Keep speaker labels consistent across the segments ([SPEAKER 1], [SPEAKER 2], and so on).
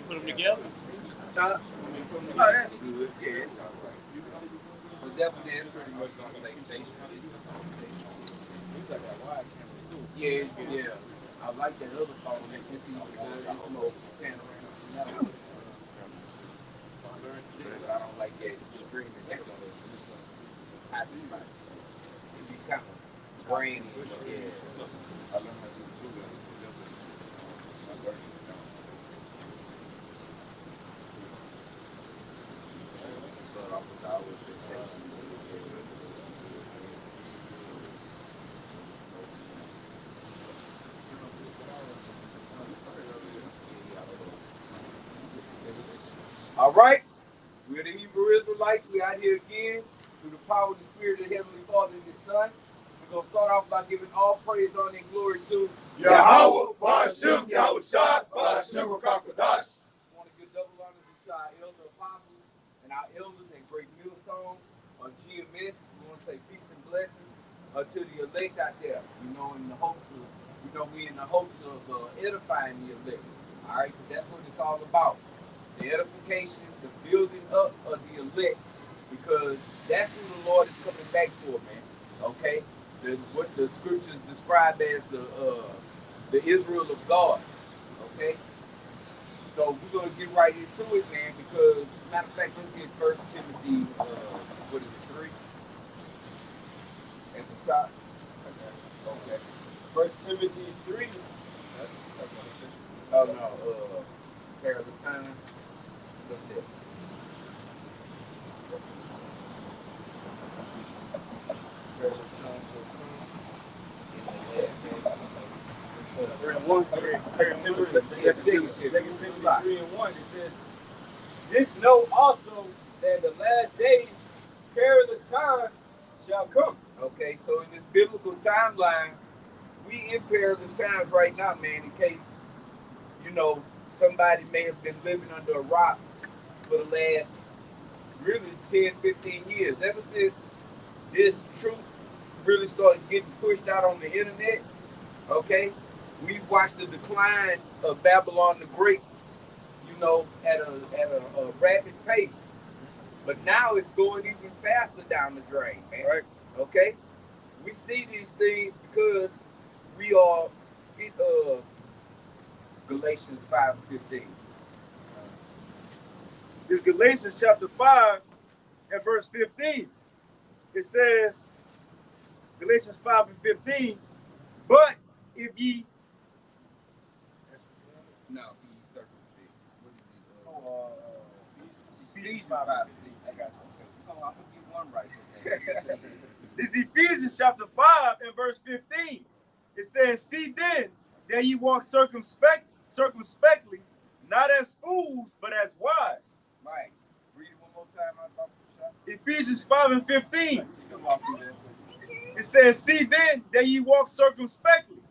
[SPEAKER 1] put them together.
[SPEAKER 2] Oh, that's good. Yeah, it's all right. But definitely, it's pretty much gonna stay stationary. Yeah, yeah. I like that other phone. It's even good. It's more panoramic. But I don't like that screaming. That's gonna happen. It be kind of grainy. Yeah. I learned how to do that. I learned it. Start off with our All right, we're the Hebrew Israelites. We're out here again through the power of the Spirit of the Heavenly Father and His Son. We're going to start off by giving all praise, honor, and glory to
[SPEAKER 3] Yahweh, Ba'ashem, Yahweh Shai, Ba'ashem, Rakakadash.
[SPEAKER 2] I want to give double honors to our elder apostles and our elders at Great Millstone on GMS. We want to say peace and blessings to the elect out there. In the hopes of, we in the hopes of edifying the elect. All right, because that's what it's all about. The edification, the building up of the elect, because that's who the Lord is coming back for, man. Okay, what the scriptures describe as the Israel of God. Okay, so we're gonna get right into it, man. Because matter of fact, let's get First Timothy, what is it, 3 at the top. Okay, First Timothy 3. Oh no, perilous time. What's that? Perilous time.
[SPEAKER 1] 3 and 1. 3 and 1. It says, "This know also that the last days perilous times shall come."
[SPEAKER 2] Okay, so in this biblical timeline, we in perilous times right now, man. In case somebody may have been living under a rock for the last really 10, 15 years. Ever since this truth really started getting pushed out on the internet, okay, we've watched the decline of Babylon the Great, at a rapid pace. But now it's going even faster down the drain, man.
[SPEAKER 1] Right.
[SPEAKER 2] Okay? We see these things because we are get Galatians 5:15.
[SPEAKER 3] This Galatians chapter 5 and verse 15. It says, Galatians 5 and 15, but if ye...
[SPEAKER 2] No, he circumcision. What is it? Ephesians 5. I got you. I'm gonna get one right.
[SPEAKER 3] This Ephesians chapter 5 and verse 15. It says, see then that ye walk circumspectly, not as fools, but as wise.
[SPEAKER 2] Right. Read it one more time.
[SPEAKER 3] Ephesians 5 and 15. It says, see then that ye walk circumspectly,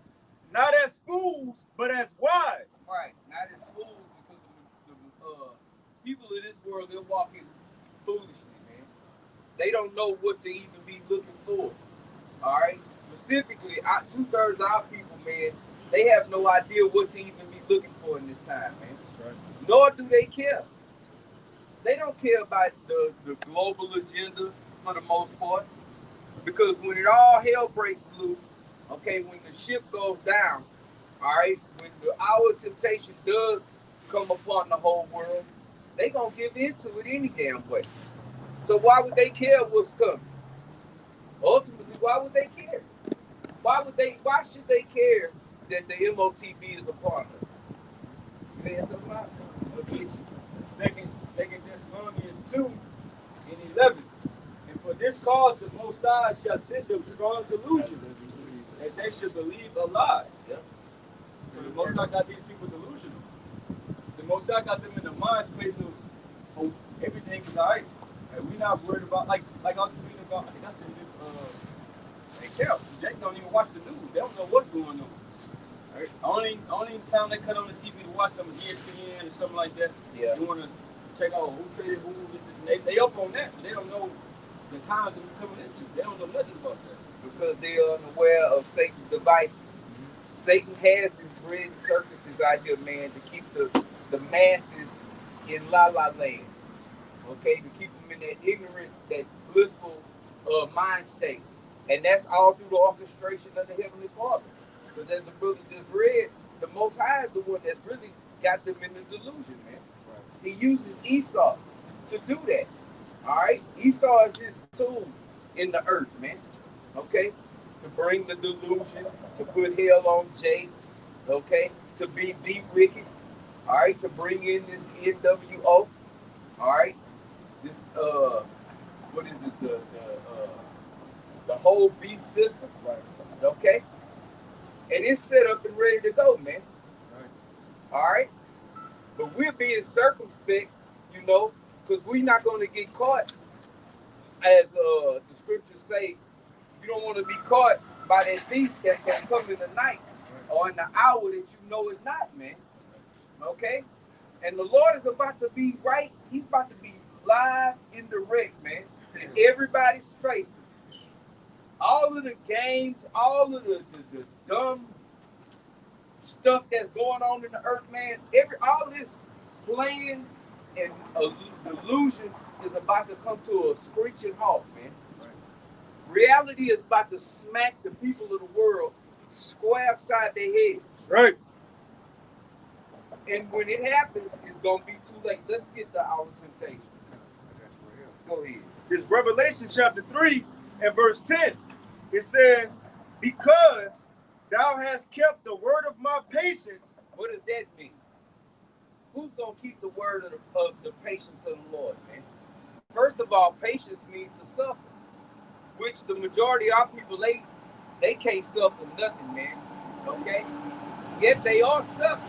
[SPEAKER 3] not as fools, but as wise.
[SPEAKER 2] Right. Not as fools, because the people of this world, they're walking foolishly, man. They don't know what to even be looking for. All right? Specifically, 2/3 of our people, man, they have no idea what to even be looking for in this time, man.
[SPEAKER 1] That's right.
[SPEAKER 2] Nor do they care. They don't care about the global agenda for the most part. Because when it all hell breaks loose, okay, when the ship goes down, all right, when the hour of temptation does come upon the whole world, they gonna give into it any damn way. So why would they care what's coming? Ultimately, why would they care? Why should they care that the MOTB is upon us? You had something about it?
[SPEAKER 1] Second Thessalonians 2 and 11. And for this cause the Most High shall send them strong delusion, that they should believe a lie.
[SPEAKER 2] Yeah.
[SPEAKER 1] So the Most High got these people delusional. The Most High got them in the mind space of, oh, everything is alright. And we're not worried about, like I was reading about, I think I said they care. Jake don't even watch the news. They don't know what's going on. Right? Only time they cut on the TV to watch some ESPN or something like that.
[SPEAKER 2] Yeah.
[SPEAKER 1] You want to check out who traded who, this, and they up on that, but they don't know the times that we're coming into. They don't know nothing about that.
[SPEAKER 2] Because they are unaware of Satan's devices. Satan has bread and circuses out here, man, to keep the masses in la la land. Okay, to keep them in that ignorant, that blissful mind state. And that's all through the orchestration of the Heavenly Father. Because as the brother just read, the Most High is the one that's really got them in the delusion, man. He uses Esau to do that. All right? Esau is his tool in the earth, man. Okay? To bring the delusion, to put hell on Jay, okay? To be the wicked, all right? To bring in this NWO, all right? This, what is it? The whole beast system, right? Okay? And it's set up and ready to go, man. Right. All right? But we're being circumspect, you know, because we're not going to get caught, as the scriptures say. You don't want to be caught by that thief that's going to come in the night or in the hour that you know is not, man. Okay? And the Lord is about to be right. He's about to be live and direct, man, in everybody's faces. All of the games, all of the dumb stuff that's going on in the earth, man, all this playing and delusion is about to come to a screeching halt, man. Reality is about to smack the people of the world square upside their heads.
[SPEAKER 3] Right.
[SPEAKER 2] And when it happens, it's going to be too late. Let's get to our temptation. Go ahead.
[SPEAKER 3] It's Revelation chapter 3 and verse 10. It says, because thou hast kept the word of my patience.
[SPEAKER 2] What does that mean? Who's going to keep the word of the patience of the Lord, man? First of all, patience means to suffer, which the majority of our people, they can't suffer nothing, man. Okay? Yet they are suffering.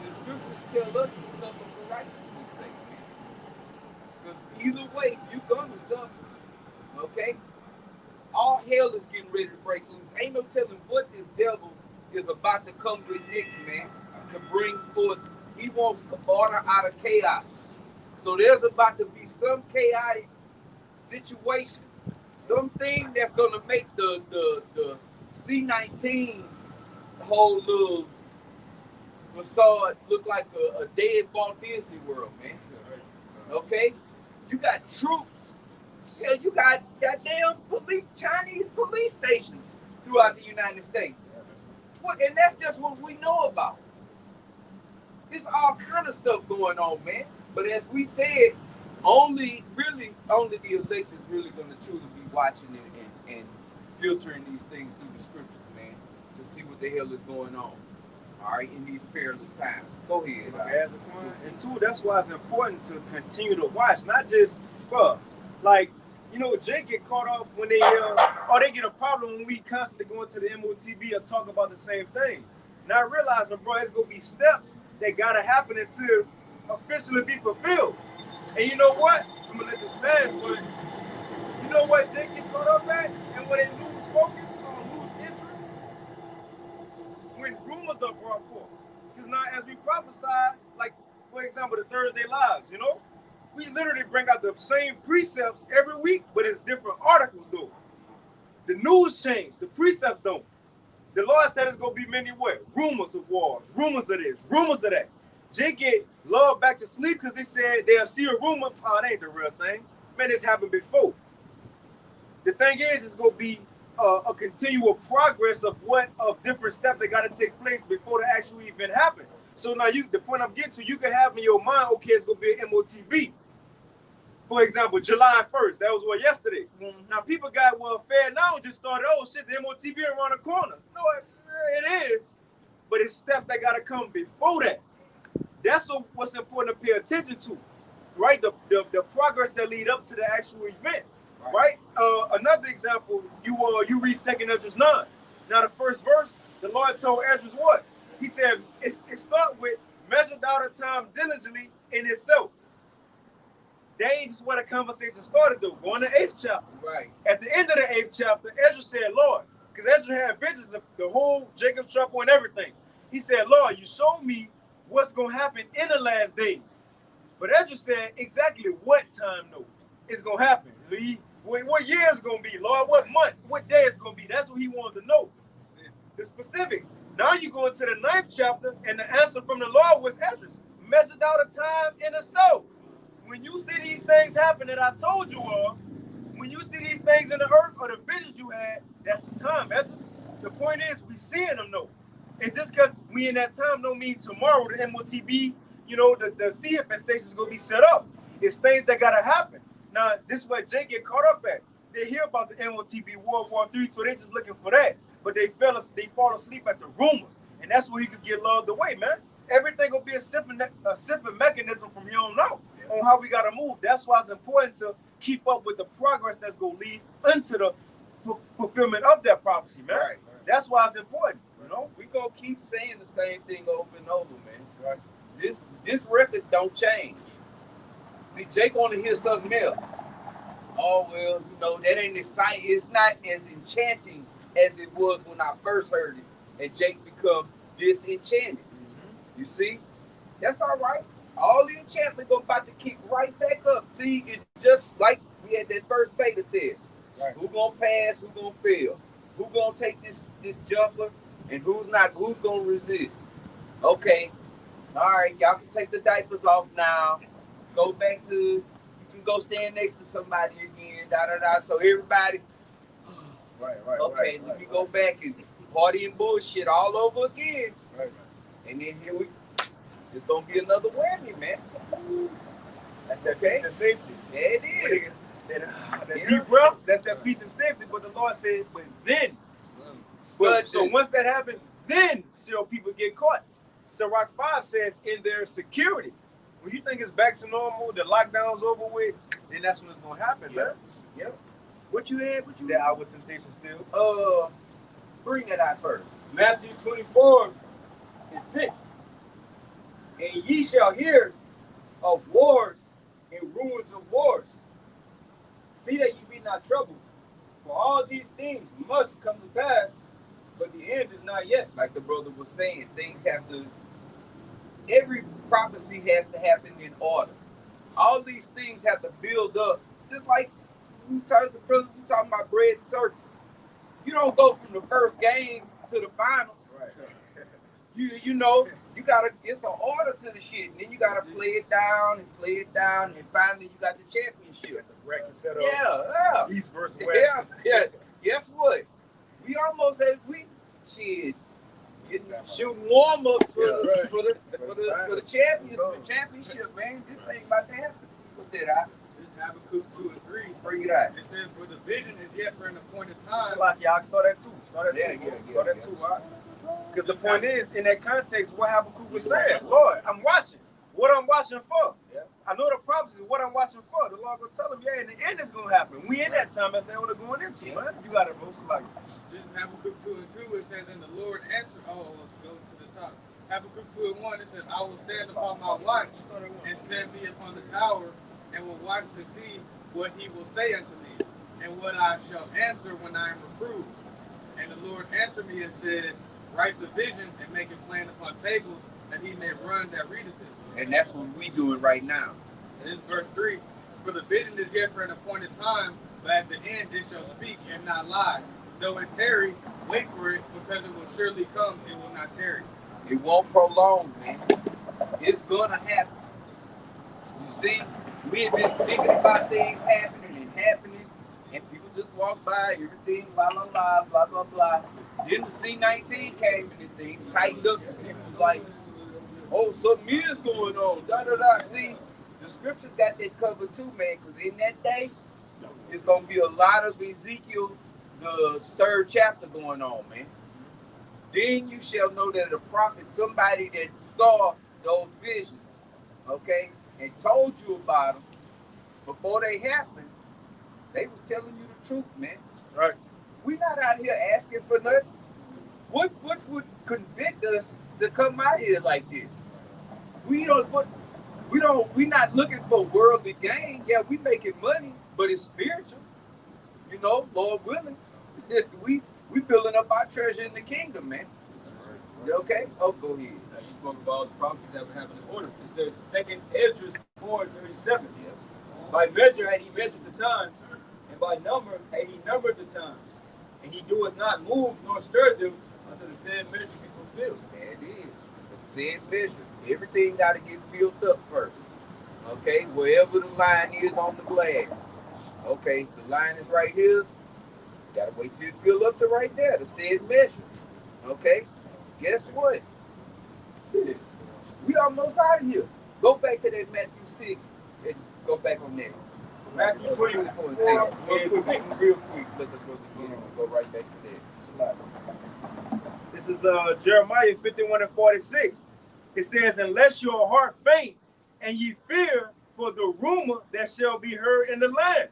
[SPEAKER 2] The scriptures tell us to suffer for righteousness' sake, man. Because either way, you're going to suffer. Okay? All hell is getting ready to break loose. Ain't no telling what this devil is about to come with next, man, to bring forth. He wants order out of chaos. So there's about to be some chaotic situation, something that's going to make the C-19 whole little facade look like a dead Walt Disney World, man. Okay? You got troops. Hell, you got goddamn Chinese police stations throughout the United States. And that's just what we know about. There's all kind of stuff going on, man. But as we said, only the elect is really going to truly be watching it and filtering these things through the scriptures, man, to see what the hell is going on. All right, in these perilous times. Go ahead.
[SPEAKER 3] And two, that's why it's important to continue to watch, not just, bro, like, you know, Jake get caught up when they get a problem when we constantly go into the MOTB or talk about the same thing. Not realizing, bro, it's gonna be steps that gotta happen until officially be fulfilled. And you know what? I'm gonna let this pass, but you know what Jake get caught up at? And when they lose focus or lose interest, when rumors are brought forth. Because now as we prophesy, like for example, the Thursday lives, you know, we literally bring out the same precepts every week, but it's different articles though. The news changed, the precepts don't. The Lord said it's gonna be many what? Rumors of wars, rumors of this, rumors of that. Jay get lulled back to sleep because they said they'll see a rumor. Oh, it ain't the real thing. Man, this happened before. The thing is, it's gonna be a continual progress of different steps that gotta take place before the actual event happen. So now the point I'm getting to, you can have in your mind, okay, it's gonna be an MOTB. For example, July 1st, that was what, yesterday. Mm-hmm. Now people got, well, fair now just started, oh shit, the MOTB around the corner. No, it is, but it's steps that gotta come before that. That's what's important to pay attention to, right? The progress that lead up to the actual event, right? Another example, you read 2 Ezra 9. Now the first verse, the Lord told Ezra what? He said, it starts with, measure out the time diligently in itself. That ain't just where the conversation started though. Go in the 8th chapter. Right. At the end of the 8th chapter, Ezra said, Lord, because Ezra had visions of the whole Jacob's trouble and everything. He said, Lord, you showed me what's going to happen in the last days. But Ezra said exactly what time though it's going to happen. What year is going to be, Lord? What month? What day is going to be? That's what he wanted to know. The specific. Now you go into the 9th chapter, and the answer from the Lord was Ezra. Measured out a time in a soul. When you see these things happen that I told you of, when you see these things in the earth or the visions you had, that's the time, Ezra. The point is, we seeing them though. And just because we in that time don't mean tomorrow the MOTB, the CFS station is going to be set up. It's things that got to happen. Now, this is where Jay get caught up at. They hear about the MOTB World War III, so they just looking for that. But they fall asleep at the rumors. And that's where he could get lulled away, man. Everything will be a simple mechanism from here on out on how we got to move. That's why it's important to keep up with the progress that's going to lead into the fulfillment of that prophecy, man. Right. That's why it's important.
[SPEAKER 2] We gonna keep saying the same thing over and over, man. Right. This record don't change. See, Jake want to hear something else. Oh well, that ain't exciting. It's not as enchanting as it was when I first heard it, and Jake become disenchanted. Mm-hmm. You see, that's all right. All the enchantment go about to kick right back up. See, it's just like we had that first beta test. Right. Who gonna pass? Who gonna fail? Who gonna take this jumper? And who's gonna resist? Okay, all right, y'all can take the diapers off now. Go back to, you can go stand next to somebody again. So everybody,
[SPEAKER 3] right.
[SPEAKER 2] Okay, let me go back and party and bullshit all over again. Right. And then it's gonna be another whammy, man.
[SPEAKER 3] That's that peace and safety.
[SPEAKER 2] Yeah, it is.
[SPEAKER 3] That deep breath, that's that peace and safety. But the Lord said, but then. So once that happened, then shall people get caught. Sirach 5 says in their security. When you think it's back to normal, the lockdown's over with, then that's when it's gonna happen, man.
[SPEAKER 2] Yep. What you had?
[SPEAKER 3] That outward temptation still.
[SPEAKER 2] Bring that out first.
[SPEAKER 1] Matthew 24 and 6. And ye shall hear of wars and rumors of wars. See that ye be not troubled. For all these things must come to pass, but the end is not yet.
[SPEAKER 2] Like the brother was saying, every prophecy has to happen in order. All these things have to build up. Just like we talking about bread and circus. You don't go from the first game to the finals.
[SPEAKER 3] Right.
[SPEAKER 2] You gotta, it's an order to the shit. And then you gotta play it down, and finally you got the championship.
[SPEAKER 3] The bracket set up.
[SPEAKER 2] Yeah.
[SPEAKER 3] East versus West.
[SPEAKER 2] Yeah. Guess what? We almost had shooting warm-ups for the championship, man. This thing about to happen. What's that?
[SPEAKER 1] This is Habakkuk 2 and 3.
[SPEAKER 2] Bring it out.
[SPEAKER 1] It says, for the vision is yet for an appointed time.
[SPEAKER 3] So like, y'all start at 2. Start at 2, right? Because the point is, in that context, what Habakkuk was saying, Lord, I'm watching. What I'm watching for. Yeah. I know the prophecy is what I'm watching for. The Lord gonna tell him, in the end it's gonna happen. We in that time as they only going into, man. You got it, bro. So like,
[SPEAKER 1] this is Habakkuk 2 and 2. It says, and the Lord answered. Oh, go to the top. Habakkuk 2 and 1. It says, I will stand upon my watch and set me upon the tower, and will watch to see what he will say unto me, and what I shall answer when I am reproved. And the Lord answered me and said, write the vision and make it plain upon tables, that he may run that readeth it.
[SPEAKER 2] And that's what we doing right now.
[SPEAKER 1] And this is verse 3. For the vision is yet for an appointed time, but at the end it shall speak and not lie. Though it tarry, wait for it, because it will surely come, it will not tarry.
[SPEAKER 2] It won't prolong, man. It's gonna happen. You see, we have been speaking about things happening, and people just walk by, everything, blah, blah, blah, blah, blah, blah. Then the C-19 came and things tightened up, and people was like, oh, something is going on, da-da-da. See, the scriptures got that covered too, man, because in that day, it's going to be a lot of Ezekiel, the 3rd chapter going on, man. Then you shall know that a prophet, somebody that saw those visions, okay, and told you about them, before they happened, they was telling you the truth, man.
[SPEAKER 3] Right.
[SPEAKER 2] We're not out here asking for nothing. What would convict us to come out here like this? We're not looking for worldly gain. Yeah, we making money, but it's spiritual. Lord willing. We building up our treasure in the kingdom, man. Okay? Oh, go ahead.
[SPEAKER 1] Now you spoke about the prophecies that were happening in order. It says 2nd Ezra 4:37. Yes. By measure had he measured the times, and by number, and he numbered the times. And he doeth not move nor stir them until the said measure be fulfilled.
[SPEAKER 2] There it is. The said measure. Everything got to get filled up first. Okay, wherever the line is on the glass. Okay, the line is right here. Gotta wait till it fill up to right there, the said measure. Okay, guess what? We almost out of here. Go back to that Matthew 6 and go back on that.
[SPEAKER 1] Matthew 24 and 6.
[SPEAKER 2] Real quick, let us go again and go right back to that.
[SPEAKER 3] This is Jeremiah 51 and 46. It says, unless your heart faint and ye fear for the rumor that shall be heard in the land.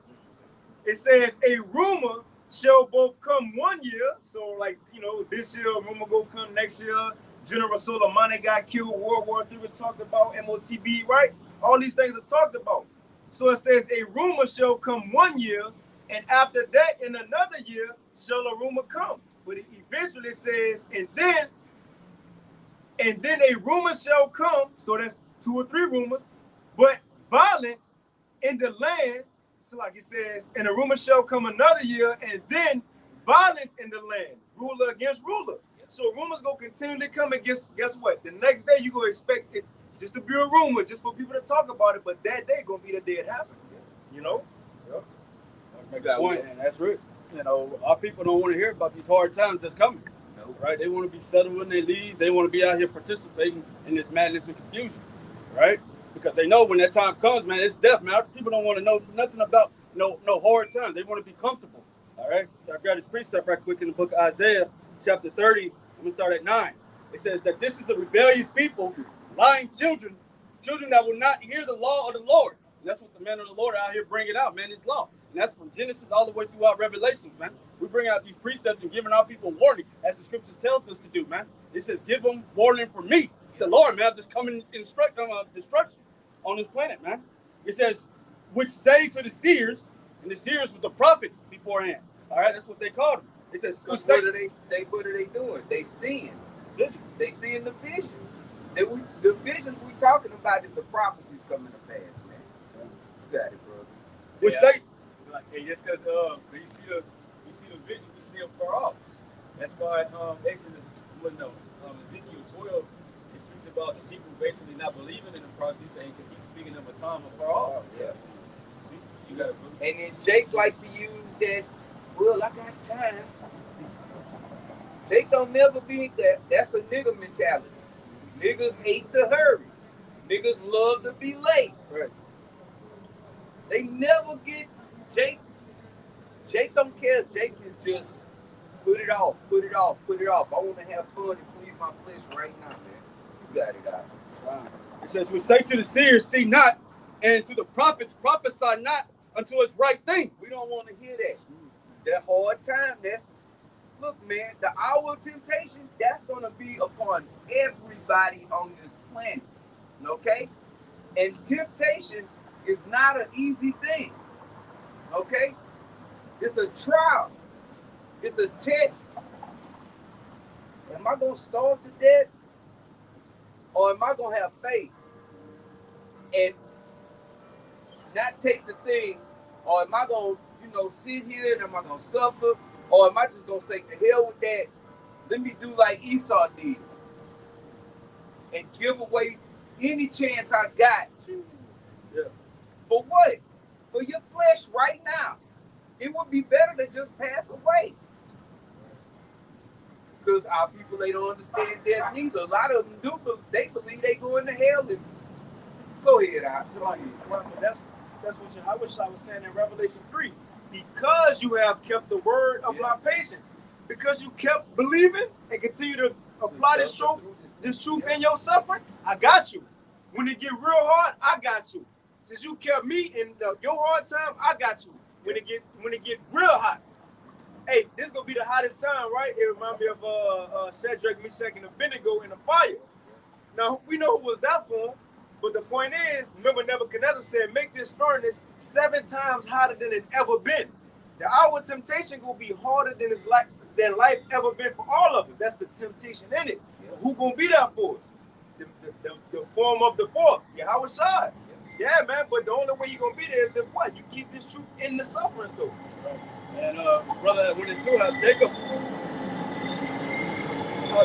[SPEAKER 3] It says a rumor shall both come 1 year. So like, you know, this year, rumor go come next year. General Soleimani got killed. World War III was talked about. MOTB, right? All these things are talked about. So it says a rumor shall come 1 year. And after that, in another year, shall a rumor come. But it eventually says, and then a rumor shall come. So that's 2 or 3 rumors. But violence in the land, so like it says, and a rumor shall come another year, and then violence in the land, ruler against ruler. So rumors go continually come, and guess what? The next day you go expect it just to be a rumor, just for people to talk about it. But that day gonna be the day it happened. You know?
[SPEAKER 4] Yep. Make a point, and that's right. You know, our people don't want to hear about these hard times that's coming. No. Right? They want to be settled when they leave. They want to be out here participating in this madness and confusion. Right? Because they know when that time comes, man, it's death, man. People don't want to know nothing about no hard times. They want to be comfortable. All right? So I got this precept right quick in the book of Isaiah, chapter 30. I'm going to start at 9. It says that this is a rebellious people, lying children that will not hear the law of the Lord. And that's what the men of the Lord are out here bringing out, man, his law. And that's from Genesis all the way throughout Revelations, man. We bring out these precepts and giving our people warning, as the scriptures tells us to do, man. It says, give them warning from me, the Lord, man. I'm just coming and instruct them of destruction on this planet, man. It says, which say to the seers, and the seers with the prophets beforehand. All right, that's what they called them. It says,
[SPEAKER 2] what are they doing? They seeing.
[SPEAKER 4] Vision.
[SPEAKER 2] They seeing the vision. The vision we talking about is the prophecies coming to pass, man. You got it, bro.
[SPEAKER 4] Which say,
[SPEAKER 1] like, hey, just because you see the vision, you see it far off. That's why Exodus, Ezekiel 12 is speaks about the people basically not believing in the prophecy, saying because he's speaking of a time afar off.
[SPEAKER 2] Yeah.
[SPEAKER 1] See, you got it, bro.
[SPEAKER 2] And then Jake like to use that. Well, I got time. Jake don't never be that. That's a nigga mentality. Niggas hate to hurry. Niggas love to be late.
[SPEAKER 4] right.
[SPEAKER 2] They never get Jake. Jake don't care. Jake is just put it off. I want to have fun and please my flesh right now, man. You got it out.
[SPEAKER 4] Wow. It says, we say to the seers, see not, and to the prophets, prophesy not unto us right things.
[SPEAKER 2] We don't want to hear that. That hard time, look, man, the hour of temptation, that's going to be upon everybody on this planet, okay? And temptation is not an easy thing, okay? It's a trial. It's a test. Am I going to starve to death? Or am I going to have faith and not take the thing? Or am I going to, sit here and am I going to suffer? Or am I just going to say, to hell with that? Let me do like Esau did and give away any chance I got.
[SPEAKER 4] Yeah.
[SPEAKER 2] For what? For your flesh right now. It would be better to just pass away. Because our people, they don't understand death neither. A lot of them do, but they believe they go into hell. And go ahead,
[SPEAKER 3] That's what I wish I was saying in Revelation 3. Because you have kept the word of my patience. Because you kept believing and continue to apply this truth in your suffering, I got you. When it get real hard, I got you. Since you kept me in your hard time, I got you. When it get real hot. Hey, this is gonna be the hottest time, right? It reminds me of Shadrach, Meshach, and Abednego in the fire. Now we know who was that for, but the point is, remember Nebuchadnezzar said, make this furnace 7 times hotter than it's ever been. The hour of temptation gonna be harder than life ever been for all of us. That's the temptation in it. Yeah. Who gonna be there for us? The form of the fourth, Yahweh Shai. Yeah, man, but the only way you're gonna be there is if what? You keep this truth in the suffering though.
[SPEAKER 4] And brother that went into Jacob,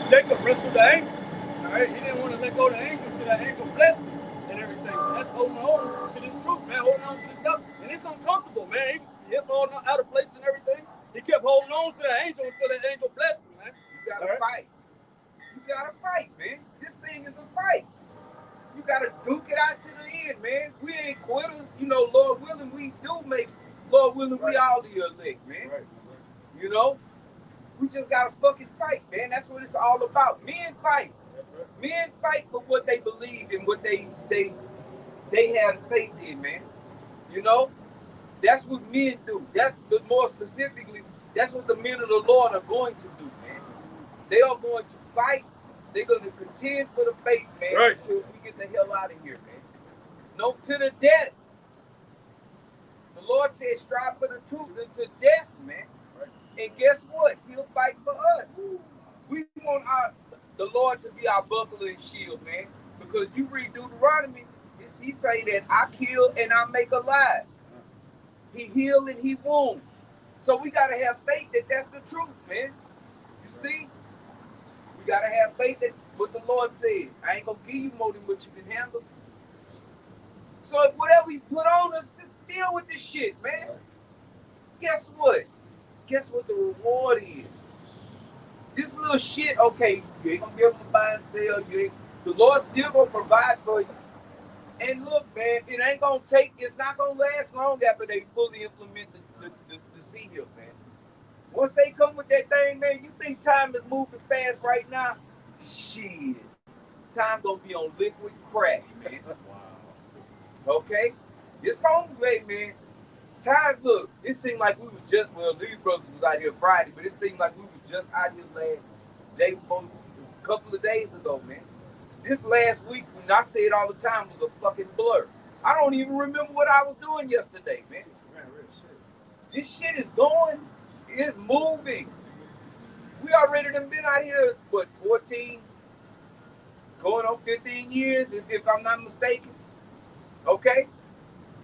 [SPEAKER 4] Jacob wrestled the angel. All right, he didn't want to let go of the angel until the angel blessed him and everything. So that's holding on to this truth, man, holding on to this gospel. And it's uncomfortable, man. He kept holding on out of place and everything. He kept holding on to the angel until the angel blessed him, man.
[SPEAKER 2] You gotta fight. You gotta fight, man. This thing is a fight. You gotta duke it out to the end, man. We ain't quitters. You know, Lord willing, we do make. Lord willing, we all the elect, man. You know, we just gotta fucking fight, man. That's what it's all about. Men fight. Men fight for what they believe in, what they have faith in, man. You know, that's what men do. That's the more specifically, that's what the men of the Lord are going to do, man. They are going to fight. They're going to contend for the faith, man, until we get the hell out of here, man. No, to the death. The Lord said, strive for the truth unto death, man. And guess what? He'll fight for us. We want the Lord to be our buckler and shield, man. Because you read Deuteronomy, he say that I kill and I make alive. He heal and he wound. So we got to have faith that that's the truth, man. You see? We got to have faith that what the Lord said. I ain't going to give you more than what you can handle. So if whatever you put on us, just deal with this shit, man. Guess what? Guess what the reward is? This little shit, okay, you ain't going to be able to buy and sell. The Lord's still going to provide for you. And look, man, it ain't going to take, it's not going to last long after they fully implement the seal, man. Once they come with that thing, man, you think time is moving fast right now? Shit. Time gonna be on liquid crack, man. Wow. Okay? It's gonna be, man. Time, look, it seemed like we was just, well, these brothers was out here Friday, but it seemed like we was just out here last day before, a couple of days ago, man. This last week, when I say it all the time, was a fucking blur. I don't even remember what I was doing yesterday, man. This shit is going, it's moving. We already done been out here, what, 14, going on 15 years, if I'm not mistaken. Okay?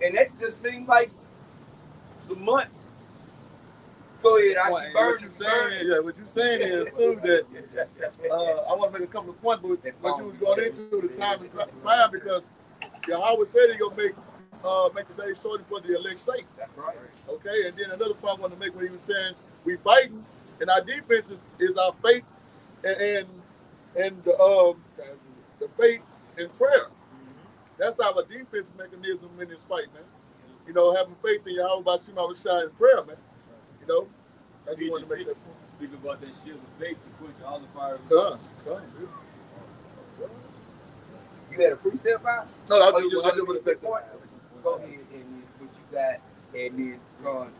[SPEAKER 2] And that just seemed like some months. Go ahead,
[SPEAKER 5] what you're saying is too that I want to make a couple of points, but what you was going into, the time is fine because Yahweh said he's gonna make the day short for the elect's sake.
[SPEAKER 2] That's right.
[SPEAKER 5] Okay, and then another point I want to make when he was saying we fighting, and our defense is our faith and the faith and prayer. That's our defense mechanism in this fight, man. You know, having faith in Yahweh by Shema Shai in prayer, man. You know, I just want to make that point.
[SPEAKER 1] Speak about that shield of faith to quench all the fires.
[SPEAKER 5] Come.
[SPEAKER 2] You had a precept out?
[SPEAKER 5] No, I just want to make that point.
[SPEAKER 2] Go ahead and what you got, and then we're going to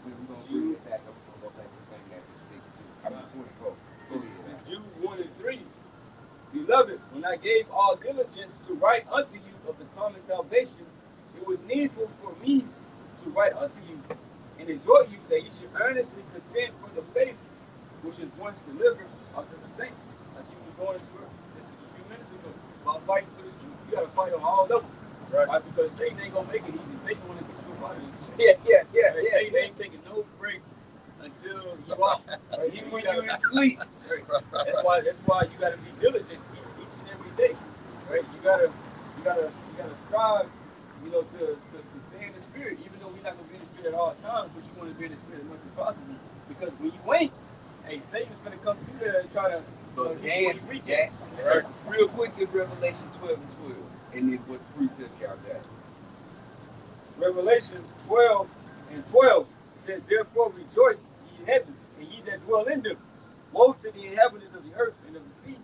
[SPEAKER 2] bring it back up. We're going to go back to St. Matthew 6. I'm 24. Go ahead.
[SPEAKER 1] Jude 1 and 3. Beloved, when I gave all diligence to write unto you of the common salvation, it was needful for me to write unto you and exhort you that you should earnestly contend for the faith which is once delivered unto the saints. Like you were going through this is a few minutes ago about fighting for the truth. You got to fight on all levels, right? Because Satan ain't gonna make it easy. Satan want to get you out of this.
[SPEAKER 2] Yeah.
[SPEAKER 1] Satan ain't taking no breaks until you out. Right?
[SPEAKER 2] Even when you're asleep.
[SPEAKER 1] Right? That's why you got to be diligent each and every day, right? You gotta strive, you know, to stay in the spirit. Even though we're not gonna be in the spirit at all times, but you want to be in the spirit as much as possible. Because when you ain't, hey, Satan's gonna come through there and try to
[SPEAKER 2] dance, Jack. Right. Real quick, in Revelation 12 and 12, and then what precept y'all got?
[SPEAKER 1] Revelation 12 and 12 says, therefore rejoice, ye heavens, and ye that dwell in them. Woe to the inhabitants of the earth and of the sea,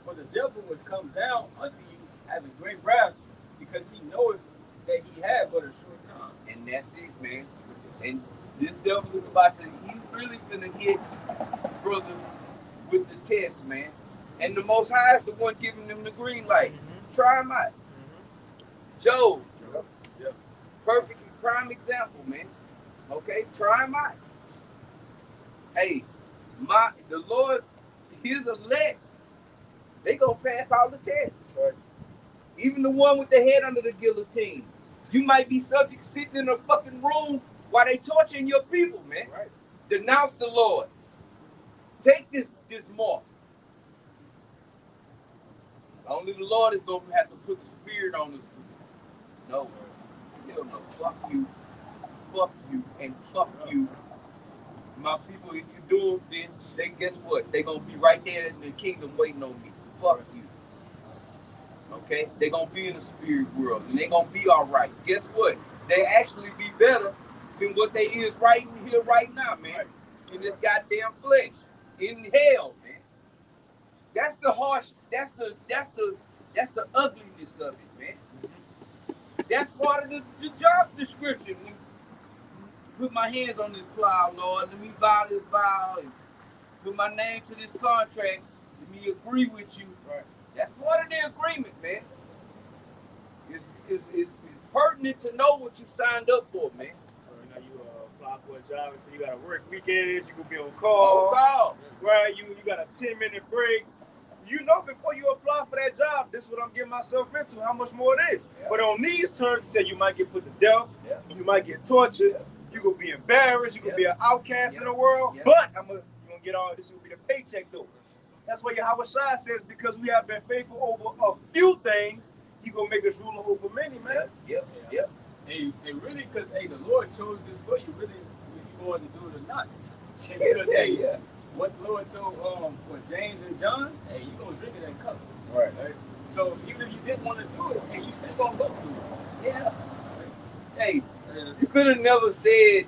[SPEAKER 1] for the devil was come down unto you having great wrath, because he knoweth that he had but a short time.
[SPEAKER 2] And that's it, man. And this devil is about to, he's really gonna hit brothers with the test, man. And the Most High is the one giving them the green light. Try them out. Job.
[SPEAKER 5] Yeah.
[SPEAKER 2] Perfect prime example, man. Okay, try them out. Hey, the Lord, his elect, they gonna pass all the tests.
[SPEAKER 5] Right.
[SPEAKER 2] Even the one with the head under the guillotine. You might be subject sitting in a fucking room while they torturing your people, man.
[SPEAKER 3] Right.
[SPEAKER 2] Denounce the Lord. Take this mark. Only the Lord is going to have to put the spirit on us. No. Hell no. Fuck you. Fuck you. And fuck you. My people, if you do them, then they guess what? They're going to be right there in the kingdom waiting on me. Fuck you. Okay? They're going to be in the spirit world. And they're going to be all right. Guess what? They actually be better than what they is right here, right now, man. In this goddamn flesh. In hell, man. That's the harsh, that's the ugliness of it, man. That's part of the job description. Put my hands on this plow, Lord. Let me vow this vow and put my name to this contract. Let me agree with you.
[SPEAKER 3] Right.
[SPEAKER 2] That's part of the agreement, man. It's pertinent to know what you signed up for, man.
[SPEAKER 3] Now you apply for a job and so you gotta work weekends, you gonna be on call. Right, you got a 10-minute break. You know before you apply for that job, this is what I'm getting myself into, how much more it is. Yeah. But on these terms, say you might get put to death, you might get tortured, you gonna be embarrassed, you gonna be an outcast in the world, but you're gonna get all this, will be the paycheck though. That's what Yahweh Shai says, because we have been faithful over a few things, he gonna make us ruler over many, man.
[SPEAKER 2] Yep.
[SPEAKER 1] Hey, really, because the Lord chose this for you, really, if you wanted to do it or not. Because what the Lord told James and John, you gonna drink it and cup.
[SPEAKER 3] Right.
[SPEAKER 1] So even if you didn't want to do it, you still gonna go through it.
[SPEAKER 2] Yeah. Hey, you could have never said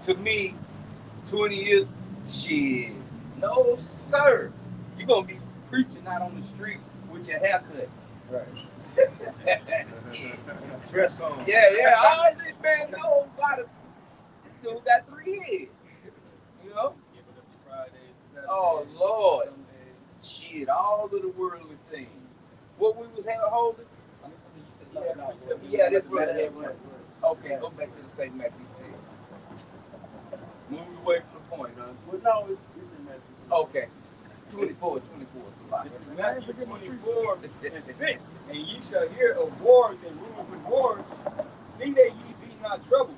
[SPEAKER 2] to me 20 years, shit. No, sir. You're gonna be preaching out on the street with your haircut.
[SPEAKER 3] Right.
[SPEAKER 1] Dress on.
[SPEAKER 2] Yeah. All this man knows about it. This dude got 3 heads. You know? Oh, Lord. Shit, all of the worldly things. What we was holding? Yeah, that's right. Okay, go back to the same Matthew 6. Moving away from the point, huh?
[SPEAKER 3] Well, no, it's in Matthew.
[SPEAKER 2] Okay. 24.
[SPEAKER 1] This is Matthew 24 and 6. And ye shall hear of wars and rumors of wars. See that ye be not troubled.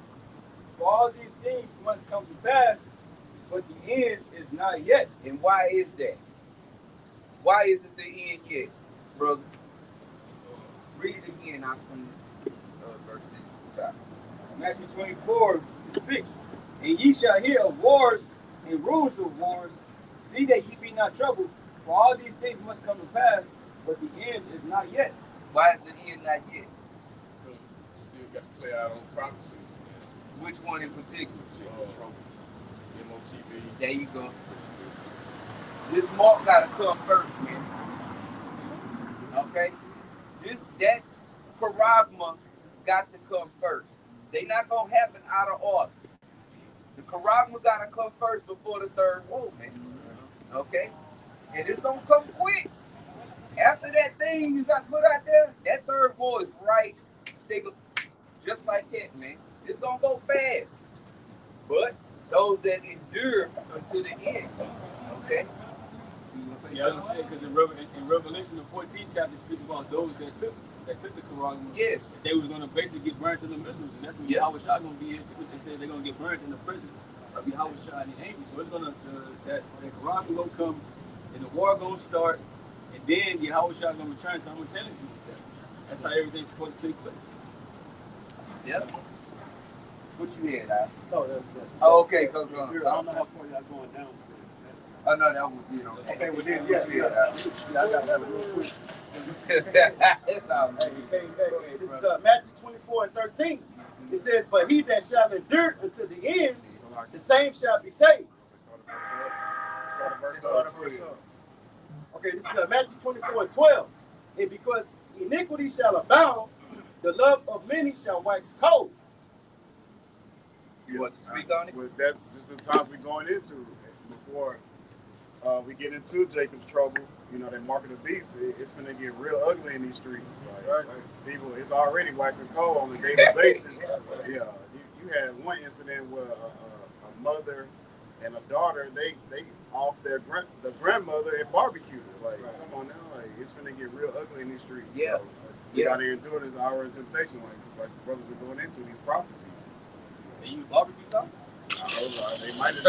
[SPEAKER 1] For all these things must come to pass, but the end is not yet.
[SPEAKER 2] And why is that? Why isn't the end yet, brother? Read it again out from verse 6.
[SPEAKER 1] Matthew 24 and 6. And ye shall hear of wars and rumors of wars. See that ye be not troubled. For all these things must come to pass, but the end is not yet.
[SPEAKER 2] Why is the end not yet?
[SPEAKER 5] Because you still got to play out on prophecies.
[SPEAKER 2] Which one in particular?
[SPEAKER 5] MOTV.
[SPEAKER 2] There you go. This mark gotta come first, man. Okay? That charagma got to come first. They not gonna happen out of order. The charagma gotta come first before the third woe, man. Okay? And it's gonna come quick. After that thing is put out there, that third woe is right. Just like that, man. It's gonna go fast. But those that endure until the end, okay?
[SPEAKER 1] Yeah, I was saying, because in Revelation, the 14th chapter speaks about those that took the Quran.
[SPEAKER 2] Yes.
[SPEAKER 1] They was going to basically get burnt in the missiles, and that's when Yahweh Shai going to be here too. They said they're going to get burnt in the presence of Yahweh Shai and the angels. So it's going to, that Quran going to come, and the war going to start, and then Yahweh Shai going to return simultaneously with that. That's how everything's supposed to take place.
[SPEAKER 2] Yep. What you had, Al?
[SPEAKER 3] Oh, that's good.
[SPEAKER 2] Oh, okay, Coach.
[SPEAKER 3] I don't know how far y'all going down.
[SPEAKER 2] Oh, no, that was it.
[SPEAKER 3] Okay, well then, yeah, I got that real quick.
[SPEAKER 2] It's all right.
[SPEAKER 3] Hey, this is Matthew 24 and 13. It says, but he that shall endure until the end, the same shall be saved. Okay, this is Matthew 24 and 12. And because iniquity shall abound, the love of many shall wax cold.
[SPEAKER 2] You want to speak on it?
[SPEAKER 5] Well, that's just the times we're going into. Before we get into Jacob's trouble, you know, that mark of the beast, it's going to get real ugly in these streets. Like, people, it's already waxing cold on a daily basis. Yeah, you had one incident where a mother and a daughter, they off the grandmother and barbecued her. Like, come on now, like, it's going to get real ugly in these streets.
[SPEAKER 2] Yeah.
[SPEAKER 5] So, We got to endure this hour of temptation, like the brothers are going into these prophecies.
[SPEAKER 4] And you barbecue sauce?
[SPEAKER 5] They might have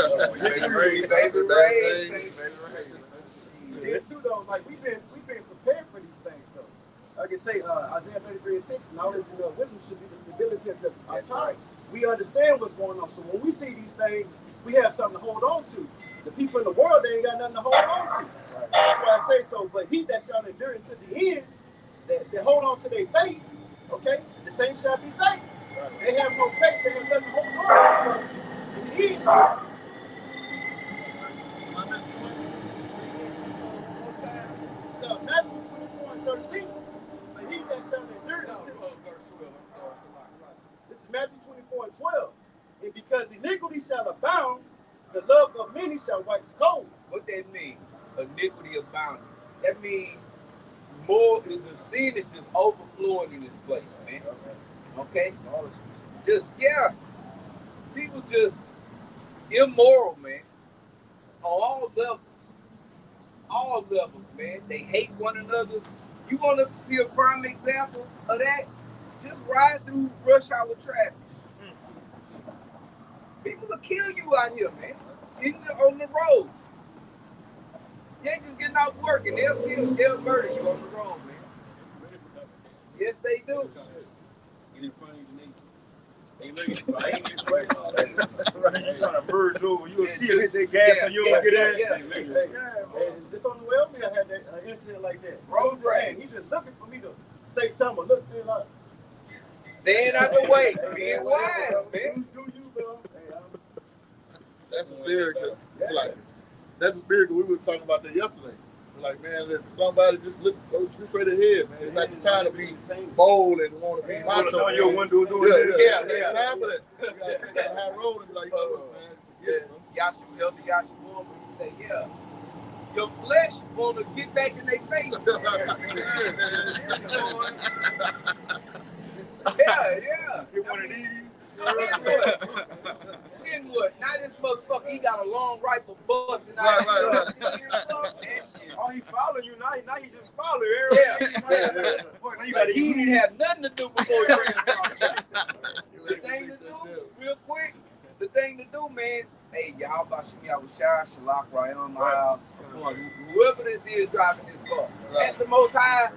[SPEAKER 3] Too though, like we've been prepared for these things though. Like I say, Isaiah 33:6, knowledge and wisdom should be the stability of our time. Right. We understand what's going on. So when we see these things, we have something to hold on to. The people in the world, they ain't got nothing to hold on to. Right. That's why I say so. But he that shall endure unto the end, that hold on to their faith, okay, the same shall be saved. Right. They have no faith, they have nothing to hold on to. In the end, Matthew 24:13. But he that shall endure until this is Matthew 24:12. And because iniquity shall abound, the love of many shall wax cold.
[SPEAKER 2] What that mean? Iniquity abounding. That means more. The sin is just overflowing in this place, man. Okay. Just people just immoral, man. On all levels, man. They hate one another. You want to see a prime example of that? Just ride through rush hour traffic. People will kill you out here, man. On the road. You ain't just getting off work and they'll murder you on the road, man. Yes, they do.
[SPEAKER 1] Get in front of you, nigga. They looking for I ain't even right. You trying to merge over. You'll see it hit that gas and you'll get in.
[SPEAKER 3] And just on the way over there, I had that incident like that.
[SPEAKER 2] Road rage.
[SPEAKER 3] He's just looking for me to say something. Look, like,
[SPEAKER 2] staying out the way. Being wise, man.
[SPEAKER 3] Do you, bro?
[SPEAKER 5] That's a spirit. It's like that's a spirit. We were talking about that yesterday. We're like, man, if somebody just go straight ahead, man. It's not the time to be bold and want to be macho.
[SPEAKER 1] On your window doing
[SPEAKER 5] yeah. Time for that. You gotta take that high road and be like, look, man.
[SPEAKER 2] Yashu healthy, Yashu warm. He say, your flesh want to get back in their face. Yeah.
[SPEAKER 1] Get one of these.
[SPEAKER 2] Then what? Now this motherfucker, he got a long rifle busting out.
[SPEAKER 5] Right.
[SPEAKER 1] Oh, he following you now. Now he just follow
[SPEAKER 2] Like he didn't have nothing to do before he ran across. The thing to do, man. Hey, y'all about to me? I was shy, Shalak, Ryan, whoever this is driving this car. That's the Most High.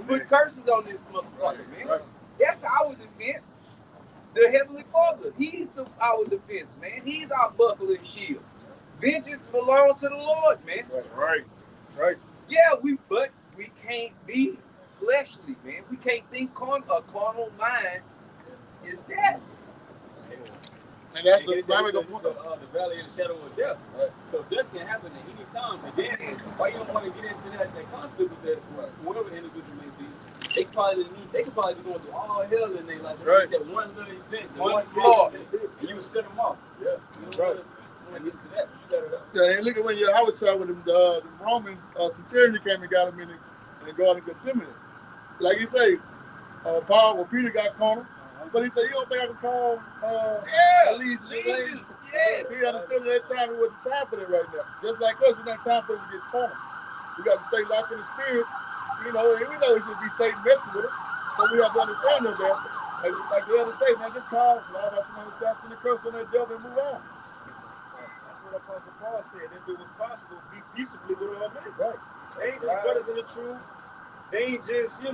[SPEAKER 2] Put curses on this motherfucker, man. Right. That's our defense. The Heavenly Father, He's our defense, man. He's our buckler and shield. Vengeance belongs to the Lord, man.
[SPEAKER 5] Right.
[SPEAKER 2] Yeah, but we can't be fleshly, man. We can't think a carnal mind is death.
[SPEAKER 5] And that's the
[SPEAKER 1] valley of the shadow of death. Right. So death can happen at any time. But then, why you don't want to get into that conflict with that, whoever the individual may be? They could probably be going through all hell in their life.
[SPEAKER 4] Right.
[SPEAKER 1] That one little event,
[SPEAKER 2] one flaw,
[SPEAKER 1] that's it. And you would set them off.
[SPEAKER 5] Yeah.
[SPEAKER 1] Right. And get to that.
[SPEAKER 5] And look at when I was talking with the Romans, centurion came and got him in the Garden of Gethsemane. Like you say, Peter got cornered. But he said, you don't think I can call Legion?
[SPEAKER 2] Yes.
[SPEAKER 5] He understood at that time it wasn't time for that right now. Just like us, it's not time for us to get cornered. We got to stay locked in the spirit, and we know it should be Satan messing with us. So we have to understand that. Like the other say, man, just call God by some assassin and curse on that devil and move on.
[SPEAKER 3] That's what Apostle Paul said. If it was possible, be peaceably with all men.
[SPEAKER 5] Right.
[SPEAKER 3] They ain't just brothers in the truth. They ain't just, the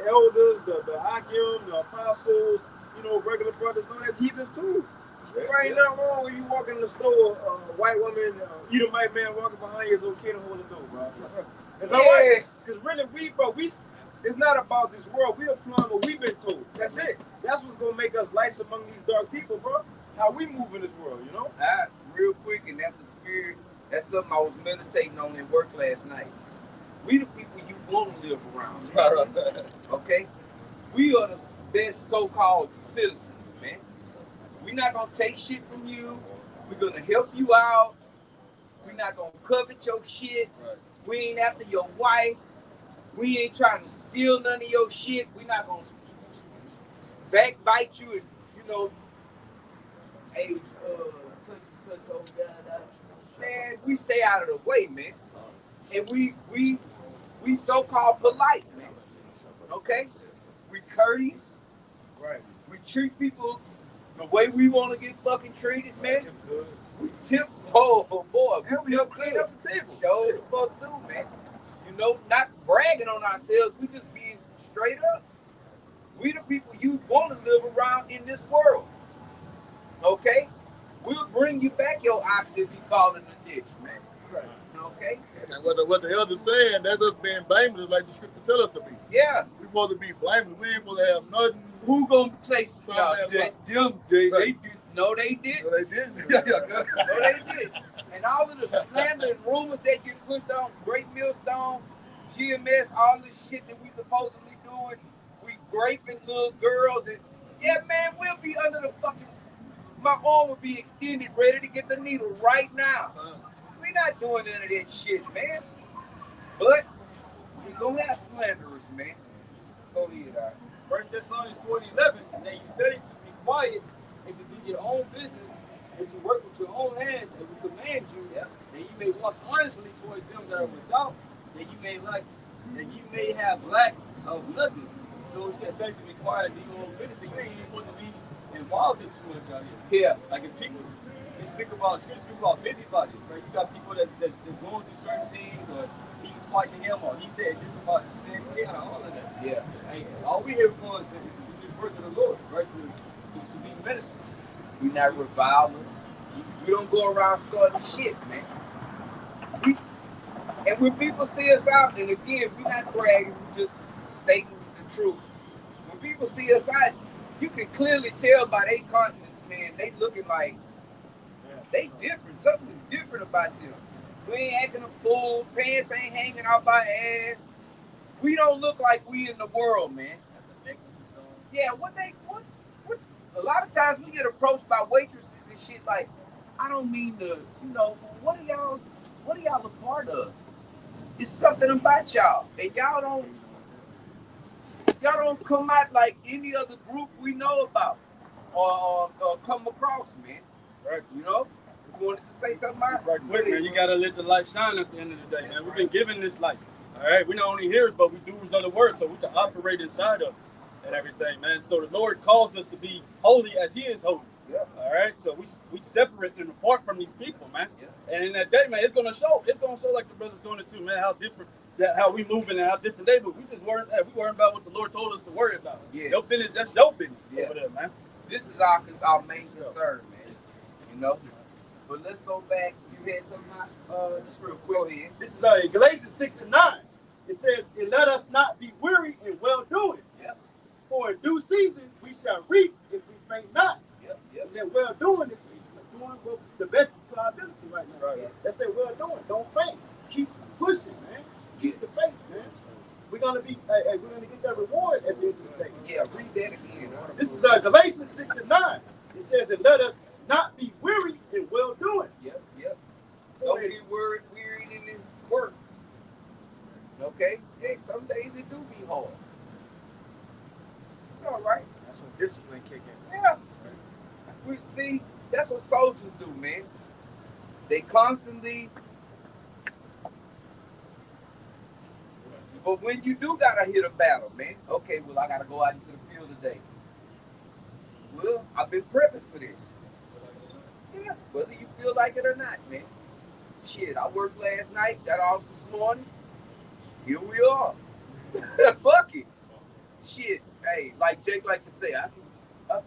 [SPEAKER 3] elders, the Akim, the apostles, regular brothers. No, that's heathens too. There ain't nothing wrong when you walk in the store, white woman, Edomite man walking behind you, it's okay to hold the door, bro. It's all right. Because really, it's not about this world. We applying what we've been told. That's it. That's what's going to make us lights among these dark people, bro. How we move in this world,
[SPEAKER 2] Real quick, and that's the spirit. That's something I was meditating on at work last night. We the people you want to live around. Okay? We are the best so-called citizens, man. We're not going to take shit from you. We're going to help you out. We're not going to covet your shit.
[SPEAKER 5] Right.
[SPEAKER 2] We ain't after your wife. We ain't trying to steal none of your shit. We're not going to backbite you and, hey, such old guy. Man, we stay out of the way, man. And we so-called polite, man. Okay? We courteous.
[SPEAKER 3] Right.
[SPEAKER 2] We treat people the way we want to get fucking treated, man.
[SPEAKER 3] Tip good.
[SPEAKER 2] We tip, oh boy.
[SPEAKER 3] And we help clean up the table.
[SPEAKER 2] Show the fuck do, man. You know, not bragging on ourselves. We just being straight up. We the people you want to live around in this world. Okay? We'll bring you back your ox if you fall in the ditch, man.
[SPEAKER 3] Right.
[SPEAKER 2] Okay?
[SPEAKER 5] And what the elder's saying, that's us being blameless like the scripture tell us to be.
[SPEAKER 2] Yeah.
[SPEAKER 5] We supposed to be blameless. We ain't supposed to have nothing.
[SPEAKER 2] Who gonna say no, they did. No, they did.
[SPEAKER 5] No, they didn't. Yeah.
[SPEAKER 2] No, they did. And all of the slander and rumors that get pushed on Great Millstone, GMS, all this shit that we supposedly doing, we raping little girls, and yeah, man, we'll be under the fucking. My arm will be extended, ready to get the needle right now. We not doing none of that shit, man. But we gonna have slanderers, man. Go ahead,
[SPEAKER 1] 1 Thessalonians 4:11, that you study to be quiet and to do your own business and to work with your own hands and we command you, that you may walk honestly towards them that are without, that you may have lack of nothing. So it says study to be quiet and do your own business, and you ain't even supposed to be involved in too much out here.
[SPEAKER 2] Yeah.
[SPEAKER 1] Like if people speak about busybodies, right? You got people that's going through certain things, or he talked to him, or he said this about this, all of that.
[SPEAKER 2] Yeah.
[SPEAKER 1] Hey, all we here for is to do the work of the Lord, right? To be ministers.
[SPEAKER 2] We not revilers. We don't go around starting shit, man. And when people see us out, and again, we're not bragging, we're just stating the truth. When people see us out, you can clearly tell by their countenance, man, they looking like they different. Something is different about them. We ain't acting a fool. Pants ain't hanging out our ass. We don't look like we in the world, man. Yeah, what a lot of times we get approached by waitresses and shit like, I don't mean to, what are y'all a part of? It's something about y'all. And y'all don't come out like any other group we know about or come across, man.
[SPEAKER 4] Right.
[SPEAKER 2] You wanted to say something about it?
[SPEAKER 4] Right quick, man. You gotta let the light shine at the end of the day, man. We've been given this light. All right, we're not only hearers, but we doers of the word, so we can operate inside of it and everything, man. So the Lord calls us to be holy as He is holy.
[SPEAKER 2] Yeah.
[SPEAKER 4] All right, so we separate and apart from these people, man. Yeah. And in that day, man, it's gonna show. It's gonna show like the brothers going to, man, how different how we moving and how different they move. We just worrying about what the Lord told us to worry about.
[SPEAKER 2] Yes.
[SPEAKER 4] Your business, that's your business over there, man.
[SPEAKER 2] This is our main concern, man. But let's go back. You had something?
[SPEAKER 3] Just real quick.
[SPEAKER 2] Go ahead.
[SPEAKER 3] This is Galatians 6:9. It says, and let us not be weary in well doing.
[SPEAKER 2] Yep.
[SPEAKER 3] For in due season we shall reap if we faint not.
[SPEAKER 2] Yep.
[SPEAKER 3] And that well doing is doing the best to our ability right now.
[SPEAKER 2] Right.
[SPEAKER 3] That's that well doing. Don't faint. Keep pushing, man. Keep the faith, man. We're gonna get that reward at the end of the day.
[SPEAKER 2] Yeah, read that again.
[SPEAKER 3] This is Galatians 6:9. It says, and let us not be weary in well doing.
[SPEAKER 2] Yep. Don't get wearied in this work. Okay? Hey, some days it do be hard. It's all right.
[SPEAKER 3] That's when discipline kick in.
[SPEAKER 2] Yeah. See, that's what soldiers do, man. They constantly. But when you do gotta hit a battle, man. Okay, well, I gotta go out into the field today. Well, I've been prepping for this. Yeah, whether you feel like it or not, man. Shit, I worked last night, got off this morning. Here we are. Fuck it. Shit, hey, like Jake like to say, I can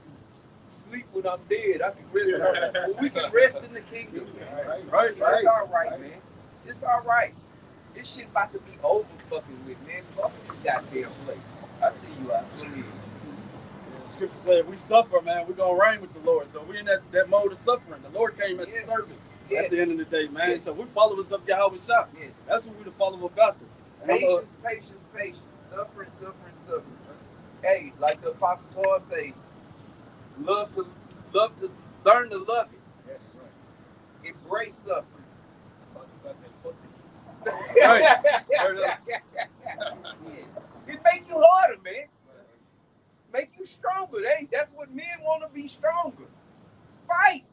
[SPEAKER 2] sleep when I'm dead. I can rest. Well, we can rest in the kingdom.
[SPEAKER 3] Right.
[SPEAKER 2] It's all right, man. It's all right. This shit about to be over fucking with, man. Fuck this goddamn place. I see you out. Go ahead.
[SPEAKER 4] Scripture says if we suffer, man, we're gonna reign with the Lord. So we're in that mode of suffering. The Lord came as a servant at the end of the day, man.
[SPEAKER 2] Yes.
[SPEAKER 4] So we're followers of Yahweh Shah.
[SPEAKER 2] Yes.
[SPEAKER 4] That's what we're the followers of God.
[SPEAKER 2] Patience. Suffering. Hey, like the Apostle Paul say, love to learn to love it.
[SPEAKER 3] Yes, right.
[SPEAKER 2] Embrace suffering.
[SPEAKER 4] Right.
[SPEAKER 2] It make you harder, man. Make you stronger. That's what men want to be stronger. Fight.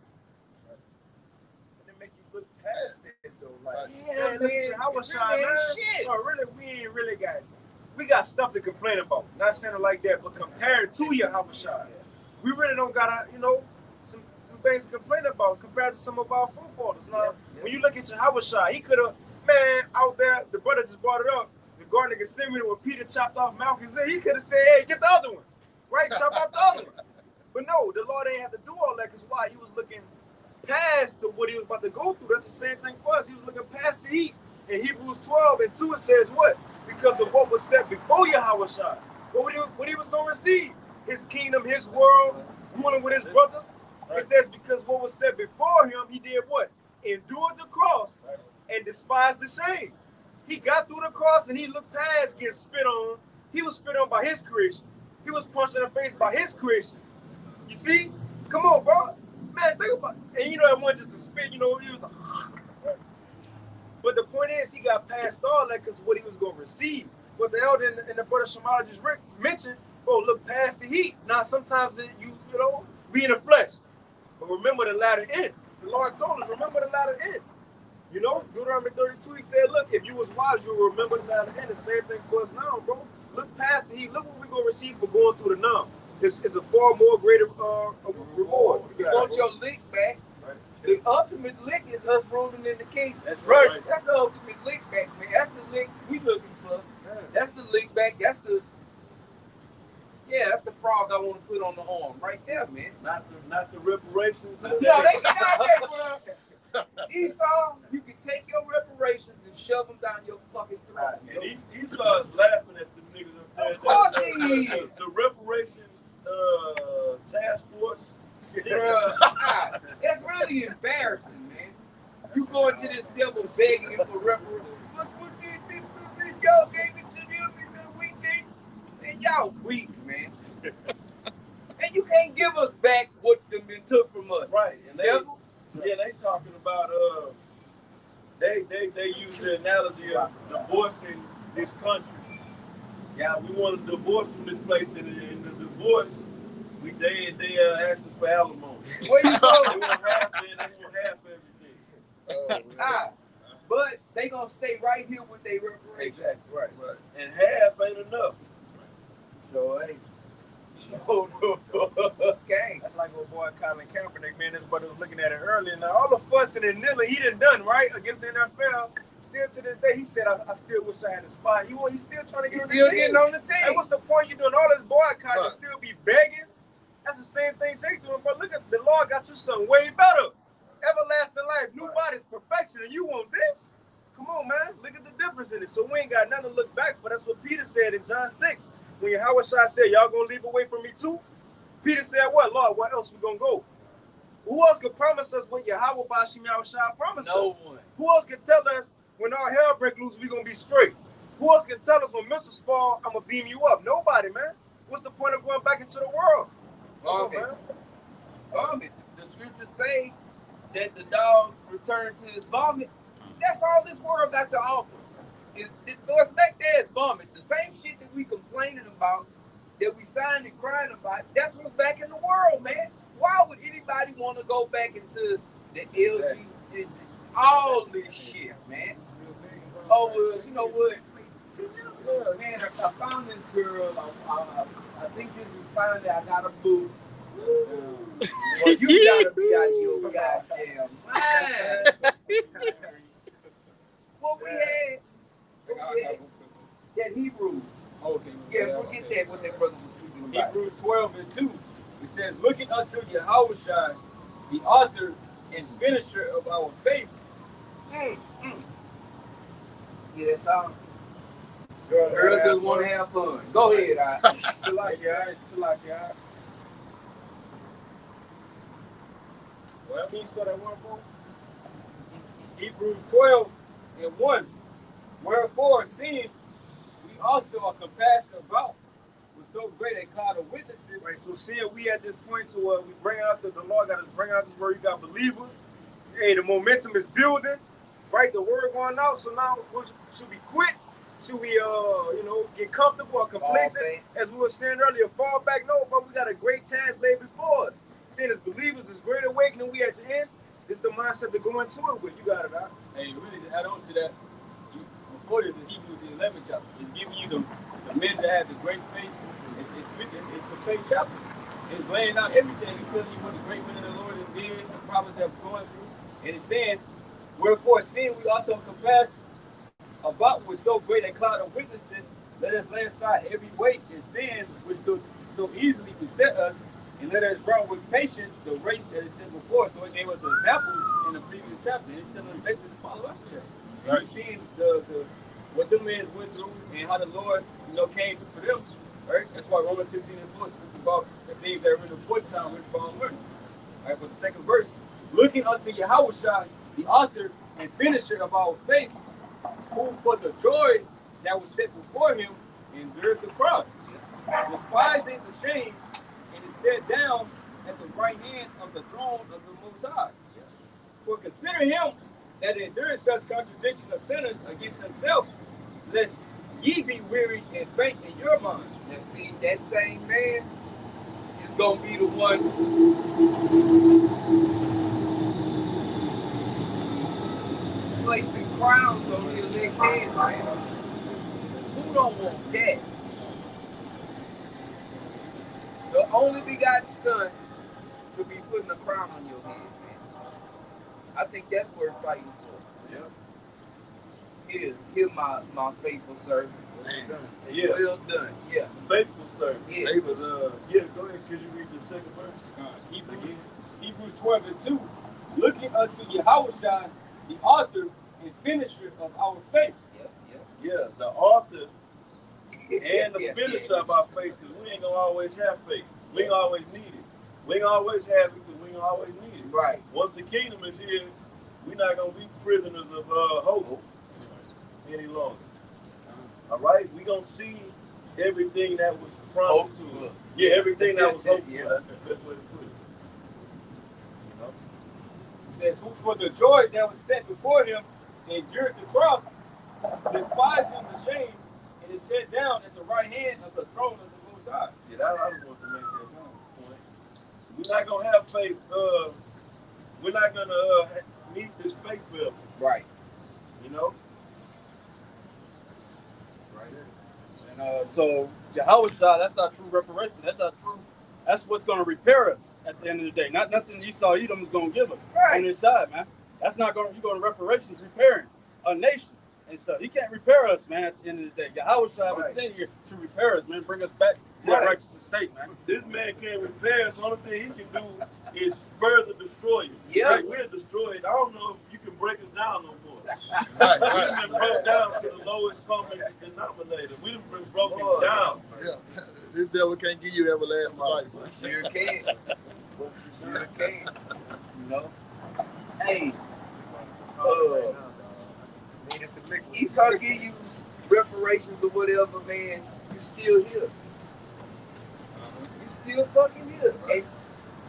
[SPEAKER 3] And it make you look past it though. Like,
[SPEAKER 2] Yeah,
[SPEAKER 3] man, look at you. How was y'all, man?
[SPEAKER 2] Shit.
[SPEAKER 3] Oh, really, we ain't really got we got stuff to complain about. Not saying it like that, but compared to Yahushua, we really don't got some things to complain about compared to some of our forefathers. Now, when you look at Yahushua, he could have, man, out there, the brother just brought it up, the Garden of Gethsemane when Peter chopped off Malchus, he could have said, hey, get the other one, right? Chop off the other one. But no, the Lord ain't have to do all that because why? He was looking past what he was about to go through. That's the same thing for us. He was looking past the heat. In Hebrews 12 and 2, it says what? Because of what was said before Yahushua. What he was going to receive? His kingdom, his world, ruling with his brothers. It says because what was said before him, he did what? Endured the cross and despised the shame. He got through the cross and he looked past getting spit on. He was spit on by his creation. He was punched in the face by his creation. You see? Come on, bro. Man, think about it. And it wasn't just a spit, he was like, but the point is, he got past all that because what he was going to receive. What the elder and the brother Shamala just mentioned, look past the heat. Now, sometimes you be in the flesh. But remember the latter end. The Lord told us, remember the latter end. Deuteronomy 32, he said, look, if you was wise, you will remember the latter end. The same thing for us now, bro. Look past the heat. Look what we're going to receive for going through the now. It's a far more greater reward.
[SPEAKER 2] You want your lick back. The ultimate lick is us ruling in the kingdom.
[SPEAKER 3] That's right.
[SPEAKER 2] That's the ultimate lick back, man. That's the lick we looking for. That's the lick back. That's the frog I want to put on the arm right there, man.
[SPEAKER 1] Not the reparations.
[SPEAKER 2] No, they get out there, bro. Esau, you can take your reparations and shove them down your fucking throat.
[SPEAKER 1] And Esau is laughing at the niggas up there.
[SPEAKER 2] Of course he is.
[SPEAKER 1] The reparations task force.
[SPEAKER 2] That's really embarrassing, man. You going to this devil begging for reparations. What did y'all gave it to them in the weekend? And y'all weak, man. And you can't give us back what them took from us.
[SPEAKER 1] Right. And
[SPEAKER 2] devil.
[SPEAKER 1] They talking about they use the analogy of divorcing this country. Yeah, we want a divorce from this place, and in the divorce, they asking for alimony.
[SPEAKER 2] Where you going?
[SPEAKER 1] They want half everything.
[SPEAKER 2] But they gonna stay right here with their reparations.
[SPEAKER 1] Exactly, right. And half ain't enough.
[SPEAKER 2] So ain't. Okay.
[SPEAKER 3] That's like old boy Colin Kaepernick, man. This brother was looking at it earlier. Now, all the fussing and kneeling he done, right, against the NFL, still to this day, he said, I still wish I had a spot. He's still trying to get on the team.
[SPEAKER 2] Getting on the team.
[SPEAKER 3] And what's the point? You doing all this boycott and still be begging? That's the same thing Jake doing, but look at the Lord got you something way better. Everlasting life, new body's perfection, and you want this? Come on, man. Look at the difference in it. So we ain't got nothing to look back for. That's what Peter said in John 6. When Yahushua said, y'all gonna leave away from me too? Peter said, what, Lord, where else we gonna go? Who else could promise us what Yahweh Bashim Yahushua promised us?
[SPEAKER 2] No one.
[SPEAKER 3] Who else can tell us when our hell break loose, we gonna be straight? Who else can tell us when missiles fall, I'm gonna beam you up? Nobody, man. What's the point of going back into the world?
[SPEAKER 2] Vomit. The scriptures say that the dog returned to his vomit. That's all this world got to offer. What's back there is vomit. The same shit that we complaining about, that we signed and crying about, that's what's back in the world, man. Why would anybody want to go back into the LGBT, all this shit, man? Oh, well, you know what? Man, I found this girl. I think this is finally, I got a boo. Well, you gotta be out of your goddamn mind. What we had that Hebrews.
[SPEAKER 1] Okay.
[SPEAKER 2] Yeah, forget that what that brother was speaking about.
[SPEAKER 1] Hebrews 12 and 2. It says, looking unto Yahushua, the author and finisher of our faith.
[SPEAKER 2] Yes, girls just want to have fun. Go ahead,
[SPEAKER 3] Salakia. Well, can you start at 1 4?
[SPEAKER 1] Hebrews 12 and 1. Wherefore, seeing we also are compassionate about with so great a cloud of witnesses.
[SPEAKER 3] Right, so seeing we at this point to we bring out the Lord got us bring out this word. You got believers. Hey, the momentum is building. Right, the word going out. So now, should we quit? Should we, get comfortable or complacent? As we were saying earlier, fall back? No, but we got a great task laid before us. Seeing as believers, this great awakening we at the end. This is the mindset to go into it with. You got it, huh?
[SPEAKER 1] Hey, really to add on to that, before this in Hebrews the 11th chapter, it's giving you the have the great faith. It's the faith chapter. It's laying out everything. He's telling you what the great men of the Lord has did, the problems they're going through. And it's saying, wherefore, seeing we also compass about with so great a cloud of witnesses, let us lay aside every weight and sin which doth so easily beset us, and let us run with patience the race that is set before us. So it gave us the examples in the previous chapter. And it's telling them basically to follow after that. And you've seen the what them men went through and how the Lord, came through for them. Right? That's why Romans 15 and 4 speaks about the things that are in the fourth time with from learning. All right, but the second verse, looking unto Yahushua, the author and finisher of our faith, who for the joy that was set before him endured the cross, despising the shame, and is set down at the right hand of the throne of the Most High. Yes. For consider him that endured such contradiction of sinners against himself, lest ye be weary and faint in your minds.
[SPEAKER 2] Now see, that same man is going to be the one placing crowns on the elect's heads, man. Who don't want that? The only begotten son to be putting a crown on your head, man. I think that's worth fighting for. Yeah. Here my faithful servant.
[SPEAKER 5] Well done.
[SPEAKER 3] Yeah.
[SPEAKER 2] Well done. Yeah.
[SPEAKER 3] Faithful servant.
[SPEAKER 2] Yes.
[SPEAKER 3] Yeah, go ahead. Could you read the second verse?
[SPEAKER 1] Hebrews 12 and 2. Looking unto Yahushua, the author and finisher of our faith.
[SPEAKER 3] Yeah, the author and the finisher of our faith, because we ain't gonna always have faith. We ain't always need it. We ain't always have it because we ain't always need it.
[SPEAKER 2] Right.
[SPEAKER 3] Once the kingdom is here, we're not gonna be prisoners of hope any longer. All right, we gonna see everything that was promised to us. Yeah, everything that was hoped for. That's the best way to put it.
[SPEAKER 1] It says, who for the joy that was set before him endured the cross, despising the shame, and is set down at the right hand of the throne of the Most High.
[SPEAKER 3] Yeah, I just want to make that point. We're not gonna have faith. We're not gonna meet this faith forever.
[SPEAKER 2] Right.
[SPEAKER 3] Right.
[SPEAKER 4] And so Yahushua, that's our true reparation. That's what's going to repair us at the end of the day. Not nothing Esau Edom is going to give us on this side, man. That's not going. You're going to reparations, repairing a nation and stuff. He can't repair us, man. At the end of the day, Yahushua was sent here to repair us, man. Bring us back to that righteous estate, man.
[SPEAKER 3] This man can't repair us. The only thing he can do is further destroy you.
[SPEAKER 2] Yeah,
[SPEAKER 3] like, we're destroyed. I don't know if you can break us down no more.
[SPEAKER 5] Right.
[SPEAKER 3] We've been broke down to the lowest common denominator. We done been broken down.
[SPEAKER 5] Yeah. This devil can't give you everlasting life.
[SPEAKER 2] Sure can. Sure can. Hey, Esau give you reparations or whatever, man. You still here. You still fucking here. And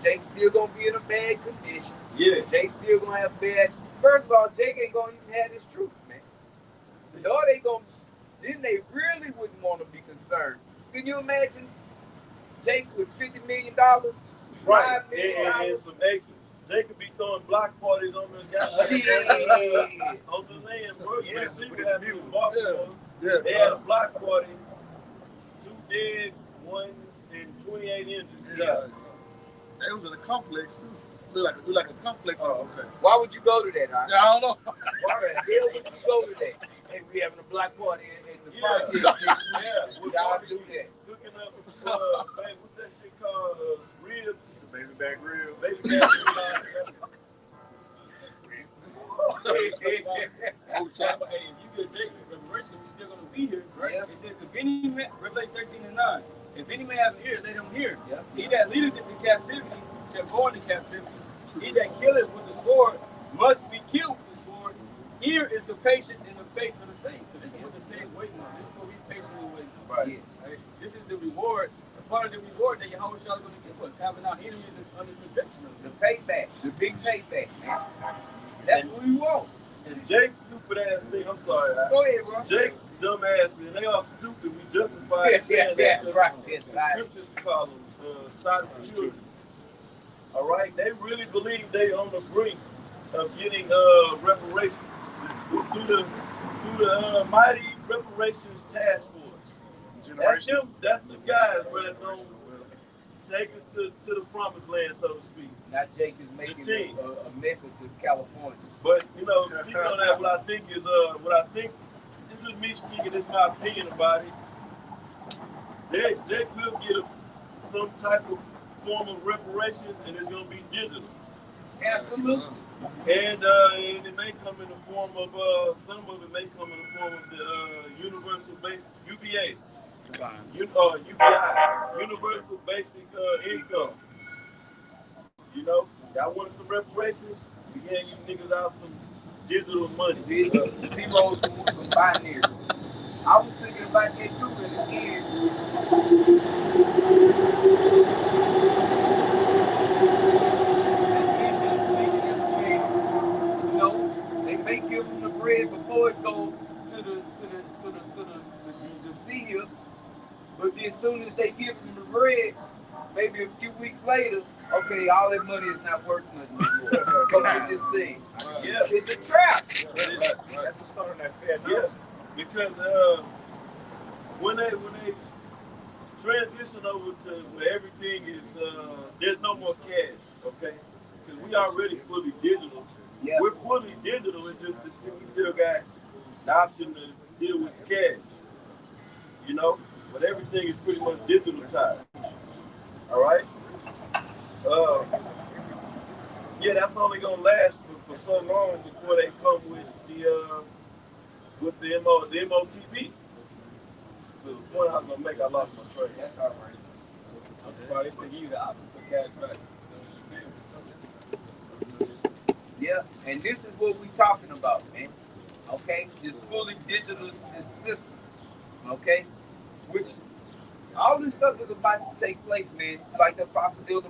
[SPEAKER 2] Jake's still gonna be in a bad condition.
[SPEAKER 3] Yeah.
[SPEAKER 2] Jake's still gonna have bad. First of all, Jake ain't gonna even have this truth, man. Or they gonna, then they really wouldn't want to be concerned. Can you imagine Jake with $50 million?
[SPEAKER 3] Right.
[SPEAKER 2] $5 million?
[SPEAKER 3] And some acres. They could be throwing block parties on the on the land, bro.
[SPEAKER 2] Yeah,
[SPEAKER 3] You see what happened in Baltimore.
[SPEAKER 5] Yeah.
[SPEAKER 3] They had a block party, 2 dead, 1 and 28 injured.
[SPEAKER 5] Yeah. They was in a complex too. Look like a complex.
[SPEAKER 3] Oh, okay.
[SPEAKER 2] Why would you go to that? Huh?
[SPEAKER 5] Yeah, I don't know.
[SPEAKER 2] Why the hell would you go to that? And we having a black party in the project.
[SPEAKER 3] Yeah.
[SPEAKER 2] Y'all do that.
[SPEAKER 3] Cooking up, man, what's that shit called? Ribs.
[SPEAKER 5] Baby back real.
[SPEAKER 3] Baby back ribs.
[SPEAKER 1] Hey, if you get Jacob revelation, we're still going to be here, right?
[SPEAKER 2] Yeah.
[SPEAKER 1] It says, if any man, Revelation 13 and 9, if any man have ears, let him hear.
[SPEAKER 2] Yeah.
[SPEAKER 1] He that leadeth into captivity shall go into captivity. He that killeth with the sword must be killed with the sword. Here is the patience and the faith of the saints. So this is what the saints waiting on. This is what we patiently waiting on.
[SPEAKER 2] Right. Yes.
[SPEAKER 1] Right? This is the reward. Part of the reward that Yahushua is going to give us, having our enemies under subjection.
[SPEAKER 2] The payback, the big payback, man. That's what we want.
[SPEAKER 3] And Jake's stupid ass thing, I'm sorry.
[SPEAKER 2] Go ahead, bro.
[SPEAKER 3] Jake's dumb ass, and they all stupid. We justify it.
[SPEAKER 2] Yeah, right.
[SPEAKER 3] The scriptures call them side of children. All right, they really believe they on the brink of getting reparations through the mighty reparations task force.
[SPEAKER 5] generation.
[SPEAKER 6] That's the guys, bro, that's gonna take us to the promised land, so to speak.
[SPEAKER 2] Now Jake is making a method to California.
[SPEAKER 6] But you know, speaking on that, what I think is this is me speaking. This is my opinion about it. They will get some type of form of reparations, and it's gonna be digital.
[SPEAKER 2] Absolutely.
[SPEAKER 6] And it may come in the form of some of it may come in the form of the universal basic UBA, UBI, universal basic income. You know, y'all want some reparations? We can you niggas out some digital money.
[SPEAKER 2] Zeros from pioneers. I was thinking about that too, and again. They may give them the bread before it goes to the seer, but then as soon as they give them the bread, maybe a few weeks later, okay, all that money is not worth nothing anymore. Go get this thing. Yeah, it's a trap.
[SPEAKER 3] That's what's starting that fair.
[SPEAKER 6] Yes, because when they transition over to where everything is there's no more cash, okay? Because we already fully digital.
[SPEAKER 2] Yeah.
[SPEAKER 6] We're fully digital. It's just we still got the option to deal with cash, you know. But everything is pretty much digitalized. All right. Yeah, that's only gonna last for so long before they come with the MOTB. So the point I was gonna make, I lost my train.
[SPEAKER 2] That's all right.
[SPEAKER 1] They give you the option for cash back.
[SPEAKER 2] Yeah, and this is what we talking about, man. Okay, this fully digital this system. Okay, which all this stuff is about to take place, man. Like the Apostle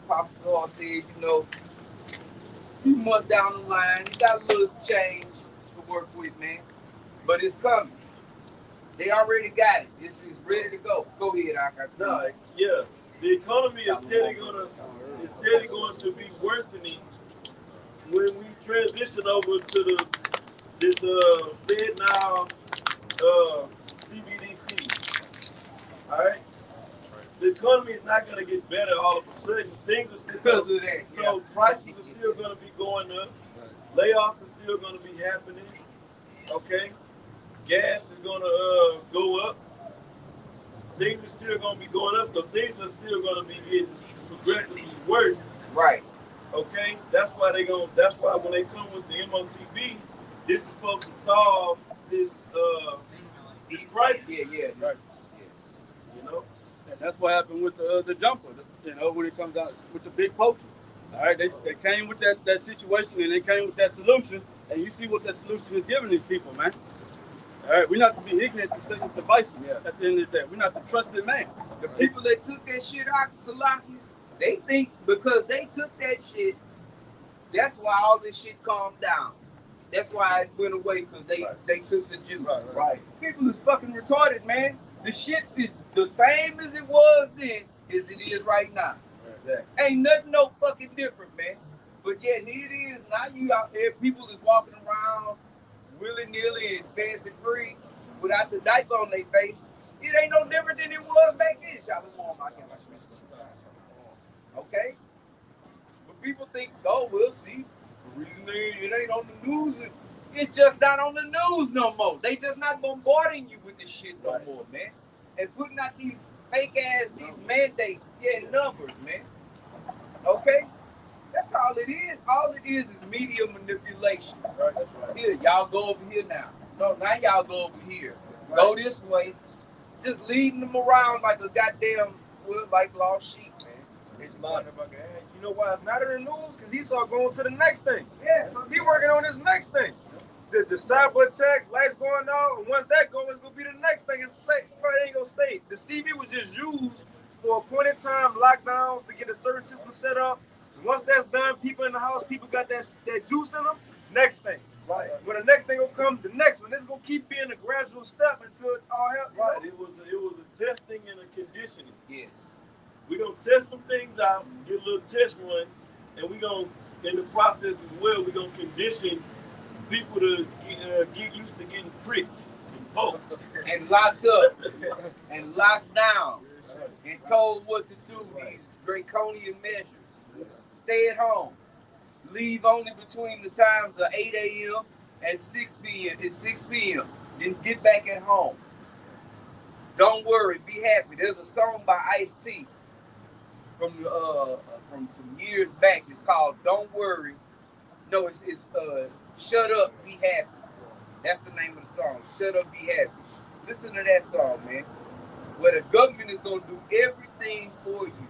[SPEAKER 2] Paul said, you know, a few months down the line, you got a little change to work with, man. But it's coming. They already got it. It's ready to go. Go ahead, Aka.
[SPEAKER 6] No, yeah. The economy is steady going to be worsening when we transition over to this Fed now CBDC. All right. The economy is not going to get better all of a sudden. Things are still so prices are still going to be going up. Layoffs are still going to be happening. Okay. Gas is going to go up. Things are still going to be going up, so things are still going to be getting progressively worse.
[SPEAKER 2] Right.
[SPEAKER 6] Okay. That's why when they come with the MOTB, this is supposed to solve this crisis.
[SPEAKER 2] Yeah.
[SPEAKER 6] Right. You know.
[SPEAKER 4] And that's what happened with the jumper. You know, when it comes out with the big poker. All right, they came with that situation and they came with that solution, and you see what that solution is giving these people, man. All right, we're not to be ignorant to Satan's devices at the end of the day. We're not to trust in man.
[SPEAKER 2] The people that took that shit out, Salakia, they think because they took that shit, that's why all this shit calmed down. That's why it went away, because they took the juice. Right. People is fucking retarded, man. The shit is the same as it was then as it is right now.
[SPEAKER 6] Exactly.
[SPEAKER 2] Ain't nothing no fucking different, man. But yeah, neither is now you out there, people is walking around willy-nilly and fancy free without the diaper on their face. It ain't no different than it was back then. Okay? But people think, oh, we'll see. The reason it ain't on the news, it's just not on the news no more. They just not bombarding you with this shit no more, man. And putting out these fake ass, these mandates, numbers, man. Okay? That's all it is. All it is media manipulation.
[SPEAKER 6] Right, that's right.
[SPEAKER 2] Here, y'all go over here now. No, now y'all go over here. Right. Go this way. Just leading them around like a goddamn like lost sheep, man.
[SPEAKER 3] It's not about that. You know why it's not in the news? Because Esau going to the next thing.
[SPEAKER 2] Yeah.
[SPEAKER 3] He working on this next thing. The cyber attacks, lights going out, and once that goes, it's gonna be the next thing. It ain't gonna stay. The CB was just used for a point in time lockdowns to get a certain system set up. And once that's done, people in the house, people got that juice in them. Next thing.
[SPEAKER 6] Right.
[SPEAKER 3] When the next thing will come, the next one. This is gonna keep being a gradual step until it all happens.
[SPEAKER 6] Right. It was a testing and a conditioning.
[SPEAKER 2] Yes.
[SPEAKER 6] We're gonna test some things out, get a little test run, and we're gonna, in the process as well, we're gonna condition people to get used to getting pricked and poked.
[SPEAKER 2] and locked up and locked down and told what to do, these draconian measures. Stay at home. Leave only between the times of 8 a.m. and 6 p.m. It's 6 p.m. Then get back at home. Don't worry, be happy. There's a song by Ice-T from some years back. It's called "Don't Worry." No, it's "Shut Up, Be Happy." That's the name of the song. "Shut Up, Be Happy." Listen to that song, man. Where the government is gonna do everything for you.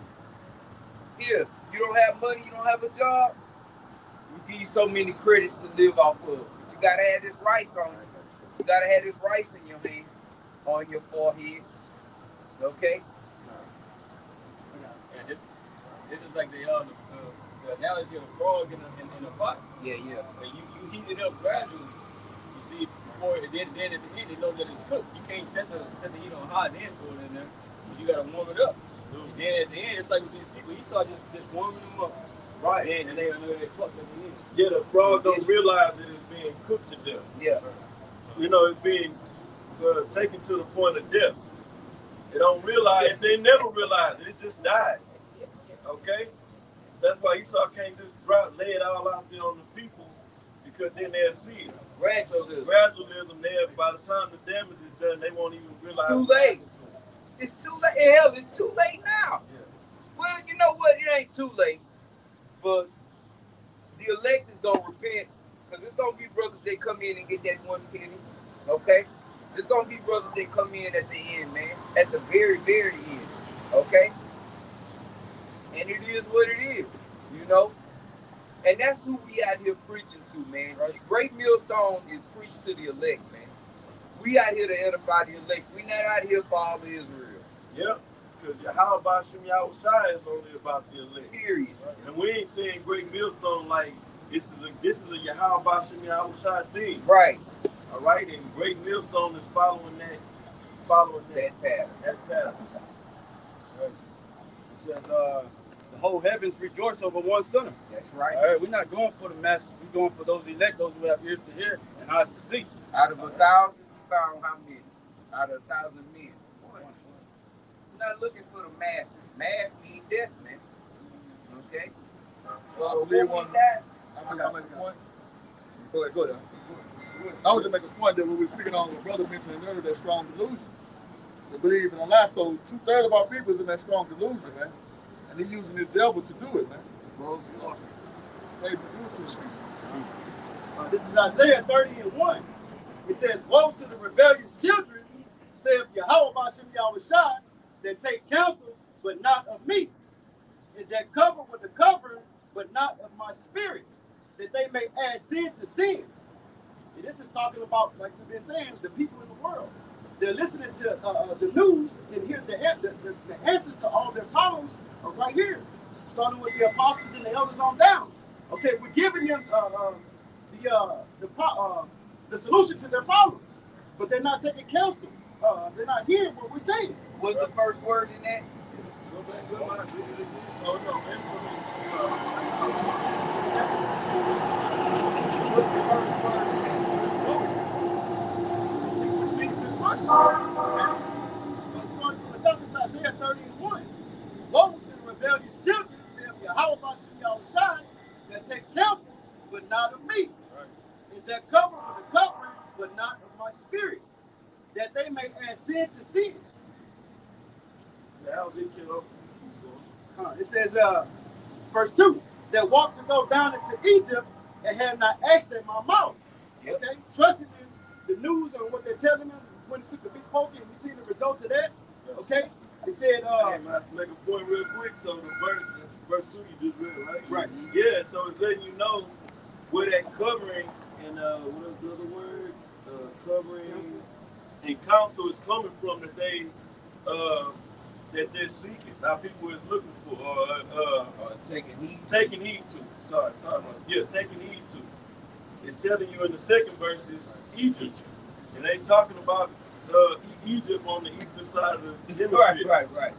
[SPEAKER 2] Here, you don't have money, you don't have a job. We give you so many credits to live off of, but you gotta have this rice on you. You gotta have this rice in your hand, on your forehead. Okay.
[SPEAKER 1] And this is like the analogy of a frog in a pot.
[SPEAKER 2] Yeah.
[SPEAKER 1] And you heat it up gradually. You see, before then at the end, you know that it's cooked. You can't set the heat on high then throw it in there, but you gotta warm it up. And then at the end, it's like with these people, you saw just warming them up.
[SPEAKER 6] Right.
[SPEAKER 1] And they fucked at the end.
[SPEAKER 6] Yeah, the frog don't realize that it's being cooked to death.
[SPEAKER 2] Yeah.
[SPEAKER 6] You know, it's being taken to the point of death. They don't realize, they never realize it, it just dies. Okay? That's why Esau can't just lay it all out there on the people, because then they'll see it. Gradualism there, by the time the damage is done, they won't even realize.
[SPEAKER 2] Too late. It's too late. Hell, it's too late now.
[SPEAKER 6] Yeah.
[SPEAKER 2] Well, you know what? It ain't too late. But the elect is going to repent, because there's going to be brothers that come in and get that 1 penny. Okay? There's going to be brothers that come in at the end, man. At the very, very end. Okay? And it is what it is, you know? And that's who we out here preaching to, man. Great Millstone is preached to the elect, man. We out here to edify the elect. We not out here for all of Israel.
[SPEAKER 6] Yep. Because Yahweh Shem Yahushua is only about the elect.
[SPEAKER 2] Period.
[SPEAKER 6] And we ain't saying Great Millstone like this is a Yahweh Shem Yahushua thing.
[SPEAKER 2] Right.
[SPEAKER 6] All right, and Great Millstone is following that pattern. That pattern.
[SPEAKER 4] Right. It says the whole heavens rejoice over one sinner.
[SPEAKER 2] That's right.
[SPEAKER 4] All right, we're not going for the masses. We're going for those elect, those who have ears to hear and eyes to see.
[SPEAKER 2] Out of 1,000, you found how many? Out of 1,000 men. We're not looking for the masses. Mass mean death, man. Okay?
[SPEAKER 5] Well, I make a point. Go ahead. I was to make a point that we were speaking on what brother mentioned earlier, that strong delusion. They believe in Allah, so 2/3 of our people is in that strong delusion, man. And they're using this devil to do it, man.
[SPEAKER 3] This is Isaiah 30:1. It says, "Woe to the rebellious children, saith Yahweh Bashem Yahushua, that take counsel, but not of me, and that cover with the covering, but not of my spirit, that they may add sin to sin." And this is talking about, like we've been saying, the people in the world. They're listening to the news, and here the answers to all their problems are right here, starting with the apostles and the elders on down. Okay, we're giving them the solution to their problems, but they're not taking counsel. They're not hearing what we're saying.
[SPEAKER 2] What's the first word in that?
[SPEAKER 3] Starting from the top of Isaiah 30:1. Woe to the rebellious children, saith Yahweh Bashem Yahushua, that take counsel, but not of me, and that cover with the covering, but not of my spirit, that they may add sin to sin. It says, verse 2, that walk to go down into Egypt and have not asked at my mouth.
[SPEAKER 2] Yep.
[SPEAKER 3] Okay, trusting in the news or what they're telling them when they took the big poke, and we seen the results of that. Okay, it said,
[SPEAKER 6] let's make a point real quick. So the verse 2 you just read, right?
[SPEAKER 3] Right.
[SPEAKER 6] Yeah, so it's letting you know where that covering and what is the other word? Covering and counsel is coming from that they're seeking. Now people is looking for taking heed to. Sorry. Yeah, taking heed to. It's telling you in the second verse is Egypt. And they talking about Egypt on the eastern side of the hemisphere.
[SPEAKER 2] Right.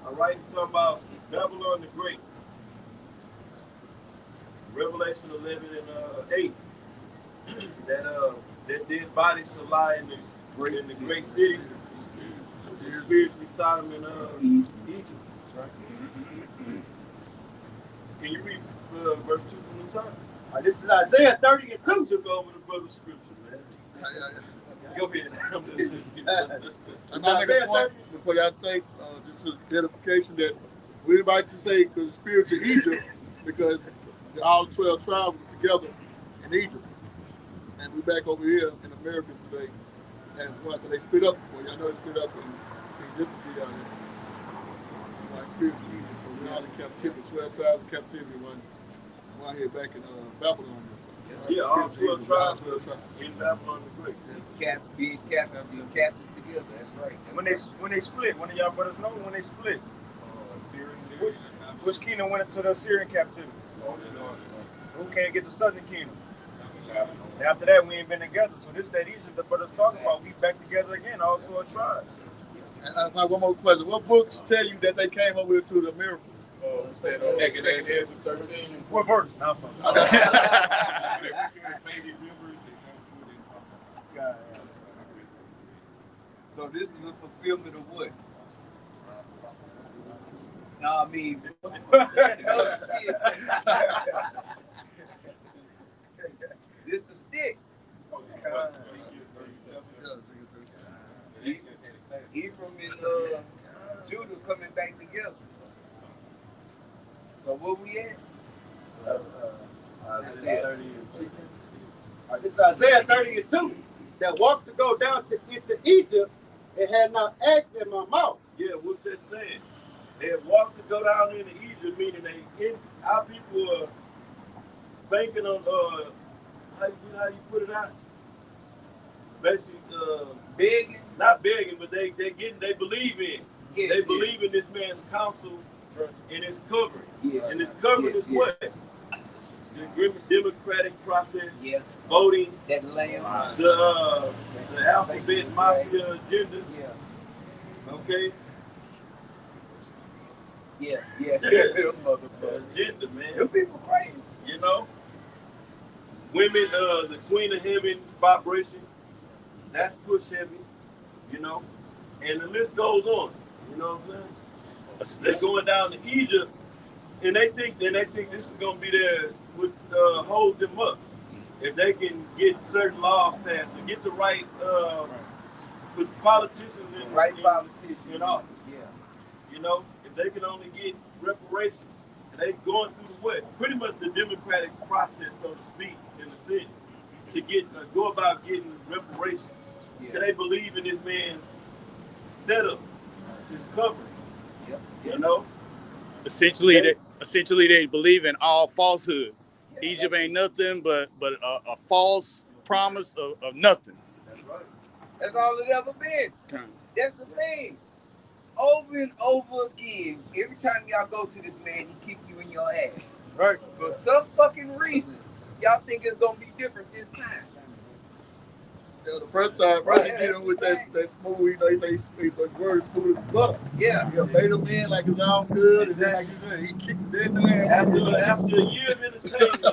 [SPEAKER 6] All right, it's talking about Babylon the Great. Revelation 11 and 8. That dead body shall lie in the
[SPEAKER 2] great
[SPEAKER 6] in the great city, spiritually Sodom and Egypt. Can you read verse 2 from the top?
[SPEAKER 3] This is Isaiah 30 and 2.
[SPEAKER 6] Took over the brother's scripture, man. Go ahead.
[SPEAKER 5] And I make a point before y'all take just a identification that we like to say because the spirits of Egypt, because all 12 tribes was together in Egypt. And we back over here in America today as one, because they split up before. Y'all know they split up in this deal out here. Like spirits of Egypt, because we're all in captivity, 12 tribes in captivity, one here back in Babylon.
[SPEAKER 6] Yeah, all 12 tribes in Babylon the Great.
[SPEAKER 2] Being captive together, that's right.
[SPEAKER 3] When they split, one of y'all brothers know when they split. Which kingdom went into the Syrian captivity? Who can't get the southern kingdom? And after that, we ain't been together. So this that Egypt the brothers talking about, we back together again, all 12 tribes.
[SPEAKER 5] And one more question. What books tell you that they came up with to the miracles?
[SPEAKER 7] Second Ezra 13.
[SPEAKER 3] What verse? Now,
[SPEAKER 2] So this is a fulfillment of what? No, I mean, this the stick. Ephraim and Judah coming back together. So where we at?
[SPEAKER 3] This is Isaiah 30 and 2. That walked to go down into Egypt and had not asked in my mouth.
[SPEAKER 6] Yeah, what's that saying? They had walked to go down into Egypt, meaning our people are banking on how you put it out? Basically,
[SPEAKER 2] begging.
[SPEAKER 6] Not begging, but they believe in.
[SPEAKER 2] Yes,
[SPEAKER 6] they believe in this man's counsel and his covering.
[SPEAKER 2] Yes.
[SPEAKER 6] And his covering is what? The democratic process, voting,
[SPEAKER 2] that lamb,
[SPEAKER 6] the alphabet mafia agenda. Okay.
[SPEAKER 2] Yeah.
[SPEAKER 6] Agenda, man.
[SPEAKER 2] Them people crazy.
[SPEAKER 6] You know? Women, the Queen of Heaven vibration, that's push heavy, you know? And the list goes on. You know what I'm saying? They're going down to Egypt, and they think this is gonna be there with hold them up. If they can get certain laws passed and get the right with politicians in office. You know, if they can only get reparations, and they going through the what? Pretty much the democratic process, so to speak, in a sense, to get go about getting reparations. Can they believe in this man's setup, his covering? You know?
[SPEAKER 7] Essentially, they believe in all falsehoods. Egypt ain't nothing but a false promise of nothing.
[SPEAKER 2] That's right. That's all it ever been. That's the thing. Over and over again, every time y'all go to this man, he kick you in your ass.
[SPEAKER 4] Right.
[SPEAKER 2] For some fucking reason, y'all think it's gonna be different this time.
[SPEAKER 5] The first time, right, he get him with that smooth, you know, he say his word is smooth as butter.
[SPEAKER 2] Yeah.
[SPEAKER 5] He made him in like it's all good, and then like you said, he kicked him dead in the ass.
[SPEAKER 6] After a year of entertainment,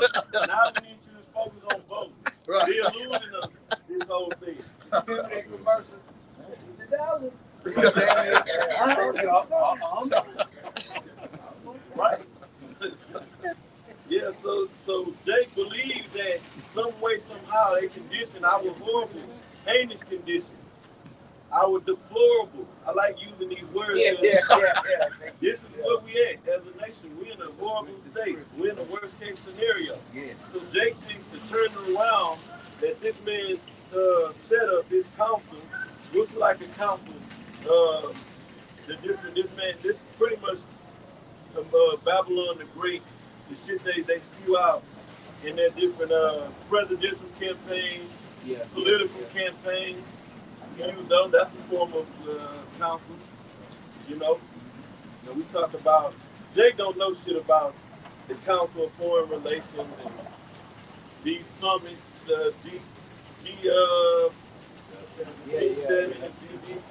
[SPEAKER 6] now we need you to focus on voting.
[SPEAKER 5] Right.
[SPEAKER 6] They're losing us this whole thing.
[SPEAKER 2] This commercial. The dollar.
[SPEAKER 6] Right. Yeah, so Jake believes that some way, somehow, they condition our horrible, heinous condition, our deplorable. I like using these words.
[SPEAKER 2] Yeah.
[SPEAKER 6] This is where we at as a nation. We're in a horrible state. We're in a worst case scenario.
[SPEAKER 2] Yeah.
[SPEAKER 6] So Jake thinks to turn it around, that this man's setup, this council, looks like a council. This pretty much Babylon the Great, the shit they spew out in their different presidential campaigns, political campaigns. You know, that's a form of council. You know, we talk about, Jake don't know shit about the Council of Foreign Relations and these summits, G7 and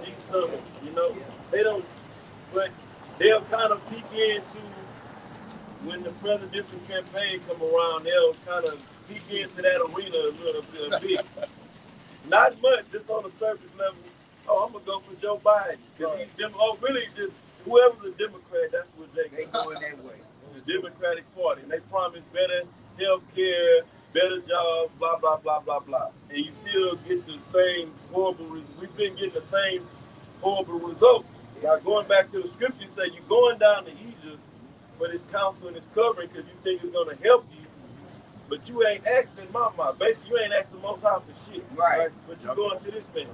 [SPEAKER 6] G summits, you know. They don't, but they'll kind of peek into when the presidential campaign come around, they'll kind of peek into that arena a little bit. Not much, just on the surface level. Oh, I'm gonna go for Joe Biden because he's really just whoever's a Democrat, that's what they
[SPEAKER 2] going that way.
[SPEAKER 6] The Democratic Party, and they promise better health care, better jobs, blah blah blah blah blah, and you still get the same horrible. We've been getting the same horrible results. Now going back to the scripture, say you're going down to Egypt for this counsel and this covering because you think it's gonna help you. But you ain't asking mama. Basically, you ain't asking the Most High for shit.
[SPEAKER 2] Right.
[SPEAKER 6] But you going to this man.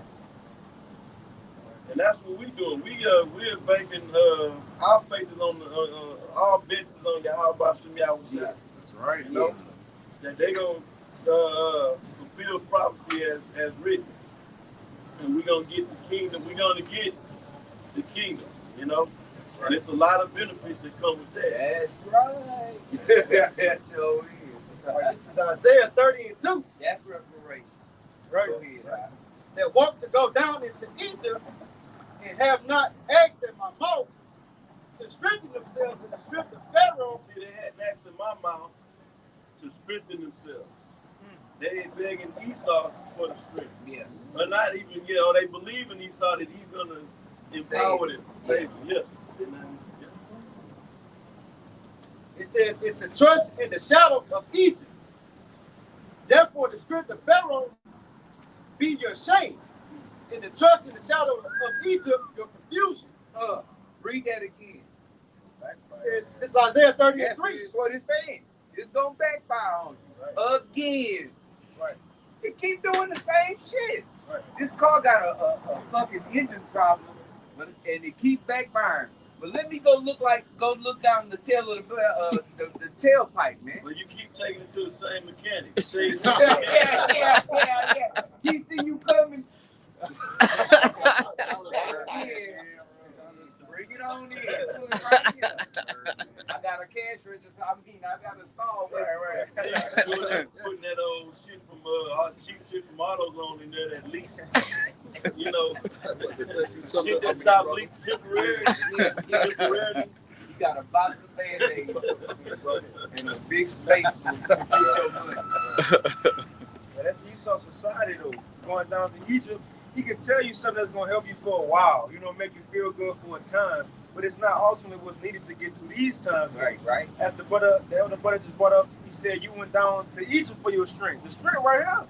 [SPEAKER 6] And that's what we doing. We're banking. Our faith is on our bets is on Yahweh Shem Yahweh.
[SPEAKER 5] That's right.
[SPEAKER 6] You know that they gonna fulfill prophecy as written, and we gonna get the kingdom. We gonna get the kingdom. You know, and it's a lot of benefits that come with that.
[SPEAKER 2] That's right. That sure is.
[SPEAKER 5] This is Isaiah 30 and 2.
[SPEAKER 2] That's reparation.
[SPEAKER 4] Right.
[SPEAKER 2] Go ahead.
[SPEAKER 5] That want to go down into Egypt and have not asked at my mouth to strengthen themselves in the strength of Pharaoh.
[SPEAKER 6] See, they hadn't asked in my mouth to strengthen themselves. They ain't begging Esau for the strength.
[SPEAKER 2] Yeah.
[SPEAKER 6] Or not even, or they believe in Esau that he's going to empower them. Save them, yes.
[SPEAKER 5] It says, it's a trust in the shadow of Egypt. Therefore, the strength of Pharaoh be your shame. In the trust in the shadow of Egypt, your confusion.
[SPEAKER 2] Read that again.
[SPEAKER 5] It says, this is Isaiah 30 and 3.
[SPEAKER 2] That's what it's saying. It's going to backfire on you. Again.
[SPEAKER 5] Right.
[SPEAKER 2] It keep doing the same shit.
[SPEAKER 5] Right.
[SPEAKER 2] This car got a fucking engine problem, and it keep backfiring. But let me go look down the tail of the tailpipe, man.
[SPEAKER 6] Well, you keep taking it to the same mechanic.
[SPEAKER 2] Yeah. He see you coming. Bring it on in. Put it right here. I got a cash register. I got a stall. Right.
[SPEAKER 6] Putting that old shit from cheap shit from AutoZone in there that leaks. You know, shit that stop leaks temporarily.
[SPEAKER 2] You got a box of Band-Aids and a big space for your money.
[SPEAKER 3] Well, that's Esau society though. Going down to Egypt, he can tell you something that's gonna help you for a while, make you feel good for a time, but it's not ultimately what's needed to get through these times.
[SPEAKER 2] Right.
[SPEAKER 3] As the elder brother just brought up, he said you went down to Egypt for your strength. The strength right here.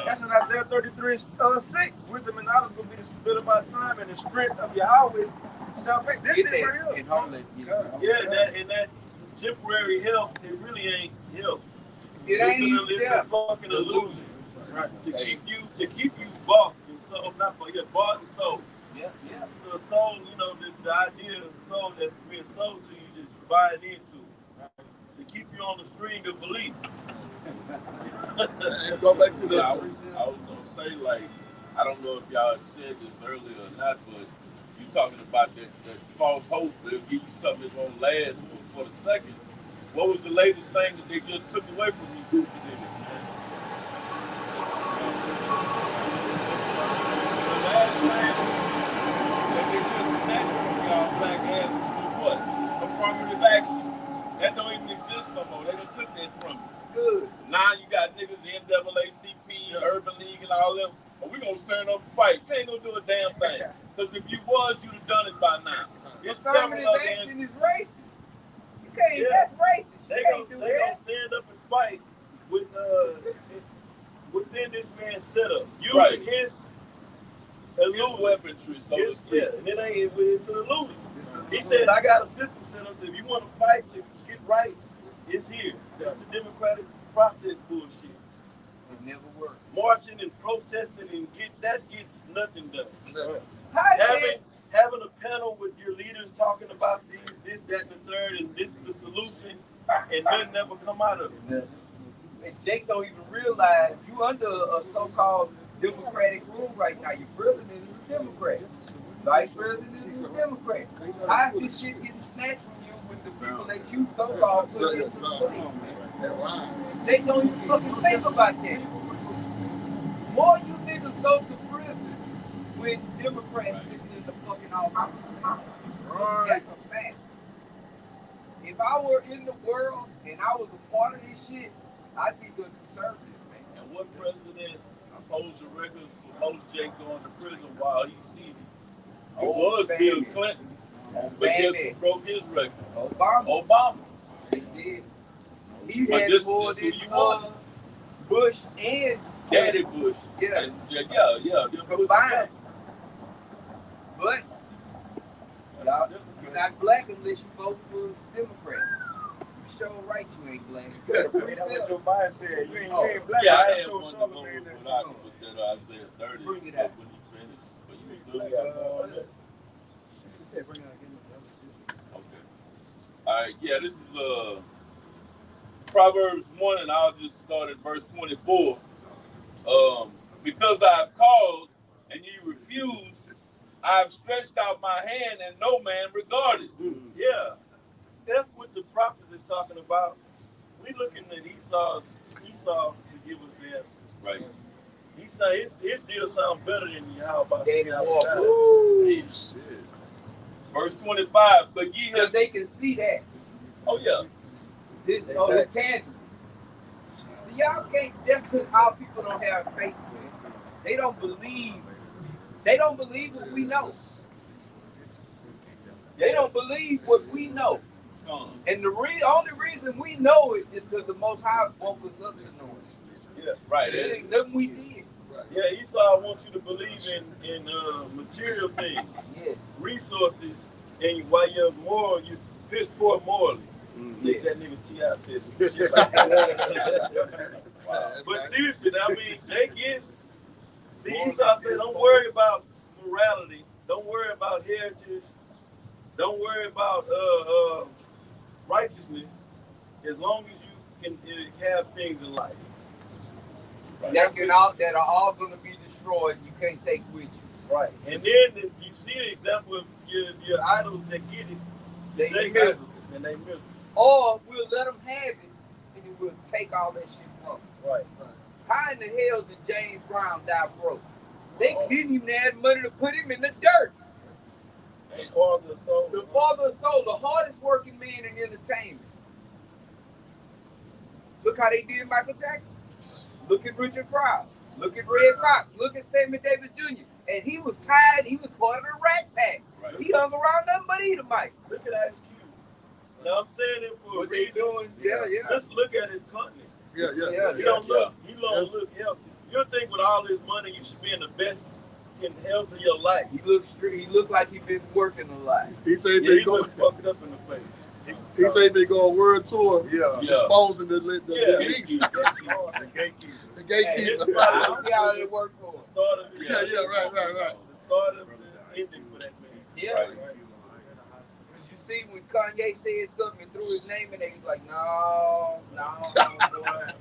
[SPEAKER 3] That's in Isaiah 33:6. Wisdom and knowledge will be the spirit of our time, and the strength of Yahweh is salvation. This is right here.
[SPEAKER 6] And that temporary help, it really ain't help.
[SPEAKER 2] It's
[SPEAKER 6] a fucking illusion. Right. To keep you bought and sold, bought and sold.
[SPEAKER 2] Yeah.
[SPEAKER 6] So soul, the idea of soul that's being sold to you, that you're buying into, right? To keep you on the string of belief.
[SPEAKER 5] And go back to the.
[SPEAKER 8] I was gonna say, I don't know if y'all had said this earlier or not, but you talking about that false hope. They'll give you something that won't last for the second. What was the latest thing that they just took away from you, goofy niggas, man? The last thing that they just snatched from y'all black asses was what? Affirmative action. That don't even exist no more. They done took that from you.
[SPEAKER 2] Good.
[SPEAKER 8] Now you got niggas, the NAACP, Urban League, and all them. But we gonna stand up and fight. You ain't gonna do a damn thing. Because if you was, you'd have done it by now. It's
[SPEAKER 2] Affirmative
[SPEAKER 8] several other
[SPEAKER 2] action is racist. You can't. That's racist.
[SPEAKER 6] They gonna stand up and fight with within this man's setup. You and his illusion.
[SPEAKER 8] Weaponry, so to speak.
[SPEAKER 6] And it ain't. It's an illusion. He said, "I got a system set up. If you want to fight to get rights, it's here." That's the democratic process bullshit.
[SPEAKER 2] It never worked.
[SPEAKER 6] Marching and protesting and gets nothing done. Having a panel with your leaders talking about this, that, and the third, and this is the solution, and nothing never come out of it.
[SPEAKER 2] And Jake don't even realize you under a so-called democratic rule right now. Your president is a Democrat. Vice president is a Democrat. How is this shit getting snatched from you with the people that you so-called put into place, man? They don't even fucking think about that. More you niggas go to prison with Democrats sitting in the fucking office. That's a fact. If I were in the world and I was a part of this shit, I'd be good conservative, man.
[SPEAKER 8] And what president holds the records for most Jake going to prison while he's seated. It
[SPEAKER 2] Oh,
[SPEAKER 8] was
[SPEAKER 2] man.
[SPEAKER 8] Bill Clinton,
[SPEAKER 2] Oh,
[SPEAKER 8] but guess
[SPEAKER 2] man.
[SPEAKER 8] who broke his record?
[SPEAKER 2] Obama. He did. He
[SPEAKER 8] But
[SPEAKER 2] had
[SPEAKER 8] this
[SPEAKER 2] more
[SPEAKER 8] who
[SPEAKER 2] than
[SPEAKER 8] you want.
[SPEAKER 2] Bush and
[SPEAKER 8] Daddy Bush.
[SPEAKER 2] Yeah.
[SPEAKER 8] And, yeah. Them put
[SPEAKER 2] combined.
[SPEAKER 8] together.
[SPEAKER 2] But y'all, you're not black unless you vote for Democrats. You sure right you ain't black. You better
[SPEAKER 3] That's what Joe Biden said. You ain't black.
[SPEAKER 8] Yeah, I
[SPEAKER 3] I
[SPEAKER 8] had
[SPEAKER 3] told
[SPEAKER 8] one to go
[SPEAKER 3] Charlamagne
[SPEAKER 8] with
[SPEAKER 3] that.
[SPEAKER 8] I said 30
[SPEAKER 2] Bring it
[SPEAKER 8] but
[SPEAKER 2] out.
[SPEAKER 8] when he finished. But you
[SPEAKER 3] You
[SPEAKER 8] was
[SPEAKER 3] ain't
[SPEAKER 8] good.
[SPEAKER 3] black.
[SPEAKER 9] He said, bring it out again.
[SPEAKER 8] Okay. All right. Yeah, this is Proverbs 1, and I'll just start at verse 24. Because I've called and you refused, I've stretched out my hand and no man regarded.
[SPEAKER 6] Yeah, that's what the prophet is talking about. We looking at Esau to give us the answer.
[SPEAKER 8] Right.
[SPEAKER 6] He said his deal sound better than how about
[SPEAKER 2] Daddy
[SPEAKER 6] how
[SPEAKER 2] Walker.
[SPEAKER 6] about-
[SPEAKER 5] Ooh, shit.
[SPEAKER 8] Verse 25. But ye
[SPEAKER 2] Because
[SPEAKER 8] have.
[SPEAKER 2] they can see that.
[SPEAKER 8] Oh, yeah.
[SPEAKER 2] It's tangible. See, y'all can't, that's because our people don't have faith. Man. They don't believe. They don't believe what we know. They don't believe what we know. And the only reason we know it is because the Most High woke us up to know it.
[SPEAKER 6] Yeah,
[SPEAKER 8] Right.
[SPEAKER 2] It ain't nothing we did.
[SPEAKER 6] yeah. Esau wants you to believe in material things,
[SPEAKER 2] Yes.
[SPEAKER 6] resources, and while you're moral, you piss poor morally.
[SPEAKER 2] Yes.
[SPEAKER 6] That nigga T.I. said some shit like that.
[SPEAKER 8] Wow.
[SPEAKER 6] But seriously, I mean, Jake is. See, Esau said, don't worry about morality. Don't worry about heritage. Don't worry about righteousness. As long as you can have things in life. Right.
[SPEAKER 2] That are all going to be destroyed. You can't take with you.
[SPEAKER 6] Right. And then you see the example of your idols that get it. They miserable. And they miserable.
[SPEAKER 2] Or we'll let them have it, and then we'll take all that shit from them.
[SPEAKER 6] Right.
[SPEAKER 2] How in the hell did James Brown die broke? They didn't even have money to put him in the dirt.
[SPEAKER 6] The father of soul.
[SPEAKER 2] The father of soul, the hardest working man in entertainment. Look how they did Michael Jackson. Look at Richard Pryor. Look at Red Fox. Look at Sammy Davis Jr. And he was tired. He was part of the Rat Pack.
[SPEAKER 8] Right.
[SPEAKER 2] He hung around nothing but Edomites.
[SPEAKER 6] Look at Ice Cube. Now I'm saying it for a
[SPEAKER 2] What they
[SPEAKER 6] reason.
[SPEAKER 2] doing? Yeah.
[SPEAKER 6] Just look at his countenance.
[SPEAKER 5] Yeah.
[SPEAKER 6] He don't look healthy. You think with all this money you should be in the best in health of your life.
[SPEAKER 2] He looked like he been working a lot.
[SPEAKER 5] He said
[SPEAKER 6] He
[SPEAKER 5] he
[SPEAKER 6] was
[SPEAKER 5] going.
[SPEAKER 6] fucked up in the face.
[SPEAKER 5] He said he been going world tour.
[SPEAKER 8] Yeah.
[SPEAKER 5] Exposing the leaks.
[SPEAKER 6] The gatekeeper.
[SPEAKER 5] The
[SPEAKER 2] Hey,
[SPEAKER 5] gatekeeper.
[SPEAKER 2] I don't see how they work for him.
[SPEAKER 5] Right.
[SPEAKER 6] The start of the ending for that man.
[SPEAKER 2] Yeah.
[SPEAKER 8] Right.
[SPEAKER 2] You see when Kanye said something and threw his name in there, he's like, no, boy.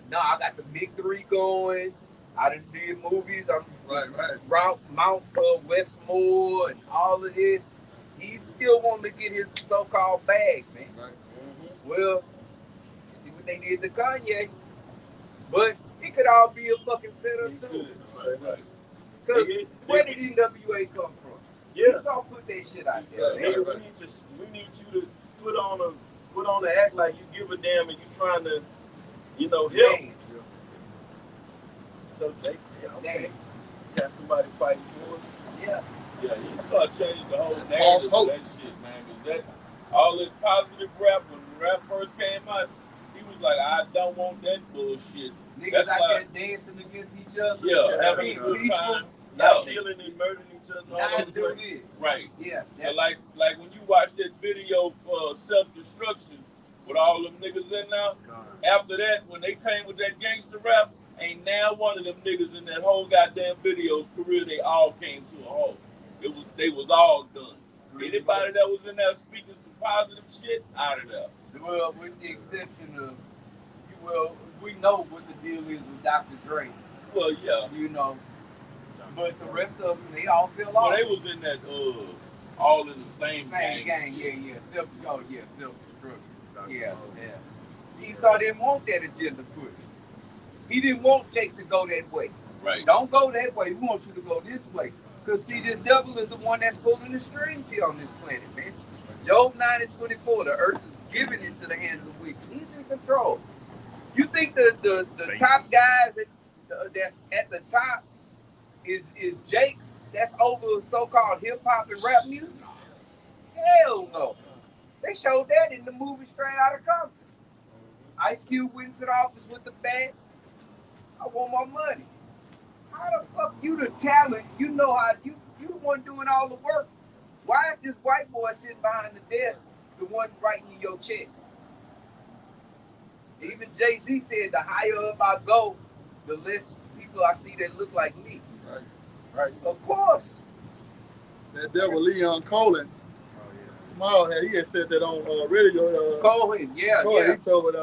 [SPEAKER 2] No, I got the big three going. I done did movies. I'm
[SPEAKER 5] Right.
[SPEAKER 2] Mount Westmore and all of this. He still wanting to get his so-called bag, man.
[SPEAKER 5] Right.
[SPEAKER 2] Well, you see what they did to Kanye. But it could all be a fucking setup too.
[SPEAKER 8] Right.
[SPEAKER 2] Because where did NWA come from?
[SPEAKER 6] Yeah.
[SPEAKER 2] Esau put that shit out there.
[SPEAKER 6] Nigga, we need you to put on the act like you give a damn and you trying to, help.
[SPEAKER 2] Names.
[SPEAKER 6] So okay. Got somebody fighting for us.
[SPEAKER 2] Yeah.
[SPEAKER 8] Yeah, you start changing the whole
[SPEAKER 5] False
[SPEAKER 8] narrative
[SPEAKER 5] hope.
[SPEAKER 8] of that shit, man. Because all this positive rap, when rap first came out, he was like, I don't want that bullshit.
[SPEAKER 2] Niggas
[SPEAKER 8] That's
[SPEAKER 2] out
[SPEAKER 8] like,
[SPEAKER 2] there dancing against each other.
[SPEAKER 8] yeah, having a
[SPEAKER 2] being
[SPEAKER 8] good
[SPEAKER 2] peaceful.
[SPEAKER 8] time.
[SPEAKER 6] Not
[SPEAKER 8] Yeah.
[SPEAKER 6] killing and murdering each other. all
[SPEAKER 2] Not
[SPEAKER 6] over the
[SPEAKER 2] do
[SPEAKER 6] place.
[SPEAKER 2] this.
[SPEAKER 8] Right.
[SPEAKER 2] Yeah.
[SPEAKER 8] So like when you watch that video of self-destruction with all them niggas in there, after that, when they came with that gangster rap, ain't now one of them niggas in that whole goddamn video's career, they all came to a halt. They was all done. Anybody that was in there speaking some positive shit, out of there.
[SPEAKER 2] Well, with the exception of, we know what the deal is with Dr. Dre.
[SPEAKER 8] Well, yeah.
[SPEAKER 2] But the rest of them, they all fell
[SPEAKER 8] Well,
[SPEAKER 2] off.
[SPEAKER 8] they was in that all in the same gang.
[SPEAKER 2] Yeah. Self-destruction. Yeah. Esau didn't want that agenda pushed. He didn't want Jake to go that way.
[SPEAKER 8] Right.
[SPEAKER 2] Don't go that way. We want you to go this way. Because, see, this devil is the one that's pulling the strings here on this planet, man. Job 9:24, the earth is given into the hand of the wicked. He's in control. You think the top guys, that's at the top is Jake's that's over so-called hip-hop and rap music? Hell no. They showed that in the movie Straight Outta Compton. Ice Cube went into the office with the bat. I want my money. How the fuck you the talent? You know how you the one doing all the work. Why is this white boy sitting behind the desk the one writing you your check? Even Jay-Z said the higher up I go, the less people I see that look like me. Right. Of course.
[SPEAKER 5] That devil Leon Cohen, small head, he had said that on radio.
[SPEAKER 2] Cohen, yeah.
[SPEAKER 5] He told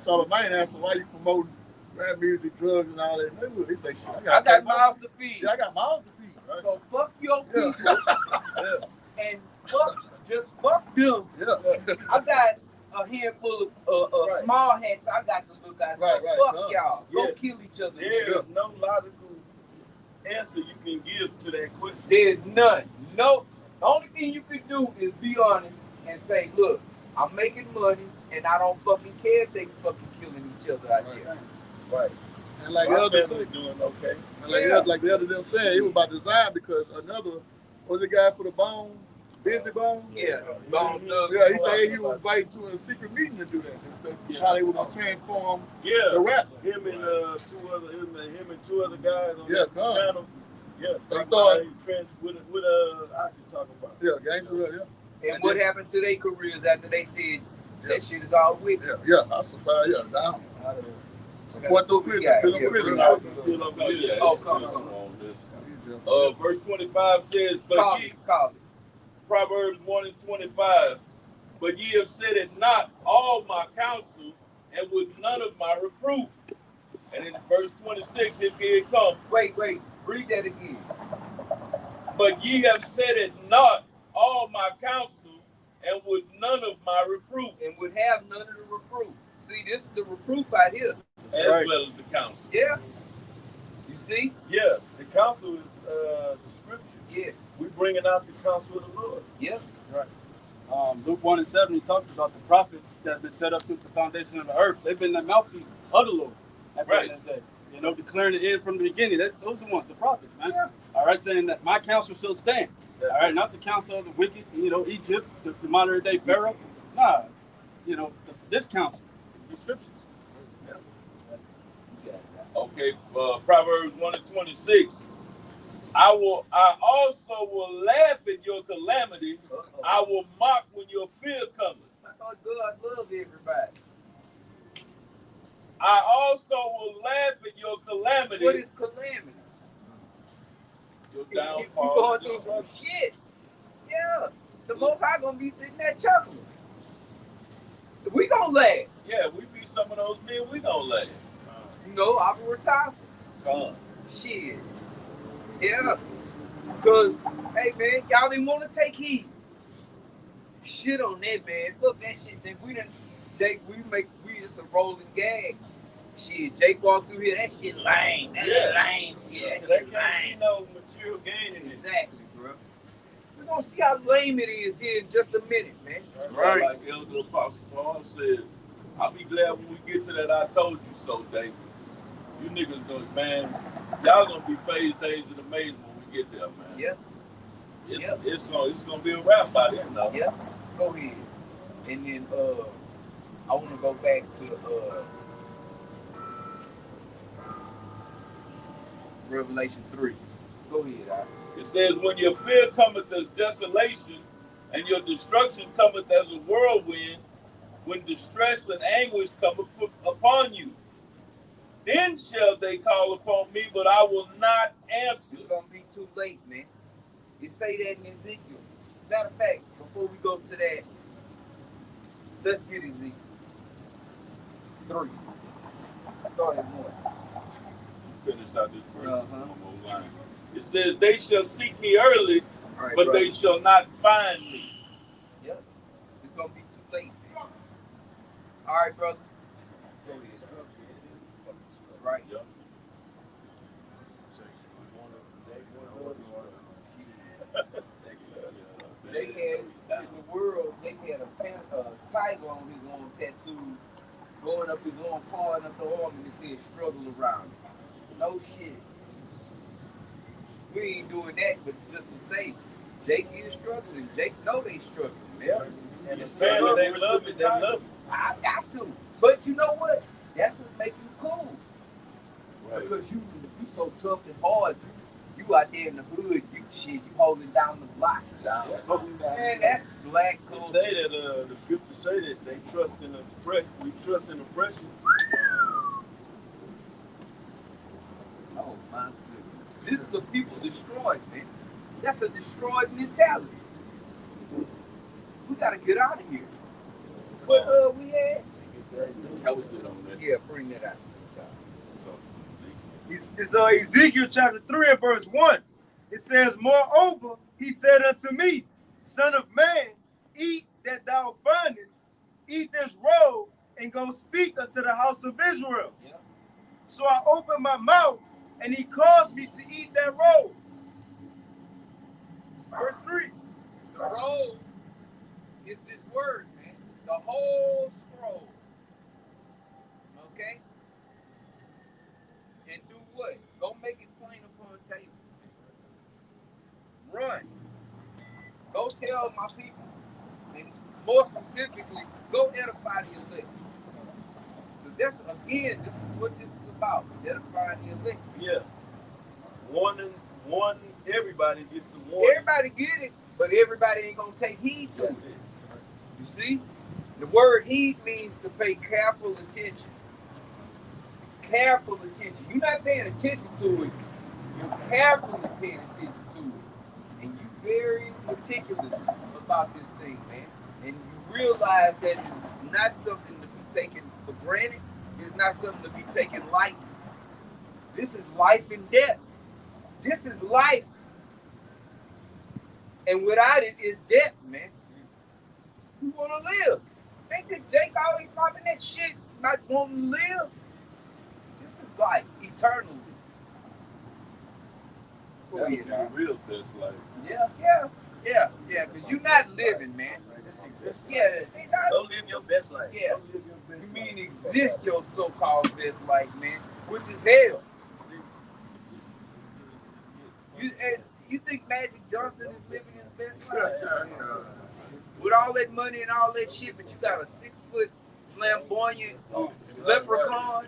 [SPEAKER 5] Charlamagne asked him, why you promoting rap music, drugs, and all that. He said, shit,
[SPEAKER 2] I got mouths to feed.
[SPEAKER 5] Yeah, I got mouths to feed. Right?
[SPEAKER 2] So fuck your people and fuck them.
[SPEAKER 5] Yeah.
[SPEAKER 2] I got a handful of small hats I got to look at.
[SPEAKER 5] Right.
[SPEAKER 2] Fuck y'all. Go kill each other.
[SPEAKER 6] There is no logical answer you can give to that question.
[SPEAKER 2] There's none. No. The only thing you can do is be honest and say, look, I'm making money and I don't fucking care if they fucking killing each other out there.
[SPEAKER 6] Right.
[SPEAKER 5] And like
[SPEAKER 6] the
[SPEAKER 5] other
[SPEAKER 6] doing okay.
[SPEAKER 5] And like the other them saying, it was by design because another was the guy for the Bone, Busy Bone.
[SPEAKER 2] Yeah, Bone.
[SPEAKER 5] Yeah, he said he was invited to a secret meeting to do that. How they were gonna transform the rap.
[SPEAKER 6] Him and two other guys on
[SPEAKER 5] the
[SPEAKER 6] panel. Yeah,
[SPEAKER 5] so he started
[SPEAKER 6] with I just talking about.
[SPEAKER 5] Yeah, gangster. Yeah.
[SPEAKER 2] And what happened to their careers after they said that shit is all with?
[SPEAKER 5] Yeah, I survived. Yeah, down. Puerto Prison.
[SPEAKER 8] Verse 25 says, Proverbs 1 and 25, but ye have said it not all my counsel, and with none of my reproof. And in verse 26, here it comes.
[SPEAKER 2] Wait, read that again.
[SPEAKER 8] But ye have said it not all my counsel, and with none of my reproof.
[SPEAKER 2] And would have none of the reproof. See, this is the reproof out here.
[SPEAKER 8] As well as the counsel.
[SPEAKER 2] Yeah. You see?
[SPEAKER 6] Yeah, the counsel is the scripture.
[SPEAKER 2] Yes.
[SPEAKER 6] We bringing out the counsel of the Lord.
[SPEAKER 2] Yeah.
[SPEAKER 4] Right. Luke 1 and 7, he talks about the prophets that have been set up since the foundation of the earth. They've been the mouthpiece of the Lord at the end of the day. You know, declaring the end from the beginning. Those are the ones, the prophets, man. Yeah. All right, saying that my counsel shall stand. All right, not the counsel of the wicked, Egypt, the modern day Pharaoh. Nah, this counsel, the scriptures.
[SPEAKER 8] Okay, Proverbs 1 and 26. I also will laugh at your calamity. I will mock when your fear cometh.
[SPEAKER 2] I thought God loved everybody.
[SPEAKER 8] I also will laugh at your calamity.
[SPEAKER 2] What is calamity?
[SPEAKER 8] Your downfall.
[SPEAKER 2] If you going through some shit, yeah, the Most High gonna be sitting there chuckling. We gonna laugh.
[SPEAKER 8] Yeah, we be some of those men. We gonna laugh.
[SPEAKER 2] I will retire. Shit. Yeah. Because, hey, man, y'all didn't want to take heat. Shit on that, man. Look, that shit that we done, Jake, we just a rolling gag. Shit, Jake walked through here, that shit lame. That lame shit.
[SPEAKER 6] They can't see no material gain in it.
[SPEAKER 2] Exactly, bro. We're going to see how lame it is here in just a minute, man.
[SPEAKER 8] Right. Like Elder Apostle Paul said, I'll be glad when we get to that I told you so, David. You niggas y'all gonna be phase days of the maze when we get there, man.
[SPEAKER 2] Yeah.
[SPEAKER 8] It's gonna be a wrap by then, though.
[SPEAKER 2] Yeah. Go ahead. And then I wanna go back to Revelation 3. Go ahead,
[SPEAKER 8] It says, when your fear cometh as desolation, and your destruction cometh as a whirlwind, when distress and anguish cometh upon you. Then shall they call upon me, but I will not answer.
[SPEAKER 2] It's going to be too late, man. It say that in Ezekiel. Matter of fact, before we go to that, let's get Ezekiel 3. Start at 1.
[SPEAKER 8] Finish out this verse. It says, they shall seek me early, but they shall not find me.
[SPEAKER 2] Yep. It's going to be too late, man. All right, brother. Go ahead. Right.
[SPEAKER 8] Yep.
[SPEAKER 2] They had in the world. They had a tiger on his arm tattooed Going up his arm, pawing up the arm, and it said struggle around it. No shit. We ain't doing that, but just to say, Jake is struggling. Jake know they struggling.
[SPEAKER 6] Yeah. And it's family, they love it. They love it.
[SPEAKER 2] I got to. But you know what? That's what makes you cool.
[SPEAKER 8] Right.
[SPEAKER 2] Because you so tough and hard. You out there in the hood, you holding down the block. Man, that's black
[SPEAKER 6] They
[SPEAKER 2] culture.
[SPEAKER 6] say that the scriptures say that they trust in oppression. We trust in oppression.
[SPEAKER 2] Oh my goodness. This is the people destroyed, man. That's a destroyed mentality. We gotta get out of here. What we had?
[SPEAKER 8] How was it on that?
[SPEAKER 2] Yeah, bring that out.
[SPEAKER 3] It's Ezekiel chapter 3 and verse 1. It says, moreover, he said unto me, Son of man, eat that thou findest, eat this roll, and go speak unto the house of Israel.
[SPEAKER 2] Yeah.
[SPEAKER 3] So I opened my mouth, and he caused me to eat that roll. Verse 3.
[SPEAKER 2] The roll is this word, man. The whole scroll. Okay? And do what? Go make it plain upon tables. Run. Go tell my people. And more specifically, go edify the elect. Because that's, again, this is what this is about. Edifying the elect.
[SPEAKER 6] Yeah. Warning everybody gets the warning.
[SPEAKER 2] Everybody get it, but everybody ain't going to take heed to it. You see? The word heed means to pay careful attention. Careful attention. You're not paying attention to it. You're carefully paying attention to it. And you're very meticulous about this thing, man. And you realize that it's not something to be taken for granted. It's not something to be taken lightly. This is life and death. This is life. And without it is death, man. You want to live. Think that Jake always popping that shit about wanting to live? This is life, eternally.
[SPEAKER 8] That'll be the real best life.
[SPEAKER 2] Yeah, because you're not living, man. Yeah,
[SPEAKER 6] Go live your best life.
[SPEAKER 2] yeah. You mean exist your so-called best life, man, which is hell. You think Magic Johnson is living his best life? With all that money and all that shit, but you got a 6-foot flamboyant leprechaun.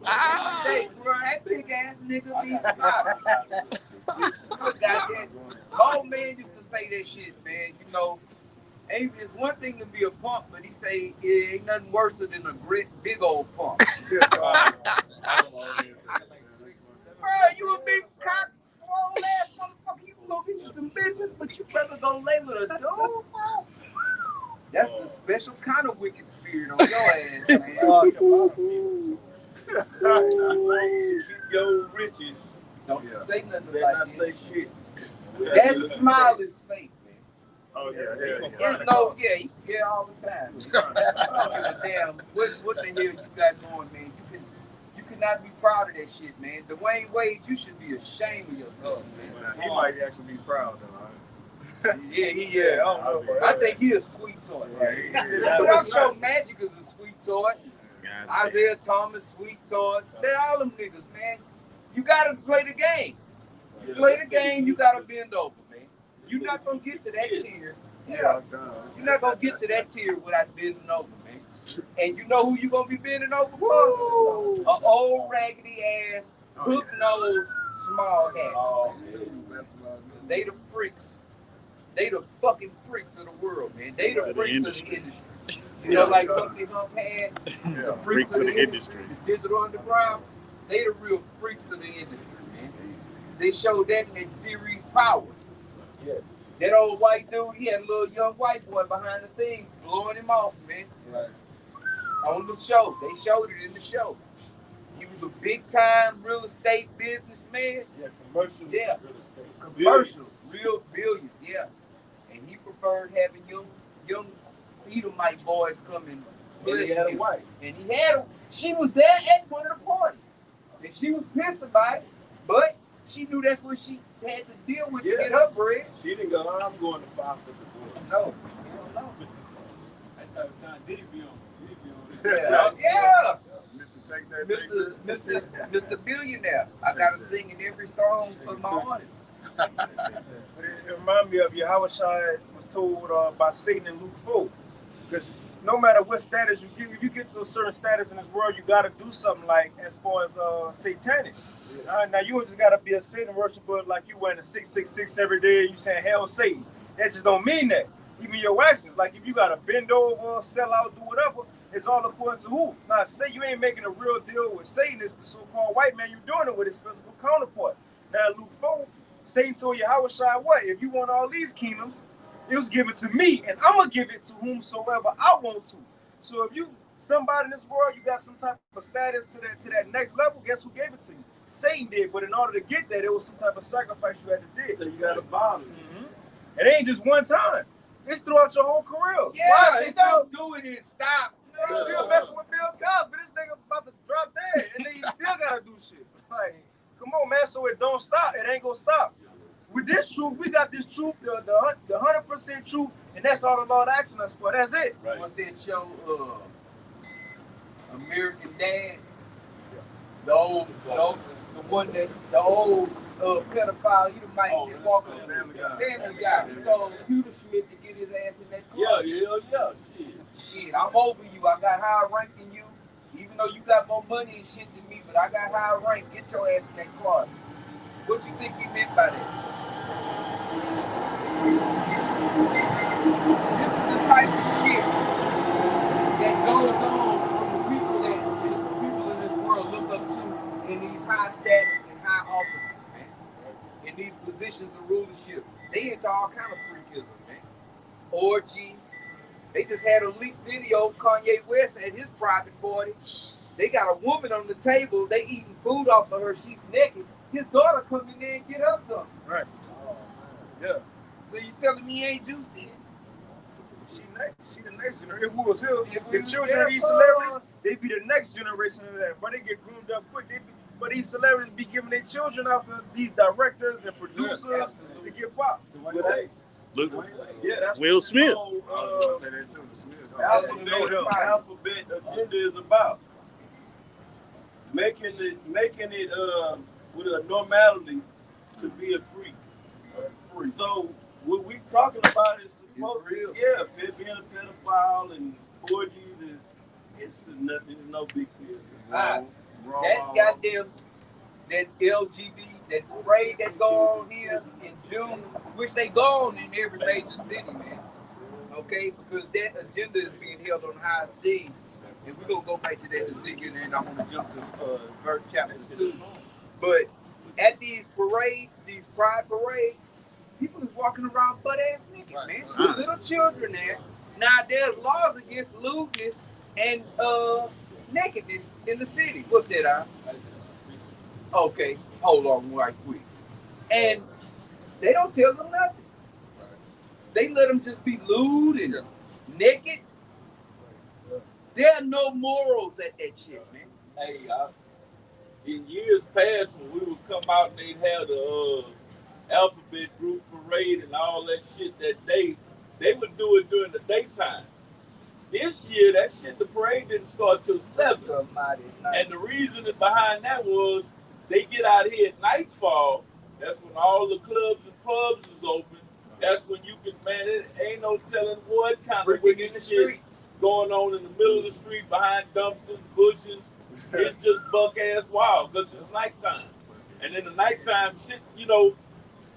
[SPEAKER 2] Hey, bro, that big ass nigga be goddamn. Old man used to say that shit, man. You know, it's one thing to be a punk, but he say it ain't nothing worse than a big old punk. Bro, you a big cock, swole ass motherfucker. You can go get you some bitches, but you better go lay with a dude, bro. That's the special kind of wicked spirit on your ass, man.
[SPEAKER 6] Keep your riches.
[SPEAKER 2] Don't say nothing
[SPEAKER 6] They
[SPEAKER 2] about
[SPEAKER 6] not say
[SPEAKER 2] this.
[SPEAKER 6] shit.
[SPEAKER 2] That smile is fake, man.
[SPEAKER 5] Oh, yeah.
[SPEAKER 2] There's no, yeah, all the time. I don't give a damn what the hell you got going, man. You cannot be proud of that shit, man. Dwayne Wade, you should be ashamed of yourself, man.
[SPEAKER 5] He might actually be proud, though.
[SPEAKER 2] Yeah. I think he a sweet toy. I'm sure Magic is a sweet toy. Isaiah Thomas, sweet toy. They're all them niggas, man. You gotta play the game. You play the game, you gotta bend over, man. You're not gonna get to that tier. Yeah. You're not gonna get to that tier without bending over, man. And you know who you gonna be bending over for? An old raggedy ass, hook nosed, small hat. They the freaks. They the fucking freaks of the world, man. They the freaks of the industry. You know, like Humpty Hump had the freaks of the industry. The Digital Underground, they the real freaks of the industry, man. They showed that in that series Power.
[SPEAKER 6] Yeah.
[SPEAKER 2] That old white dude, he had a little young white boy behind the thing, blowing him off, man.
[SPEAKER 6] Right.
[SPEAKER 2] On the show. They showed it in the show. He was a big time real estate businessman.
[SPEAKER 6] Yeah, commercial.
[SPEAKER 2] Yeah.
[SPEAKER 6] Real estate.
[SPEAKER 2] Commercial, real billions, yeah. And he preferred having young Edomite boys come and
[SPEAKER 6] And he had a wife.
[SPEAKER 2] And he had her. She was there at one of the parties. And she was pissed about it, but she knew that's what she had to deal with to get her bread.
[SPEAKER 6] She didn't go, I'm going to file for divorce.
[SPEAKER 2] No, hell no.
[SPEAKER 4] That type of time Diddy be on. Diddy be on
[SPEAKER 2] Yeah.
[SPEAKER 5] Mr. Take That, Take That.
[SPEAKER 2] Mr. Billionaire. I gotta sing in every song of my artists.
[SPEAKER 3] But it reminds me of Yahweh Shai was told by Satan in Luke 4. Because no matter what status you get, if you get to a certain status in this world, you got to do something like as far as satanic. Now you just got to be a Satan worshiper like you wearing a 666 every day. You saying hell Satan. That just don't mean that. Even your actions, like if you got to bend over, sell out, do whatever, it's all according to who. Now say you ain't making a real deal with Satan, it's the so-called white man. You're doing it with his physical counterpart. Now Luke 4, Satan told Yahweh Shai what? If you want all these kingdoms, it was given to me, and I'm gonna give it to whomsoever I want to. So if you somebody in this world, you got some type of status to that next level, guess who gave it to you? Satan did, but in order to get that, it was some type of sacrifice you had to do.
[SPEAKER 6] So you got to bow.
[SPEAKER 3] It ain't just one time. It's throughout your whole career.
[SPEAKER 2] Yeah,
[SPEAKER 3] why is they still
[SPEAKER 2] do it and stop.
[SPEAKER 3] They still messing with Bill Cosby. This nigga about to drop dead, and then you still gotta do shit. Like, come on, man. So it don't stop. It ain't gonna stop. With this truth, we got this truth, the 100% truth, and that's all the Lord asking us for. That's it.
[SPEAKER 2] Right. What's that show? American Dad. The old pedophile. He might walk on Family Guy. So Peter Schmidt to get his ass in that car.
[SPEAKER 8] Yeah.
[SPEAKER 2] Shit, I'm over you. I got higher rank than you. Even though you got more money and shit than me, but I got higher rank. Get your ass in that car. What you think he meant by that? This is the type of shit that goes on from the people in this world look up to in these high status and high offices, man. In these positions of rulership. They into all kind of freakism, man. Orgies. They just had a leaked video of Kanye West at his private party. They got a woman on the table. They eating food off of her. She's naked. His daughter come in there and get her something.
[SPEAKER 3] Right.
[SPEAKER 2] Yeah. So you telling me he ain't juiced in?
[SPEAKER 3] She the next generation. If we was here, the children of these celebrities, they be the next generation of that. But they get groomed up quick. But these celebrities be giving their children out to these directors and producers to get pop.
[SPEAKER 7] Look,
[SPEAKER 6] that's
[SPEAKER 7] Will Smith.
[SPEAKER 5] Say that too. Smith.
[SPEAKER 6] Alphabet agenda is about making it with a normality to be a freak. So what we talking about is supposed to being a pedophile and orgies it's nothing, no big deal.
[SPEAKER 2] That goddamn LGBT, that parade that go on here in June, which they go on in every major city, man. Okay, because that agenda is being held on high stage. And we're going to go back to that in a second, and I'm going to jump to verse chapter 2. But at these parades, these pride parades, people is walking around butt-ass naked, man. Two little children there. Now, there's laws against lewdness and nakedness in the city. What's that, Okay, hold on right quick. And they don't tell them nothing. They let them just be lewd and naked. There are no morals at that shit, man.
[SPEAKER 8] Hey, in years past, when we would come out and they'd have the alphabet group parade and all that shit that day, they would do it during the daytime. This year, that shit, the parade didn't start till 7. And the reason behind that was they get out here at nightfall. That's when all the clubs and pubs is open. That's when you can, man, it ain't no telling what kind of wicked shit going on in the middle of the street behind dumpsters, bushes. It's just buck-ass wild because it's nighttime. And in the nighttime shit, you know,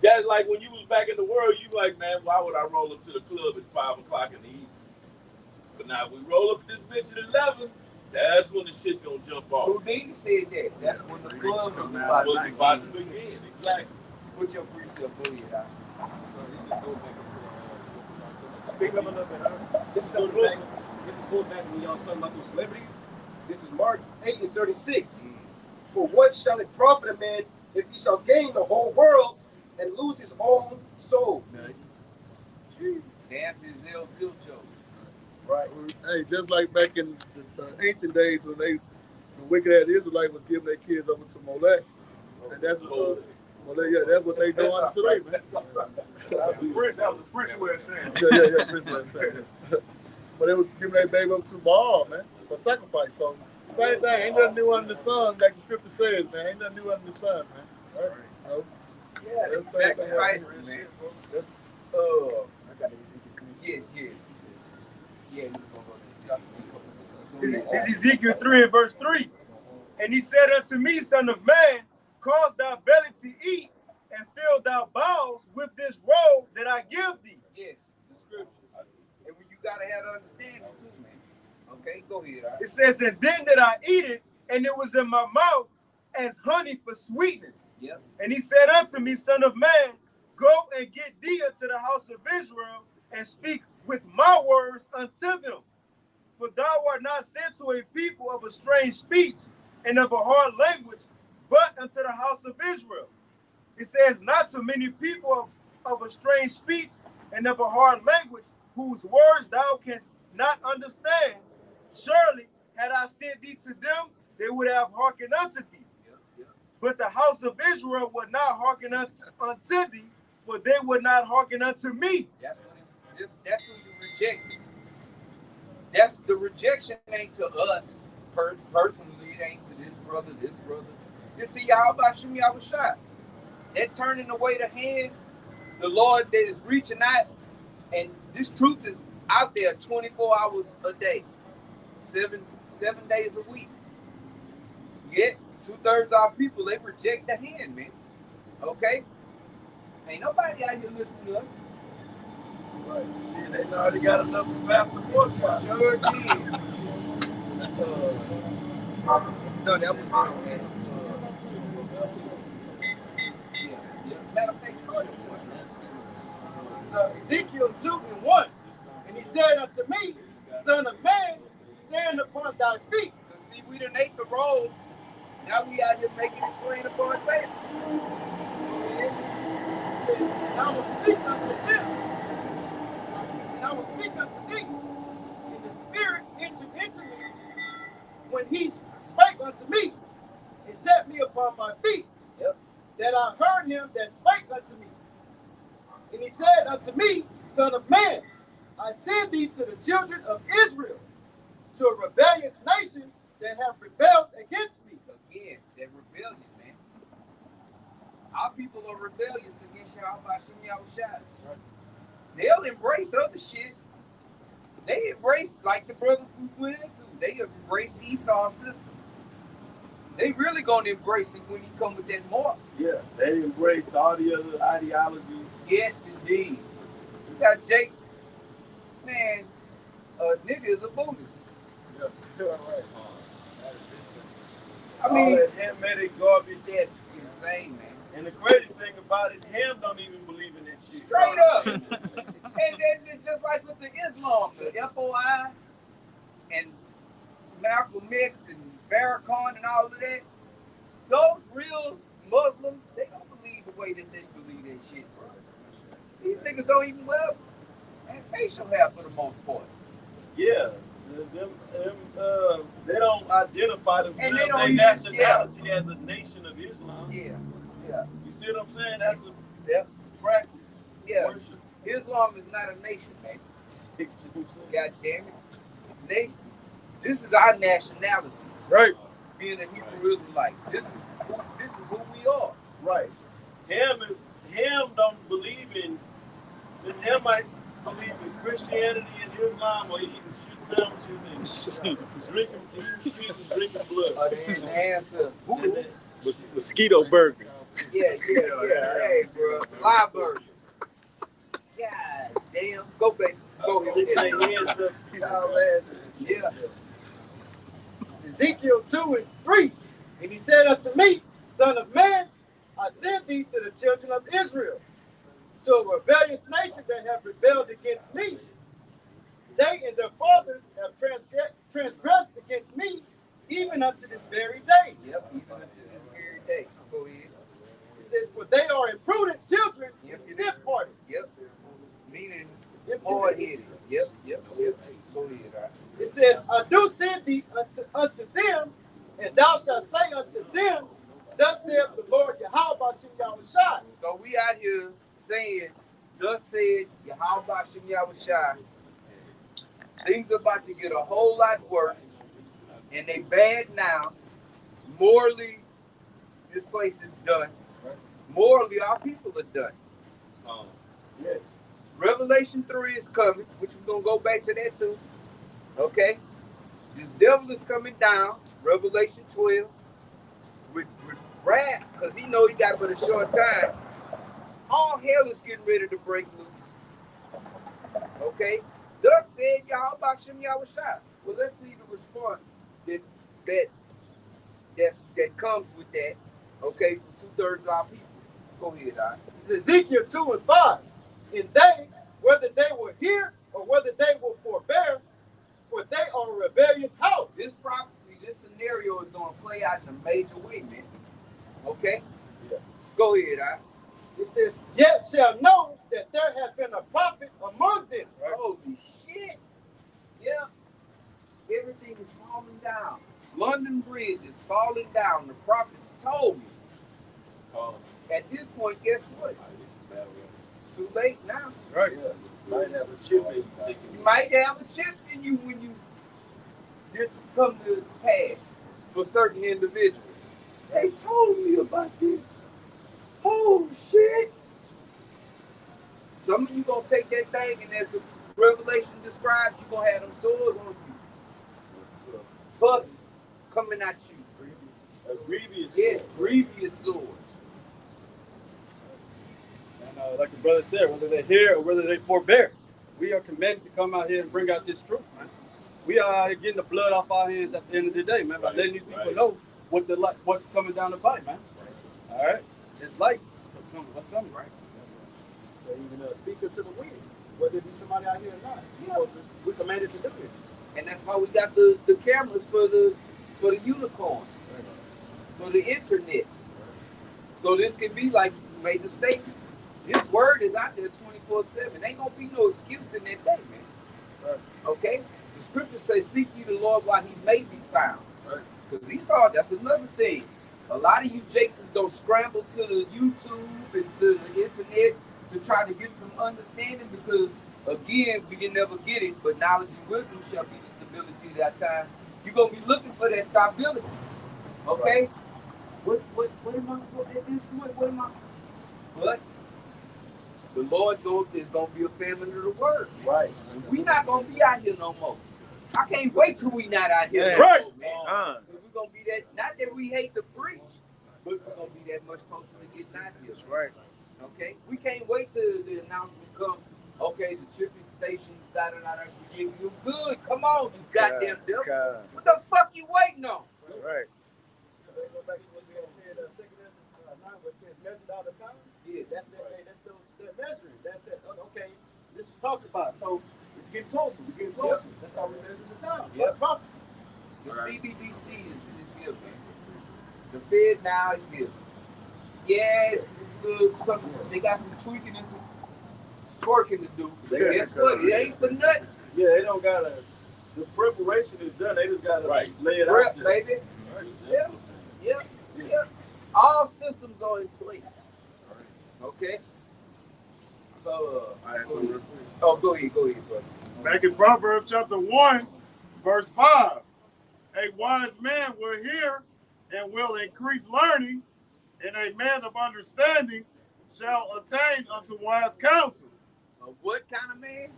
[SPEAKER 8] that's like when you was back in the world, you like, man, why would I roll up to the club at 5 o'clock in the evening? But now we roll up this bitch at 11, that's when the shit gonna jump off.
[SPEAKER 2] Houdini said that. That's when the club was
[SPEAKER 8] about to begin. Exactly.
[SPEAKER 2] Put your free self bully out.
[SPEAKER 3] Speak up a little bit.
[SPEAKER 9] This is going back when y'all was talking about those celebrities. This is Mark 8:36. For what shall it profit a man if he shall gain the whole world and lose his own soul?
[SPEAKER 2] Dance is ill filcho.
[SPEAKER 5] Right. Hey, just like back in the ancient days when the wicked ass Israelites was giving their kids over to Molech. And that's what that's what they doing today, man.
[SPEAKER 3] That was a French way of saying it.
[SPEAKER 5] Yeah, French way of saying it. But they was giving their baby up to Baal, man. for sacrifice. So same thing. Ain't nothing new under the sun, like the scripture says, man. Ain't nothing new under the sun, man. Right? No.
[SPEAKER 2] Yeah, the sacrifice, man. I got yes. Yeah,
[SPEAKER 3] This is Ezekiel 3 and verse 3. And he said unto me, Son of man, cause thy belly to eat and fill thy bowels with this robe that I give thee.
[SPEAKER 2] Yes, the scripture. And you gotta have the understanding too, man. Okay, go ahead. Right?
[SPEAKER 3] It says, and then did I eat it, and it was in my mouth as honey for sweetness.
[SPEAKER 2] Yep.
[SPEAKER 3] And he said unto me, Son of man, go and get thee unto the house of Israel, and speak with my words unto them. For thou art not sent to a people of a strange speech and of a hard language, but unto the house of Israel. It says, not to many people of a strange speech and of a hard language, whose words thou canst not understand. Surely, had I sent thee to them, they would have hearkened unto thee. But the house of Israel would not hearken unto thee, for they would not hearken unto me.
[SPEAKER 2] That's who you rejected. That's the rejection ain't to us personally. It ain't to this brother. It's to Yahweh Shem Yahushua. That turning away the hand, the Lord that is reaching out, and this truth is out there 24 hours a day, seven days a week. Yet 2/3 of our people, they reject the hand, man. Okay? Ain't nobody out here listening to us.
[SPEAKER 6] Right. See, they already got enough of Pastor Portrait.
[SPEAKER 2] Sure did. No, that was it on that.
[SPEAKER 3] Ezekiel 2 and 1. And he said unto me, Son of man, stand upon thy feet.
[SPEAKER 2] See, we done ate the roll. Now we out here making it plain upon table.
[SPEAKER 3] And I will speak unto them. And I will speak unto thee. And the Spirit entered into me when he spake unto me and set me upon my feet.
[SPEAKER 2] Yep.
[SPEAKER 3] That I heard him that spake unto me. And he said unto me, Son of man, I send thee to the children of Israel, to a rebellious nation that have rebelled against me.
[SPEAKER 2] Again, that rebellion, man. Our people are rebellious against Yahweh Shem Yahushua. Right. They'll embrace other shit. They embrace, like the brothers we went into, they embrace Esau's system. They really gonna embrace it when he come with that mark.
[SPEAKER 6] Yeah, they embrace all the other ideologies.
[SPEAKER 2] Yes, indeed. You got Jake, man, nigga is a Buddhist.
[SPEAKER 6] Yes, right.
[SPEAKER 2] I mean,
[SPEAKER 6] all that Hamitic garbage.
[SPEAKER 2] That's insane, man.
[SPEAKER 6] And the crazy thing about it, Ham don't even believe in that shit.
[SPEAKER 2] Straight up. And then just like with the Islam, the FOI and Malcolm X and Farrakhan and all of that, those real Muslims, they don't believe the way that they believe that shit, bro. These niggas don't even wear facial hair for the most part.
[SPEAKER 6] Yeah. They don't identify themselves,
[SPEAKER 2] and they don't
[SPEAKER 6] their nationality as a nation of Islam.
[SPEAKER 2] Yeah.
[SPEAKER 6] You see what I'm saying? That's a practice.
[SPEAKER 2] Yeah.
[SPEAKER 6] Worship.
[SPEAKER 2] Islam is not a nation, man. God damn it. This is our nationality.
[SPEAKER 4] Right.
[SPEAKER 2] Being a Hebrew Israelite. This is who we are.
[SPEAKER 6] Right. Ham don't believe in, the Hamites believe in Christianity and Islam, or eating shit sandwiches and drinking blood.
[SPEAKER 2] The ancestors.
[SPEAKER 7] Mosquito burgers.
[SPEAKER 2] Yeah. Hey, bro. Live burgers. God damn. Go, baby. Go ahead.
[SPEAKER 6] Sticking their hands up y'all asses.
[SPEAKER 2] Yeah.
[SPEAKER 3] Ezekiel 2 and 3. And he said unto me, Son of man, I send thee to the children of Israel, to a rebellious nation that have rebelled against me. They and their fathers have transgressed against me, even unto this very day.
[SPEAKER 2] Yep, even unto this very day. Go ahead.
[SPEAKER 3] It says, for they are imprudent children and stiff-hearted.
[SPEAKER 2] Yep. Meaning hard-headed. Yep. Go ahead, all right.
[SPEAKER 3] It says, I do send thee unto them, and thou shalt say unto them, thus saith the Lord Yahweh Shem Yahushua.
[SPEAKER 2] So we out here saying, thus said Yahweh Shem Yahushua. Things are about to get a whole lot worse. and they bad now. Morally, this place is done. Morally, our people are done.
[SPEAKER 6] Yes.
[SPEAKER 2] Revelation 3 is coming, which we're going to go back to that too. Okay? The devil is coming down, Revelation 12, with wrath, because he know he got but a short time. All hell is getting ready to break loose. Okay? Thus said Yahweh Shem Yahushua. Well, let's see the response that comes with that, okay, from 2/3 of our people. Go ahead, Doc.
[SPEAKER 3] It's Ezekiel 2 and 5. And they, whether they will hear or whether they will forbear, for they are a rebellious house.
[SPEAKER 2] This prophecy, this scenario is going to play out in a major way, man. Okay?
[SPEAKER 3] Yeah.
[SPEAKER 2] Go ahead, Doc.
[SPEAKER 3] It says, yet shall know that there hath been a prophet among them.
[SPEAKER 2] Right? Holy shit. Yeah. Everything is falling down. London Bridge is falling down. The prophets told me. At this point, guess what? Too late now.
[SPEAKER 6] Right. Yeah. Might have a chip in you.
[SPEAKER 2] You might have a chip in you when you this come to pass for certain individuals. They told me about this. Oh shit. Some of you gonna take that thing, and as the Revelation describes, you gonna have them swords on you. Bus coming at you.
[SPEAKER 6] Grievous.
[SPEAKER 2] Yes, grievous swords.
[SPEAKER 4] And like the brother said, whether they hear or whether they forbear, we are commanded to come out here and bring out this truth, man. We are out here getting the blood off our hands at the end of the day, man, by letting these people know what's coming down the pipe, man. All right? It's light. What's coming, right?
[SPEAKER 3] So even speak to the wind, whether it be somebody out here or not. Yeah. We're commanded to do it.
[SPEAKER 2] And that's why we got the cameras for the unicorn, for the internet. So this can be like you made the statement. This word is out there 24/7. Ain't gonna be no excuse in that day, man. Okay? The scriptures say, seek ye the Lord while he may be found. Because Esau, that's another thing. A lot of you Jasons don't scramble to the YouTube and to the internet to try to get some understanding because, again, we can never get it, but knowledge and wisdom shall be the stability of that time. You're going to be looking for that stability. Okay? What am I supposed to, at this point, what am I? But the Lord is going to be a family of the word.
[SPEAKER 3] Right.
[SPEAKER 2] We're not going to be out here no more. I can't wait till we not out here.
[SPEAKER 6] Yeah.
[SPEAKER 2] No
[SPEAKER 6] Right.
[SPEAKER 2] more, man. We're going to be that, not that we hate to preach, but we're going to be that much closer to getting out here.
[SPEAKER 6] That's right.
[SPEAKER 2] Okay? We can't wait till the announcement come. Okay, the shipping stations, you good. Come on, you goddamn devil. What the fuck you waiting on?
[SPEAKER 6] That's right.
[SPEAKER 3] Go back to what you said, 2 9, where it says measured out the times.
[SPEAKER 2] Yeah.
[SPEAKER 3] That's they're measuring. That's that. Okay, this is talked about. So it's getting closer. We're getting closer. Yep. That's how we measure the time.
[SPEAKER 2] Yep.
[SPEAKER 3] Prophecies.
[SPEAKER 2] The CBDC is here, man. The Fed now is here. Yes, they got some tweaking and some twerking to do. Guess what? It ain't for nothing.
[SPEAKER 6] Yeah, they don't gotta. The preparation is done. They just gotta lay it out there.
[SPEAKER 2] Baby. Yeah. All systems are in place. Okay. So, go ahead, brother.
[SPEAKER 5] Back in Proverbs chapter 1, verse 5. A wise man will hear and will increase learning, and a man of understanding shall attain unto wise counsel.
[SPEAKER 2] What kind of man?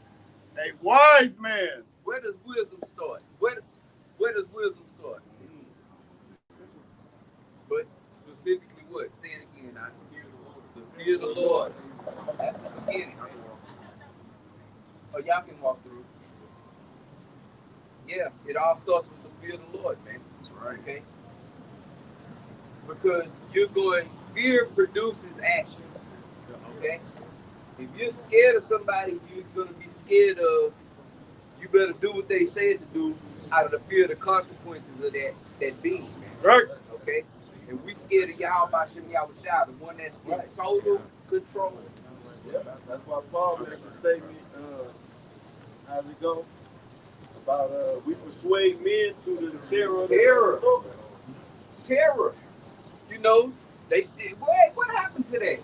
[SPEAKER 5] A wise man.
[SPEAKER 2] Where does wisdom start? Where does wisdom start? But specifically what? Say it again. The fear of the Lord. That's the beginning. Oh, y'all can walk through. Yeah, it all starts with the fear of the Lord, man. That's right. Okay? Because fear produces action. Okay? If you're scared of somebody, you're going to be scared of, you better do what they said to do out of the fear of the consequences of that being, man.
[SPEAKER 6] Right.
[SPEAKER 2] Okay? And we scared of Yahweh Shem Yahushua, the one that's in total control.
[SPEAKER 6] Yeah, that's why Paul made the statement, how's it go? About we persuade men through the terror.
[SPEAKER 2] Terror. You know, they still, what happened to that?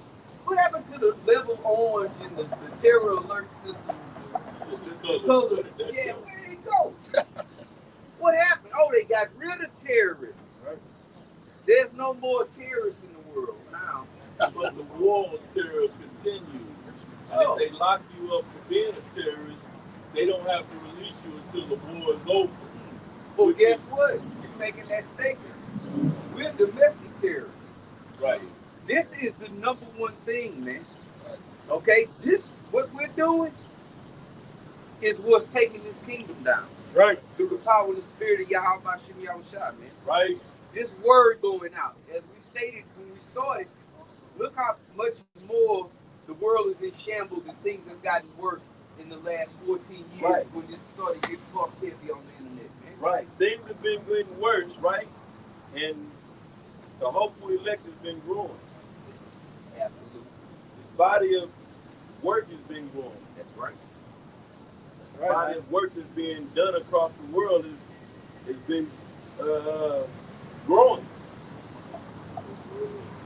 [SPEAKER 2] What happened to the level orange and the terror alert system? The colors. Yeah, where did it go? What happened? Oh, they got rid of terrorists.
[SPEAKER 4] Right.
[SPEAKER 2] There's no more terrorists in the world now.
[SPEAKER 6] But the war on terror continues. And if they lock you up for being a terrorist, they don't have to release you until the war is over.
[SPEAKER 2] Well, guess what? You're making that statement. We're domestic terrorists.
[SPEAKER 6] Right.
[SPEAKER 2] This is the number one thing, man. Okay? This, what we're doing, is what's taking this kingdom down.
[SPEAKER 4] Right.
[SPEAKER 2] Through the power of the spirit of Yahweh Shem Yahushua, man.
[SPEAKER 6] Right.
[SPEAKER 2] This word going out. As we stated when we started, look how much more the world is in shambles and things have gotten worse in the last 14 years
[SPEAKER 6] Right.
[SPEAKER 2] when this started getting positivity on the internet, man.
[SPEAKER 6] Right. Things have been getting worse, right? And the hopeful elect has been growing.
[SPEAKER 2] Absolutely.
[SPEAKER 6] This body of work has been growing.
[SPEAKER 2] That's right.
[SPEAKER 6] The body of work that's being done across the world has been growing.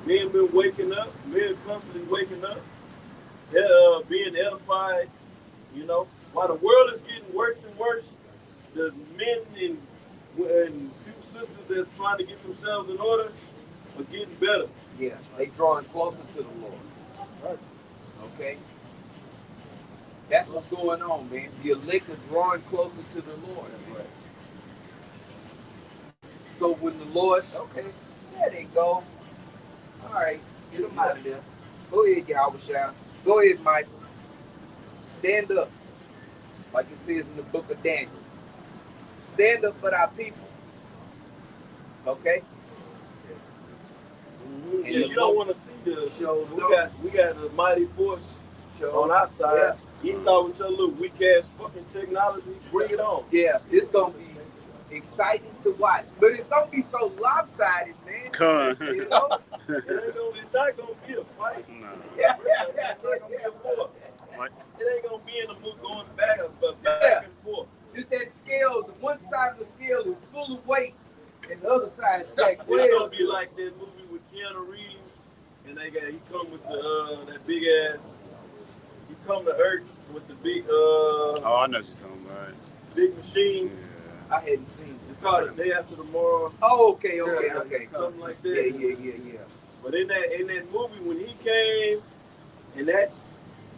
[SPEAKER 6] Men been waking up, men constantly waking up, being edified, you know. While the world is getting worse and worse, the men and few sisters that's trying to get themselves in order are getting better.
[SPEAKER 2] Yeah, they drawing closer to the Lord.
[SPEAKER 4] Right.
[SPEAKER 2] Okay? That's what's going on, man. The elect are drawing closer to the Lord.
[SPEAKER 6] Right.
[SPEAKER 2] So when the Lord, okay, there they go. All right, get them out of there. Go ahead, Yahweh. Go ahead, Michael. Stand up. Like it says in the book of Daniel. Stand up for our people. Okay?
[SPEAKER 6] Mm-hmm.
[SPEAKER 2] And
[SPEAKER 6] Yeah, you don't want to see the
[SPEAKER 2] show.
[SPEAKER 6] we got a mighty force on our side. Esau with your little weak ass fucking technology. Bring it on.
[SPEAKER 2] Yeah, it's gonna be exciting to watch, but it's gonna be so lopsided, man. You know?
[SPEAKER 6] It's not gonna be a fight.
[SPEAKER 7] No.
[SPEAKER 2] Yeah.
[SPEAKER 6] It's not gonna be a war.
[SPEAKER 7] Like,
[SPEAKER 6] It ain't gonna be in the mood going back and forth.
[SPEAKER 2] Just that scale, the one side of the scale is full of weights, and the other side is like,
[SPEAKER 6] It's gonna be like that movie with Keanu Reeves, and he come with the that big ass. He come to Earth with the big
[SPEAKER 7] oh, I know what you're talking about.
[SPEAKER 6] big machine.
[SPEAKER 7] Yeah.
[SPEAKER 2] I hadn't seen it.
[SPEAKER 6] It's called The Day After Tomorrow.
[SPEAKER 2] Oh, okay.
[SPEAKER 6] Something like that.
[SPEAKER 2] Yeah.
[SPEAKER 6] But in that movie, when he came, and that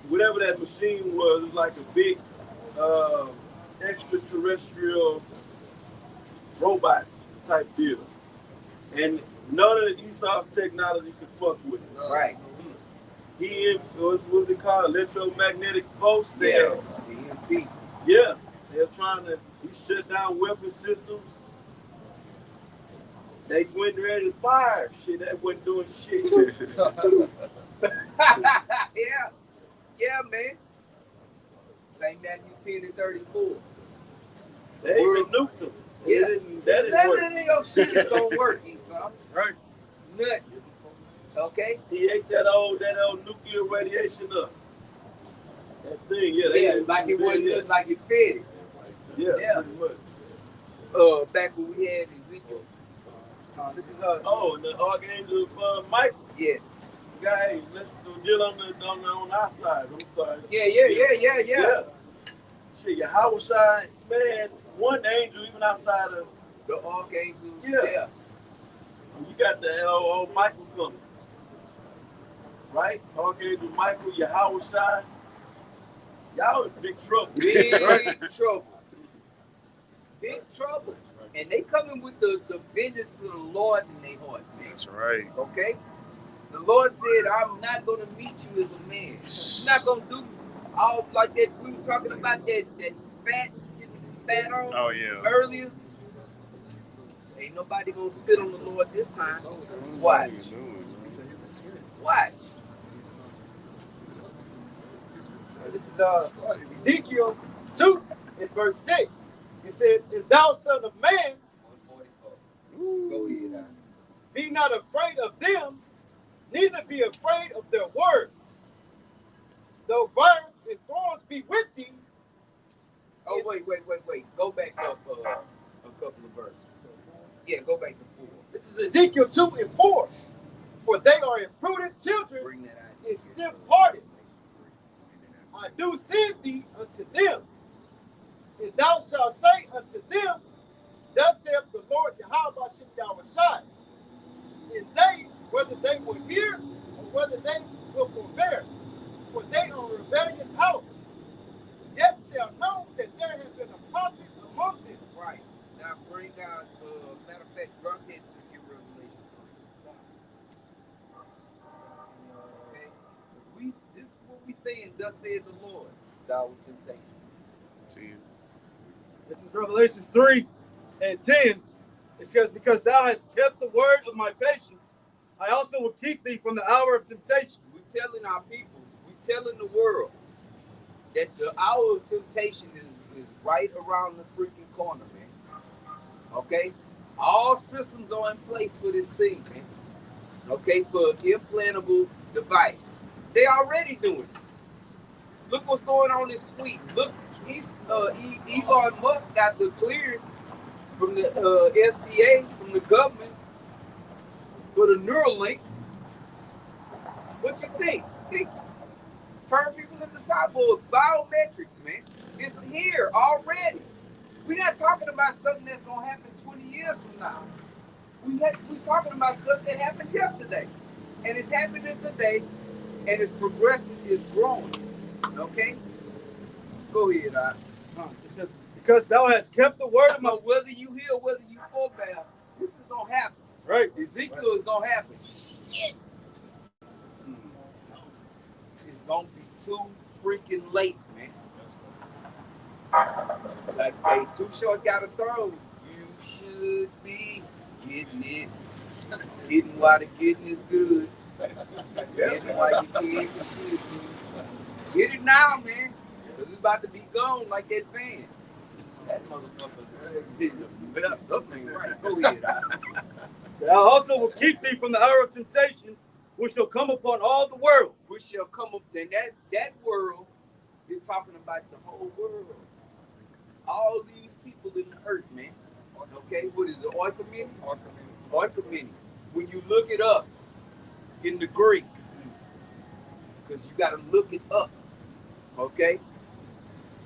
[SPEAKER 6] whatever that machine was, it was like a big extraterrestrial robot type deal, and none of the Esau's technology could fuck with it.
[SPEAKER 2] Right.
[SPEAKER 6] He in what's it called? Electromagnetic pulse.
[SPEAKER 2] Yeah. The EMP.
[SPEAKER 6] Yeah. They're trying to. He shut down weapon systems. They went ready to fire. Shit, that wasn't doing shit.
[SPEAKER 2] Yeah, man. St. Matthew 10 and 34.
[SPEAKER 6] They even nuked them.
[SPEAKER 2] Yeah.
[SPEAKER 6] That didn't work.
[SPEAKER 2] None of your shit is gonna work, Esau.
[SPEAKER 4] Right.
[SPEAKER 2] Nothing. Okay?
[SPEAKER 6] He ate that old nuclear radiation up. That thing, yeah.
[SPEAKER 2] Like it wasn't nothing like it fed it.
[SPEAKER 6] Yeah, pretty much.
[SPEAKER 2] Back when we had Ezekiel.
[SPEAKER 9] This is
[SPEAKER 6] and the Archangel Michael.
[SPEAKER 2] Yes.
[SPEAKER 6] Hey, let's deal on our side. I'm sorry.
[SPEAKER 2] Yeah.
[SPEAKER 6] Shit, Yahweh side, man, one angel even outside of
[SPEAKER 2] The archangel.
[SPEAKER 6] Yeah. You got the old Michael coming. Right? Archangel Michael, Yahweh side. Y'all in big trouble.
[SPEAKER 2] Big trouble. Big trouble. And they coming with the vengeance of the Lord in their heart, man.
[SPEAKER 7] That's right.
[SPEAKER 2] Okay? The Lord said, I'm not going to meet you as a man. I'm not going to do all like that. We were talking about that spat, getting spat on
[SPEAKER 7] Oh, yeah.
[SPEAKER 2] earlier. Ain't nobody going to spit on the Lord this time. Watch. Watch.
[SPEAKER 9] This is Ezekiel 2 in verse 6. It says, "And thou son of man,
[SPEAKER 2] Go ahead.
[SPEAKER 9] be not afraid of them, neither be afraid of their words. Though briars and thorns be with thee."
[SPEAKER 2] Oh, wait. Go back up a couple of verses. Yeah, go back to 4.
[SPEAKER 9] This is Ezekiel 2 and 4. "For they are imprudent children
[SPEAKER 2] Bring that out.
[SPEAKER 9] and stiff-hearted. I do send thee unto them, and thou shalt say unto them,
[SPEAKER 5] Thus saith the Lord Yahweh Shem Yahushai. And they, whether they will hear or whether they will forbear, for they are a rebellious house, yet shall know that there has been a prophet among them.
[SPEAKER 2] Right. Now bring out, matter of fact, drop that, just get Revelation 3. Okay? This is what we saying, thus saith the Lord, thou temptation.
[SPEAKER 7] 10.
[SPEAKER 4] This is Revelations 3 and 10. It says, because thou hast kept the word of my patience, I also will keep thee from the hour of temptation.
[SPEAKER 2] We're telling our people, we're telling the world that the hour of temptation is right around the freaking corner, man. Okay? All systems are in place for this thing, man. Okay? For implantable device. They already doing it. Look what's going on in Sweden. Look, Elon Musk got the clearance from the FDA, from the government, for the Neuralink. What you think? Turn people into cyborgs, biometrics, man. It's here already. We're not talking about something that's gonna happen 20 years from now. We're talking about stuff that happened yesterday, and it's happening today, and it's progressing, it's growing. Okay, go ahead.
[SPEAKER 4] It says, because thou hast kept the word of my.
[SPEAKER 2] So whether you hear, whether you forbear, this is gonna happen.
[SPEAKER 4] Right.
[SPEAKER 2] Ezekiel is gonna happen. Shit. It's gonna be too freaking late, man. Like, hey, Too Short got a song. You should be getting it. Getting while the getting is good. Getting while you can. Get it now, man. Because it's about to be gone like that van. That motherfucker. Something right. Go ahead.
[SPEAKER 4] I also will keep thee from the hour of temptation, which shall come upon all the world.
[SPEAKER 2] Which shall come up. Then that world is talking about the whole world. All these people in the earth, man. Okay, what is it? Oikoumene? Oikoumene. When you look it up in the Greek, because you got to look it up. Okay?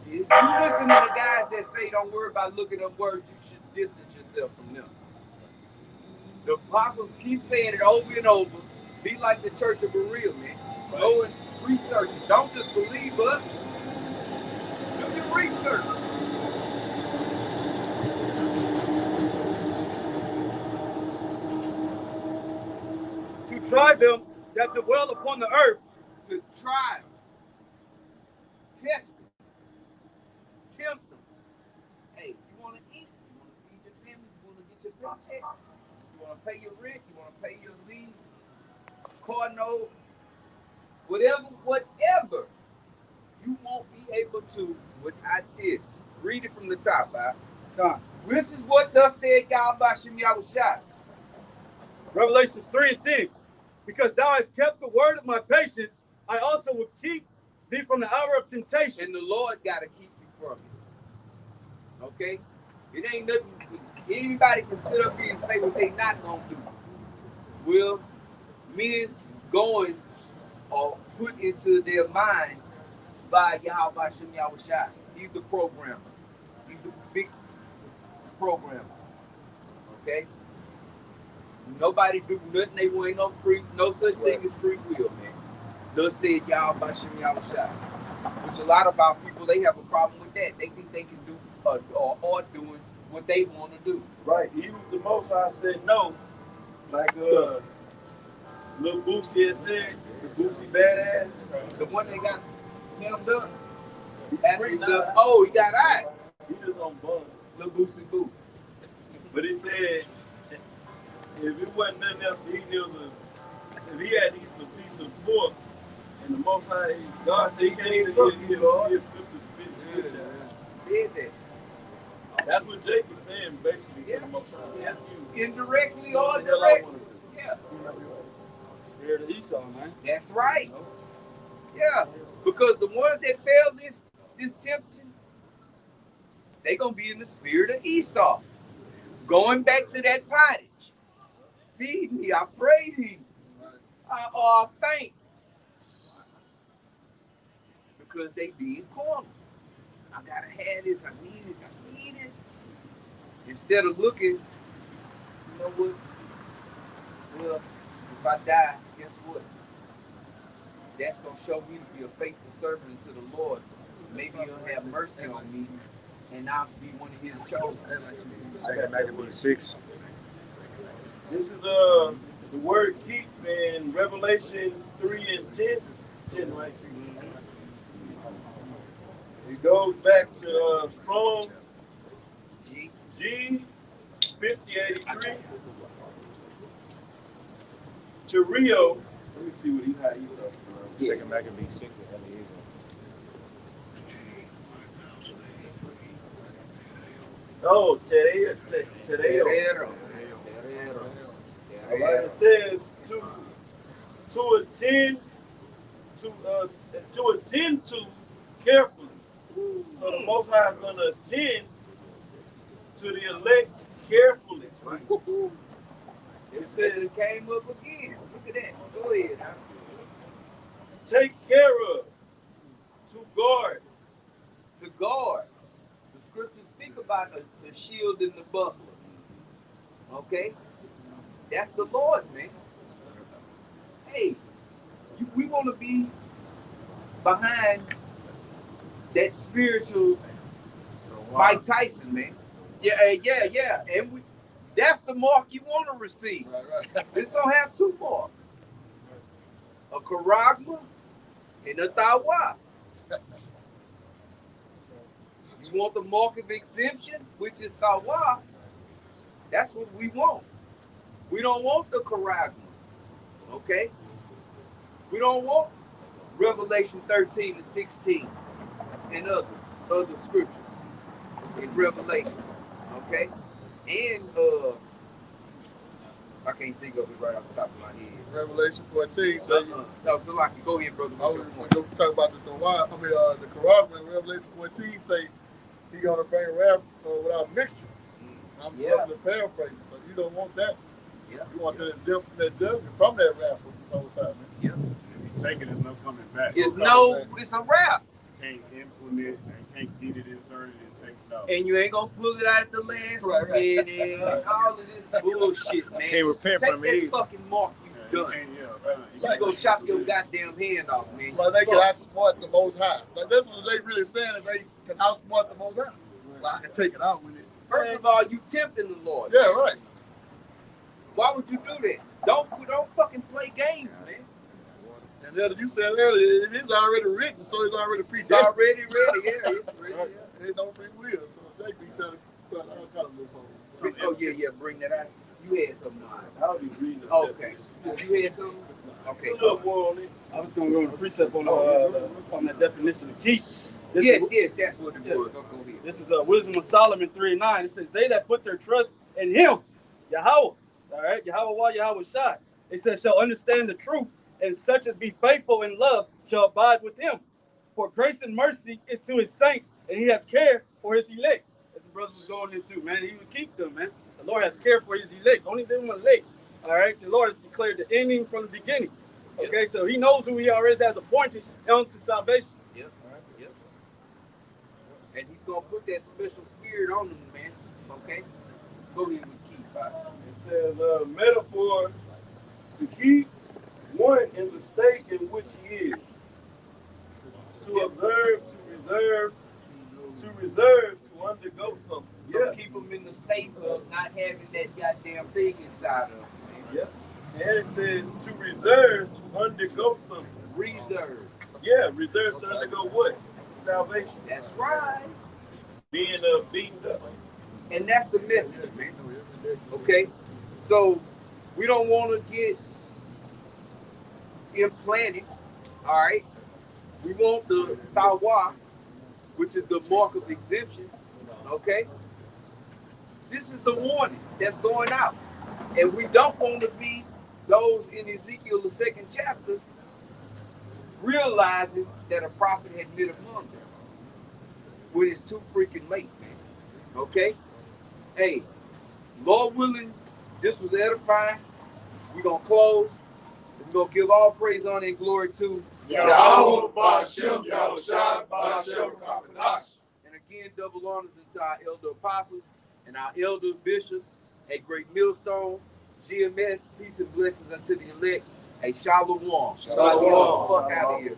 [SPEAKER 2] If you listen to the guys that say don't worry about looking up words, you should distance yourself from them. The apostles keep saying it over and over. Be like the Church of Berea, man. Right. Go and research it. Don't just believe us. Do your research.
[SPEAKER 4] To try them that dwell upon the earth.
[SPEAKER 2] To try them. Test them. Tempt them. Hey, you want to eat? You want to feed your family? You want to get your paycheck? You want to pay your rent? You want to pay your lease? Car note? Whatever. You won't be able to without this. Read it from the top, right? This is what thus said Yahweh Shem Yahushai.
[SPEAKER 4] Revelations 3 and 10. Because thou hast kept the word of my patience, I also will keep thee from the hour of temptation.
[SPEAKER 2] And the Lord got to keep you from it. Okay? It ain't nothing. Anybody can sit up here and say what they not going to do. Well, men's goings are put into their minds by Yahweh Shem Yahushai. He's the programmer. He's the big programmer. Okay? Nobody do nothing they want. No such thing as free will, man. Thus said Yahweh Shem Yahushai. Which a lot of our people, they have a problem with that. They think they can do or are doing what they want to do.
[SPEAKER 6] Right. Even the Most High said no. Like Lil Boosie had said, the Boosie badass.
[SPEAKER 2] The one that got hemmed up. Oh, he got eyes.
[SPEAKER 6] He just on bun.
[SPEAKER 2] Lil Boosie Boo.
[SPEAKER 6] But he said, if it wasn't nothing else to eat, if he had to eat some piece of pork, and the Most High, God said he can't even give 50
[SPEAKER 2] said that.
[SPEAKER 6] That's what Jake is saying, basically.
[SPEAKER 2] Yeah.
[SPEAKER 6] To the Most High.
[SPEAKER 2] Yeah. Indirectly or directly. Yeah.
[SPEAKER 4] Scared of Esau, man.
[SPEAKER 2] That's right. Yeah. Because the ones that failed this temptation, they're going to be in the spirit of Esau. It's going back to that pottage. Feed me, I pray thee. Or I faint. Because they being cornered. I gotta have this, I need it. Instead of looking, you know what? Well, if I die, guess what? That's going to show me to be a faithful servant to the Lord. Maybe he'll have mercy on me, and I'll be one of his chosen.
[SPEAKER 3] Second Maccabees 6.
[SPEAKER 6] This is the word keep in Revelation 3 and 10. 10, right? It goes back to Strong's G 5083 to Rio. Let me see how he saw.
[SPEAKER 3] Second Maccabees 6 with Eliezer.
[SPEAKER 6] Oh, Tereo. All right, it says to attend to carefully. So the Most High is going to attend to the elect carefully.
[SPEAKER 2] It says it came up again. Look at that. Go ahead.
[SPEAKER 6] Take care of. To guard.
[SPEAKER 2] To guard. The scriptures speak about the shield and the buckler. Okay? That's the Lord, man. Hey, we want to be behind that spiritual Mike Tyson, man. Yeah. And that's the mark you want to receive. Right. It's going to have two marks. A charagma and a tawa. You want the mark of exemption, which is tawa. That's what we want. We don't want the charagma. Okay? We don't want Revelation 13 and 16 and other scriptures in Revelation. Okay? And I can't think of it right off the top of my head.
[SPEAKER 5] Revelation 14. So
[SPEAKER 2] no, so like, go ahead, brother.
[SPEAKER 5] We're going to talk about the Quran in Revelation 14 say he's going to bring wrath without mixture. I'm roughly paraphrasing. So you don't want that. Yeah. You want that exempt from that judgment, from that wrath from the Most High, man.
[SPEAKER 7] Yeah. If you take it, there's no coming back.
[SPEAKER 2] It's a wrap.
[SPEAKER 7] Can't implement and can't get it inserted and take it out.
[SPEAKER 2] And you ain't gonna pull it out at the last minute. All of this bullshit, man.
[SPEAKER 3] Can't repent from it.
[SPEAKER 2] Take that fucking mark you done. You go chop your goddamn hand off, man.
[SPEAKER 5] Like they can outsmart the Most High. Like that's what they really saying is they can outsmart the Most High. Well, I can take it out with it.
[SPEAKER 2] First of all, you tempting the Lord.
[SPEAKER 5] Yeah, right.
[SPEAKER 2] Why would you do that? Don't fucking play games, man.
[SPEAKER 5] And as you said earlier, it is already written, so it's already predestined.
[SPEAKER 2] It's already ready, yeah. It's ready.
[SPEAKER 5] Right. Yeah. Ain't no free will, so they be trying to put all kind of loopholes.
[SPEAKER 2] Oh yeah, bring that out. You had something on it.
[SPEAKER 6] I'll be reading.
[SPEAKER 2] Okay. You had something? Okay.
[SPEAKER 4] I was going to go to precept on that definition of keep.
[SPEAKER 2] Yes, that's what it was. Go ahead.
[SPEAKER 4] This is Wisdom of Solomon 3:9. It says, they that put their trust in him, Yahweh, all right, Yahweh Shai. It says, shall understand the truth, and such as be faithful in love shall abide with him. For grace and mercy is to his saints, and he have care for his elect. As the brother was going into, man, he would keep them, man. The Lord has care for his elect. Only them elect. All right, the Lord has declared the ending from the beginning. Okay, so he knows who he already has appointed unto salvation.
[SPEAKER 2] Yep. And he's gonna put that special spirit on them, man. Okay, go ahead and keep.
[SPEAKER 6] It says metaphor to keep one in the state in which he is. To observe, to undergo something.
[SPEAKER 2] So keep them in the state of not having that goddamn thing inside of them.
[SPEAKER 6] Yeah. And it says to reserve, to undergo something.
[SPEAKER 2] Reserve.
[SPEAKER 6] Yeah, reserve to undergo what? Salvation.
[SPEAKER 2] That's right.
[SPEAKER 6] Being beaten up.
[SPEAKER 2] And that's the message, man. Okay? So we don't want to get implanted. All right? We want the tawa, which is the mark of exemption. Okay? This is the warning that's going out. And we don't want to be those in Ezekiel, the 2nd chapter, realizing that a prophet had met among us when it's too freaking late, man. Okay? Hey, Lord willing, this was edifying. We're going to close. We're going to give all praise, honor, and glory to
[SPEAKER 5] Yahweh, Ba'ashem, Yahushua, Ba'ashem, Kabadash.
[SPEAKER 2] And again, double honors into our elder apostles. and our elders, bishops, a great millstone, GMS, peace and blessings unto the elect, a shalom.
[SPEAKER 9] Shalom.
[SPEAKER 2] Fuck out of here.